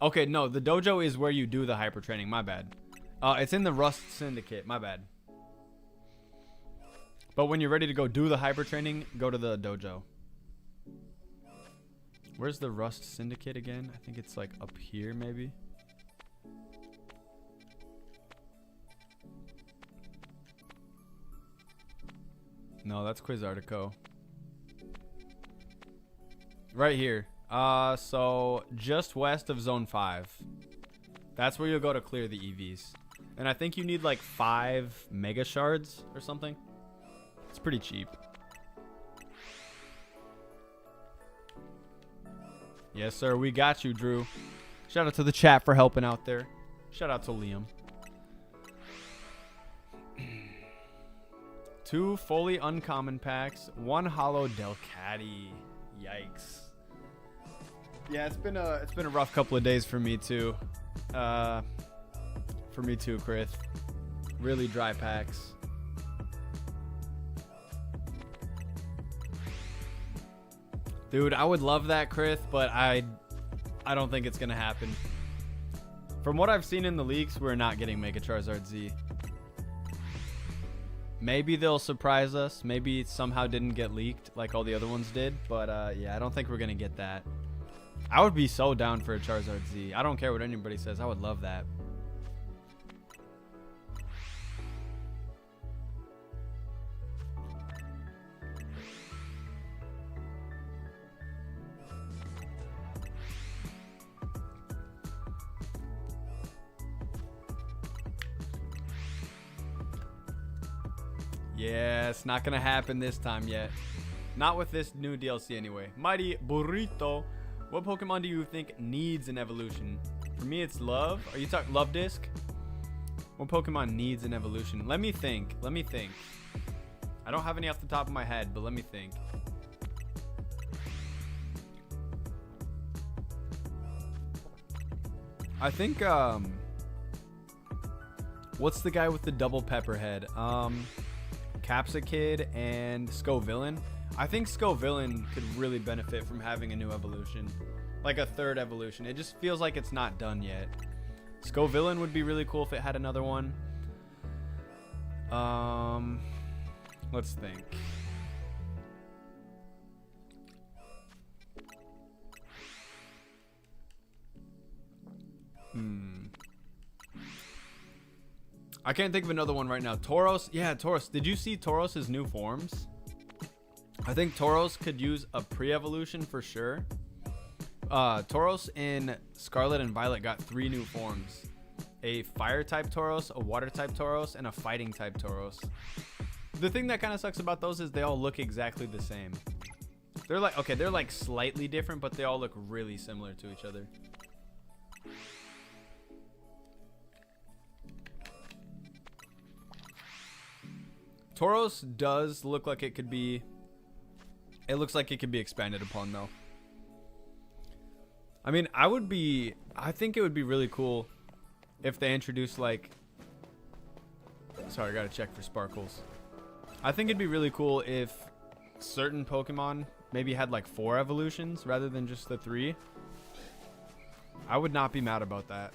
Okay, no, the dojo is where you do the hyper training. My bad. It's in the Rust Syndicate. My bad. But when you're ready to go do the hyper training, go to the dojo. Where's the Rust Syndicate again? I think it's like up here, maybe. No, that's Quizartico. Right here. So just west of Zone 5. That's where you'll go to clear the EVs. And I think you need like 5 Mega Shards or something. It's pretty cheap. Yes, sir. We got you, Drew. Shout out to the chat for helping out there. Shout out to Liam. 2 fully uncommon packs. 1 holo Delcatty. Yikes. Yeah, it's been a rough couple of days for me too. For me too, Chris. Really dry packs. Dude, I would love that, Chris, but I don't think it's gonna happen. From what I've seen in the leaks, we're not getting Mega Charizard Z. Maybe they'll surprise us. Maybe it somehow didn't get leaked like all the other ones did. But yeah, I don't think we're gonna get that. I would be so down for a Charizard Z. I don't care what anybody says. I would love that. Yeah, it's not gonna happen this time yet. Not with this new DLC anyway. Mighty Burrito. What Pokemon do you think needs an evolution? For me, it's Love. Are you talking Love Disc? What Pokemon needs an evolution? Let me think. Let me think. I don't have any off the top of my head, but let me think. I think, what's the guy with the double pepper head? Capsicid and Scovillain. I think Scovillain could really benefit from having a new evolution. Like a 3rd evolution. It just feels like it's not done yet. Scovillain would be really cool if it had another one. Let's think. I can't think of another one right now. Tauros. Yeah, Tauros. Did you see Tauros' new forms? I think Tauros could use a pre-evolution for sure. Tauros in Scarlet and Violet got 3 new forms. A fire-type Tauros, a water-type Tauros, and a fighting-type Tauros. The thing that kind of sucks about those is they all look exactly the same. They're like, okay, they're like slightly different, but they all look really similar to each other. Tauros does look like it could be... It looks like it could be expanded upon, though. I mean, I think it would be really cool if they introduced, like... Sorry, I gotta check for sparkles. I think it'd be really cool if certain Pokemon maybe had, like, 4 evolutions rather than just the 3. I would not be mad about that.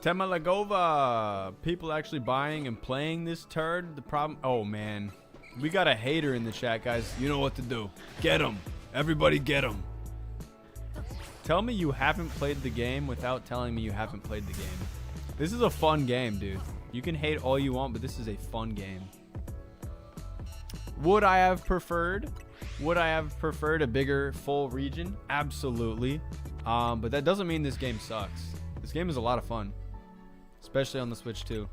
Temalagova. People actually buying and playing this turd. The problem. Oh, man. We got a hater in the chat, guys. You know what to do. Get him. Everybody get him. Tell me you haven't played the game without telling me you haven't played the game. This is a fun game, dude. You can hate all you want, but this is a fun game. Would I have preferred? Would I have preferred a bigger full region? Absolutely. But that doesn't mean this game sucks. This game is a lot of fun, especially on the Switch too.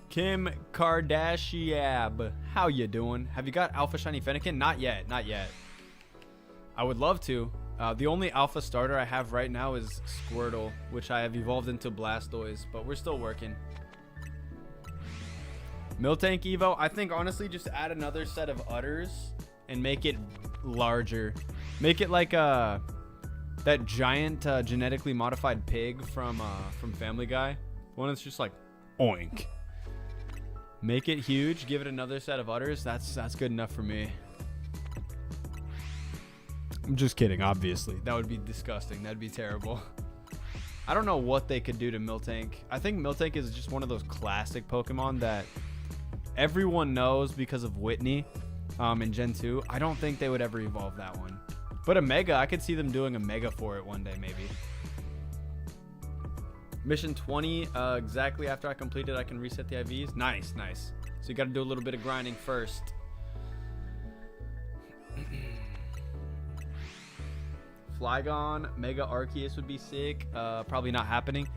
Kim Kardashian, how you doing? Have you got Alpha Shiny Fennekin? Not yet, not yet. I would love to. The only Alpha starter I have right now is Squirtle, which I have evolved into Blastoise, but we're still working. Miltank Evo, I think honestly just add another set of udders and make it larger. Make it like that giant genetically modified pig from Family Guy. One that's just like oink. Make it huge, give it another set of udders. That's good enough for me. I'm just kidding, obviously. That would be disgusting. That'd be terrible. I don't know what they could do to Miltank. I think Miltank is just one of those classic Pokemon that everyone knows because of Whitney in Gen 2. I don't think they would ever evolve that one. But a Mega, I could see them doing a Mega for it one day, maybe. Mission 20, exactly after I complete it, I can reset the IVs. Nice, nice. So you got to do a little bit of grinding first. Flygon, Mega Arceus would be sick. Probably not happening.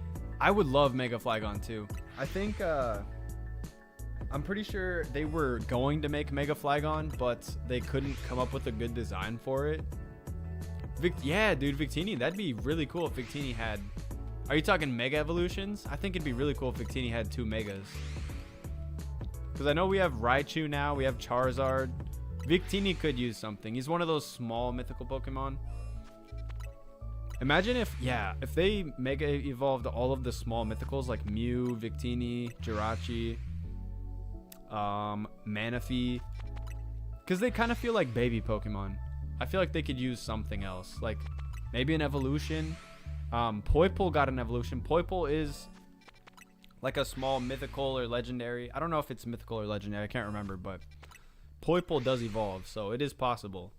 I would love Mega Flygon too. I think I'm pretty sure they were going to make Mega Flygon, but they couldn't come up with a good design for it. Yeah, dude, Victini, that'd be really cool if Victini had... Are you talking Mega Evolutions? I think it'd be really cool if Victini had 2 Megas. Because I know we have Raichu now, we have Charizard. Victini could use something. He's one of those small mythical Pokemon. Imagine if they Mega evolved all of the small mythicals like Mew, Victini, Jirachi, Manaphy. Because they kind of feel like baby Pokemon. I feel like they could use something else. Like maybe an evolution. Poipole got an evolution. Poipole is like a small mythical or legendary. I don't know if it's mythical or legendary. I can't remember, but Poipole does evolve, so it is possible.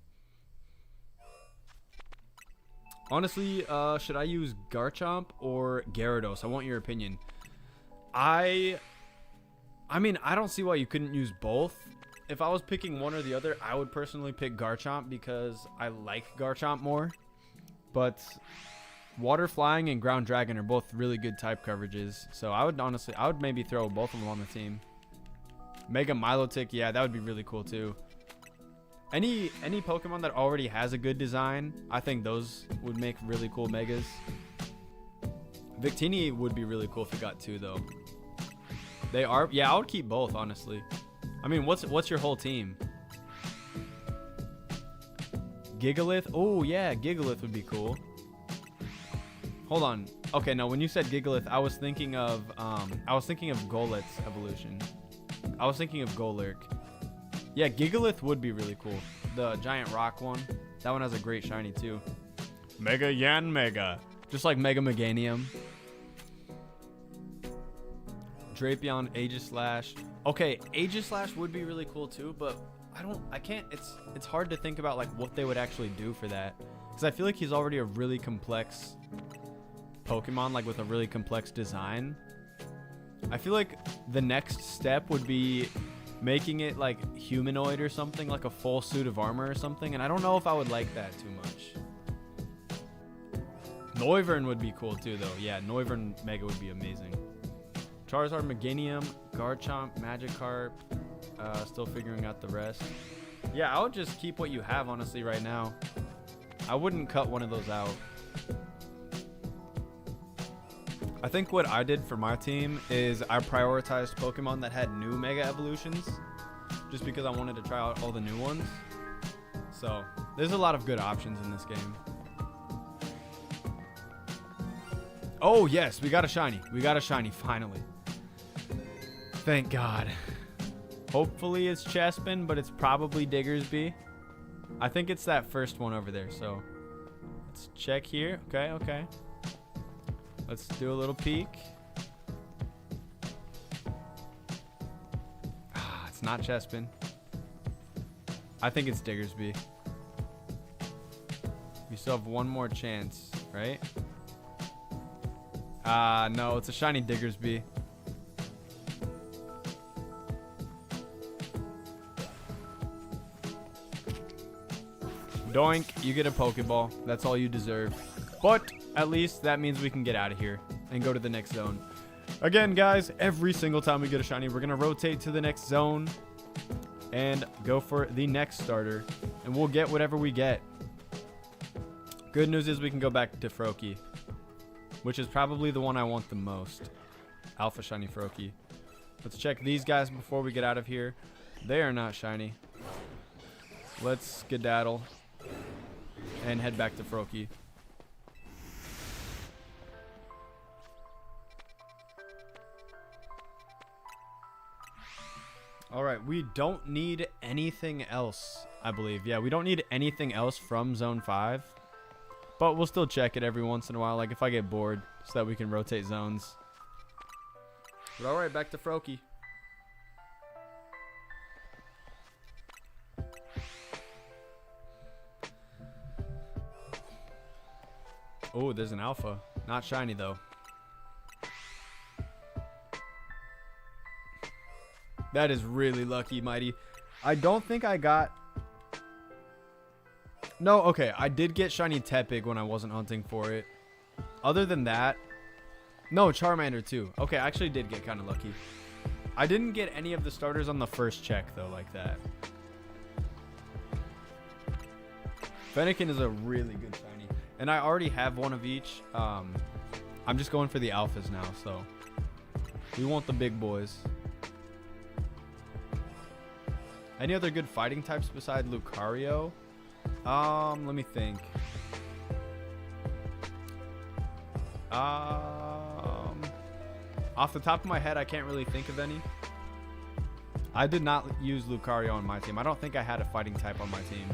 Honestly, should I use Garchomp or Gyarados? I want your opinion. I mean, I don't see why you couldn't use both. If I was picking one or the other, I would personally pick Garchomp because I like Garchomp more. But Water Flying and Ground Dragon are both really good type coverages. So I would maybe throw both of them on the team. Mega Milotic, yeah, that would be really cool too. Any Pokemon that already has a good design, I think those would make really cool Megas. Victini would be really cool if it got 2 though. They are, yeah, I would keep both honestly. I mean, what's your whole team? Gigalith? Oh yeah, Gigalith would be cool. Hold on. Okay, no, when you said Gigalith, I was thinking of Goleth's evolution. I was thinking of Golurk. Yeah, Gigalith would be really cool. The giant rock one. That one has a great shiny too. Mega Yan Mega. Just like Mega Meganium. Drapion, Aegislash. Okay, Aegislash would be really cool too, but it's hard to think about like what they would actually do for that. Because I feel like he's already a really complex Pokemon, like with a really complex design. I feel like the next step would be making it like humanoid or something, like a full suit of armor or something, and I don't know if I would like that too much. Noivern would be cool too though. Yeah, Noivern Mega would be amazing. Charizard, Meganium, Garchomp, Magikarp, still figuring out the rest. Yeah, I would just keep what you have honestly right now. I wouldn't cut one of those out. I think what I did for my team is I prioritized Pokemon that had new Mega Evolutions just because I wanted to try out all the new ones. So there's a lot of good options in this game. Oh yes, we got a shiny. We got a shiny finally. Thank God. Hopefully it's Chespin, but it's probably Diggersby. I think it's that first one over there, so Let's check here. Okay, okay. Let's do a little peek. Ah, it's not Chespin. I think it's Diggersby. We still have one more chance, right? No, it's a shiny Diggersby. Doink, you get a Pokeball. That's all you deserve. But at least that means we can get out of here and go to the next zone. Again, guys, every single time we get a shiny, we're going to rotate to the next zone and go for the next starter. And we'll get whatever we get. Good news is we can go back to Froakie, which is probably the one I want the most. Alpha Shiny Froakie. Let's check these guys before we get out of here. They are not shiny. Let's skedaddle and head back to Froakie. Alright, we don't need anything else, I believe. Yeah, we don't need anything else from Zone 5. But we'll still check it every once in a while, like if I get bored, so that we can rotate zones. But alright, back to Froakie. Oh, there's an alpha. Not shiny, though. That is really lucky, Mighty. I don't think I got... No, okay. I did get shiny Tepig when I wasn't hunting for it. Other than that... No, Charmander, too. Okay, I actually did get kind of lucky. I didn't get any of the starters on the first check, though, like that. Fennekin is a really good shiny. And I already have one of each. I'm just going for the alphas now, so... We want the big boys. Any other good fighting types besides Lucario? Let me think. Off the top of my head, I can't really think of any. I did not use Lucario on my team. I don't think I had a fighting type on my team.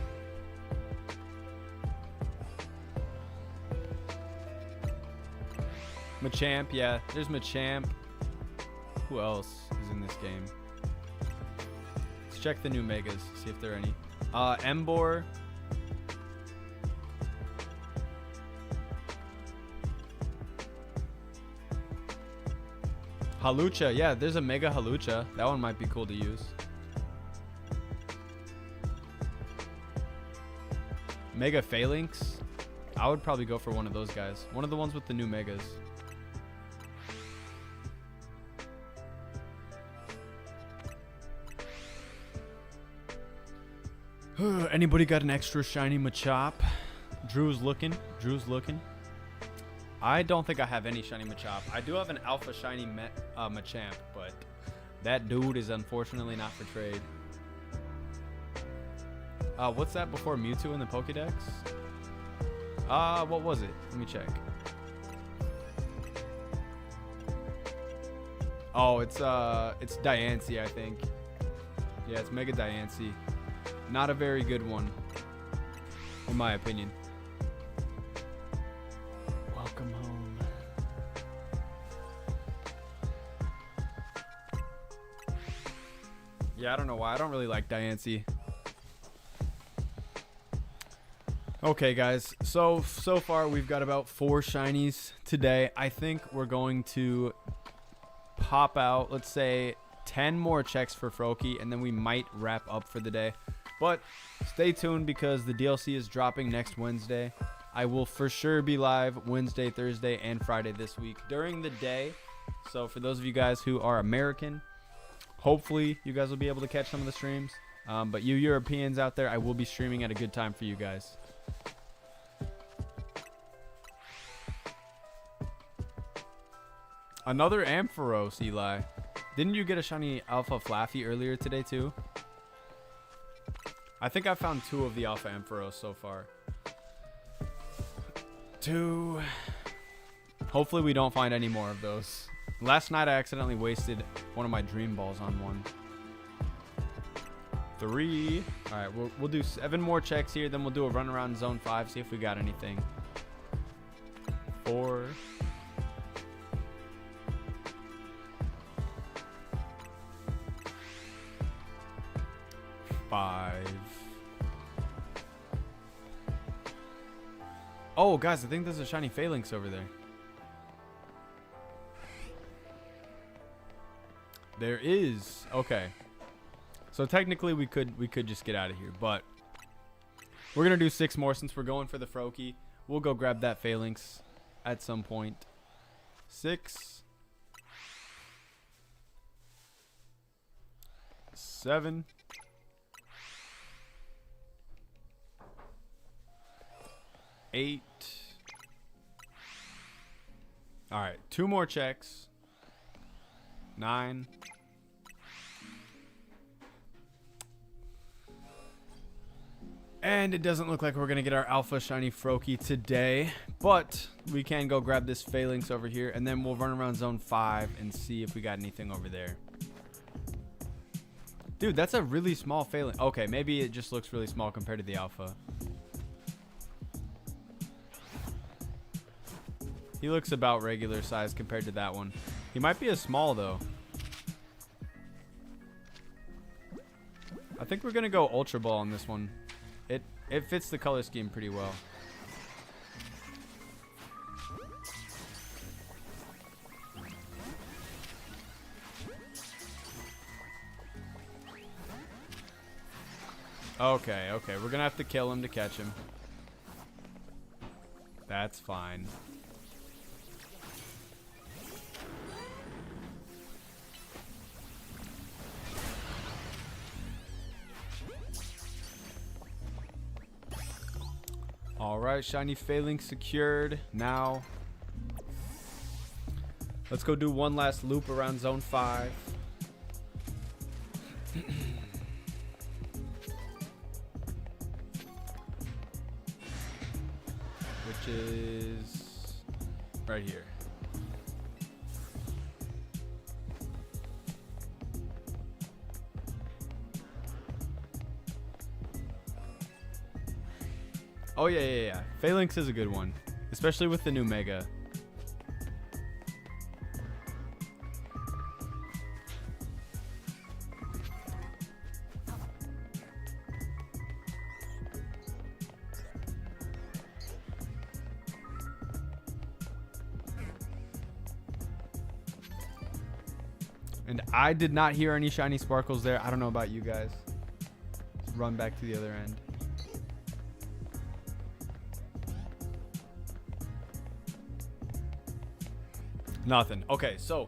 Machamp, yeah. There's Machamp. Who else is in this game? Let's check the new Megas, see if there are any. Emboar. Halucha, yeah, there's a Mega Halucha. That one might be cool to use. Mega Phalanx. I would probably go for one of those guys. One of the ones with the new Megas. Anybody got an extra shiny Machop? Drew's looking. I don't think I have any shiny Machop. I do have an alpha shiny Machamp, but that dude is unfortunately not for trade. What's that before Mewtwo in the Pokédex? What was it? Let me check. Oh, it's Diancie, I think. Yeah, it's Mega Diancie. Not a very good one, in my opinion. Welcome home. Yeah, I don't know why. I don't really like Diancie. Okay, guys. So far we've got about 4 shinies today. I think we're going to pop out, let's say, 10 more checks for Froakie, and then we might wrap up for the day. But stay tuned because the DLC is dropping next Wednesday. I will for sure be live Wednesday, Thursday, and Friday this week during the day. So for those of you guys who are American, hopefully you guys will be able to catch some of the streams. But you Europeans out there, I will be streaming at a good time for you guys. Another Ampharos, Eli. Didn't you get a shiny Alpha Flaffy earlier today too? I think I found 2 of the Alpha Ampharos so far. 2. Hopefully we don't find any more of those. Last night I accidentally wasted one of my Dream Balls on one. 3. Alright, we'll do 7 more checks here. Then we'll do a run around Zone 5. See if we got anything. 4. 5. Oh, guys, I think there's a shiny Phalanx over there. There is. Okay. So technically we could just get out of here, but we're gonna do 6 more since we're going for the Froakie. We'll go grab that Phalanx at some point. 6, 7, 8. All right, 2 more checks. 9. And it doesn't look like we're going to get our Alpha Shiny Froakie today, but we can go grab this Phalanx over here, and then we'll run around Zone 5 and see if we got anything over there. Dude, that's a really small Phalanx. Okay, maybe it just looks really small compared to the Alpha. He looks about regular size compared to that one. He might be a small, though. I think we're going to go Ultra Ball on this one. It fits the color scheme pretty well. Okay, okay. We're going to have to kill him to catch him. That's fine. Alright, shiny Phalanx secured. Now, let's go do one last loop around Zone 5. Which is right here. Oh, yeah. Phalanx is a good one, especially with the new Mega. And I did not hear any shiny sparkles there. I don't know about you guys. Let's run back to the other end. Nothing. Okay, so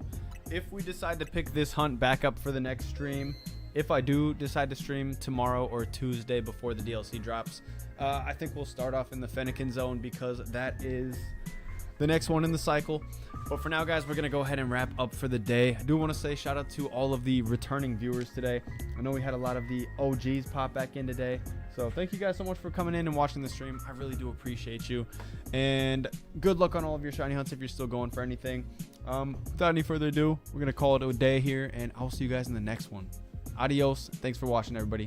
if we decide to pick this hunt back up for the next stream, if I do decide to stream tomorrow or Tuesday before the DLC drops, I think we'll start off in the Fennekin zone because that is the next one in the cycle. But for now, guys, we're going to go ahead and wrap up for the day. I do want to say shout out to all of the returning viewers today. I know we had a lot of the OGs pop back in today. So thank you guys so much for coming in and watching the stream. I really do appreciate you. And good luck on all of your shiny hunts if you're still going for anything. Without any further ado, we're going to call it a day here, and I'll see you guys in the next one. Adios. Thanks for watching, everybody.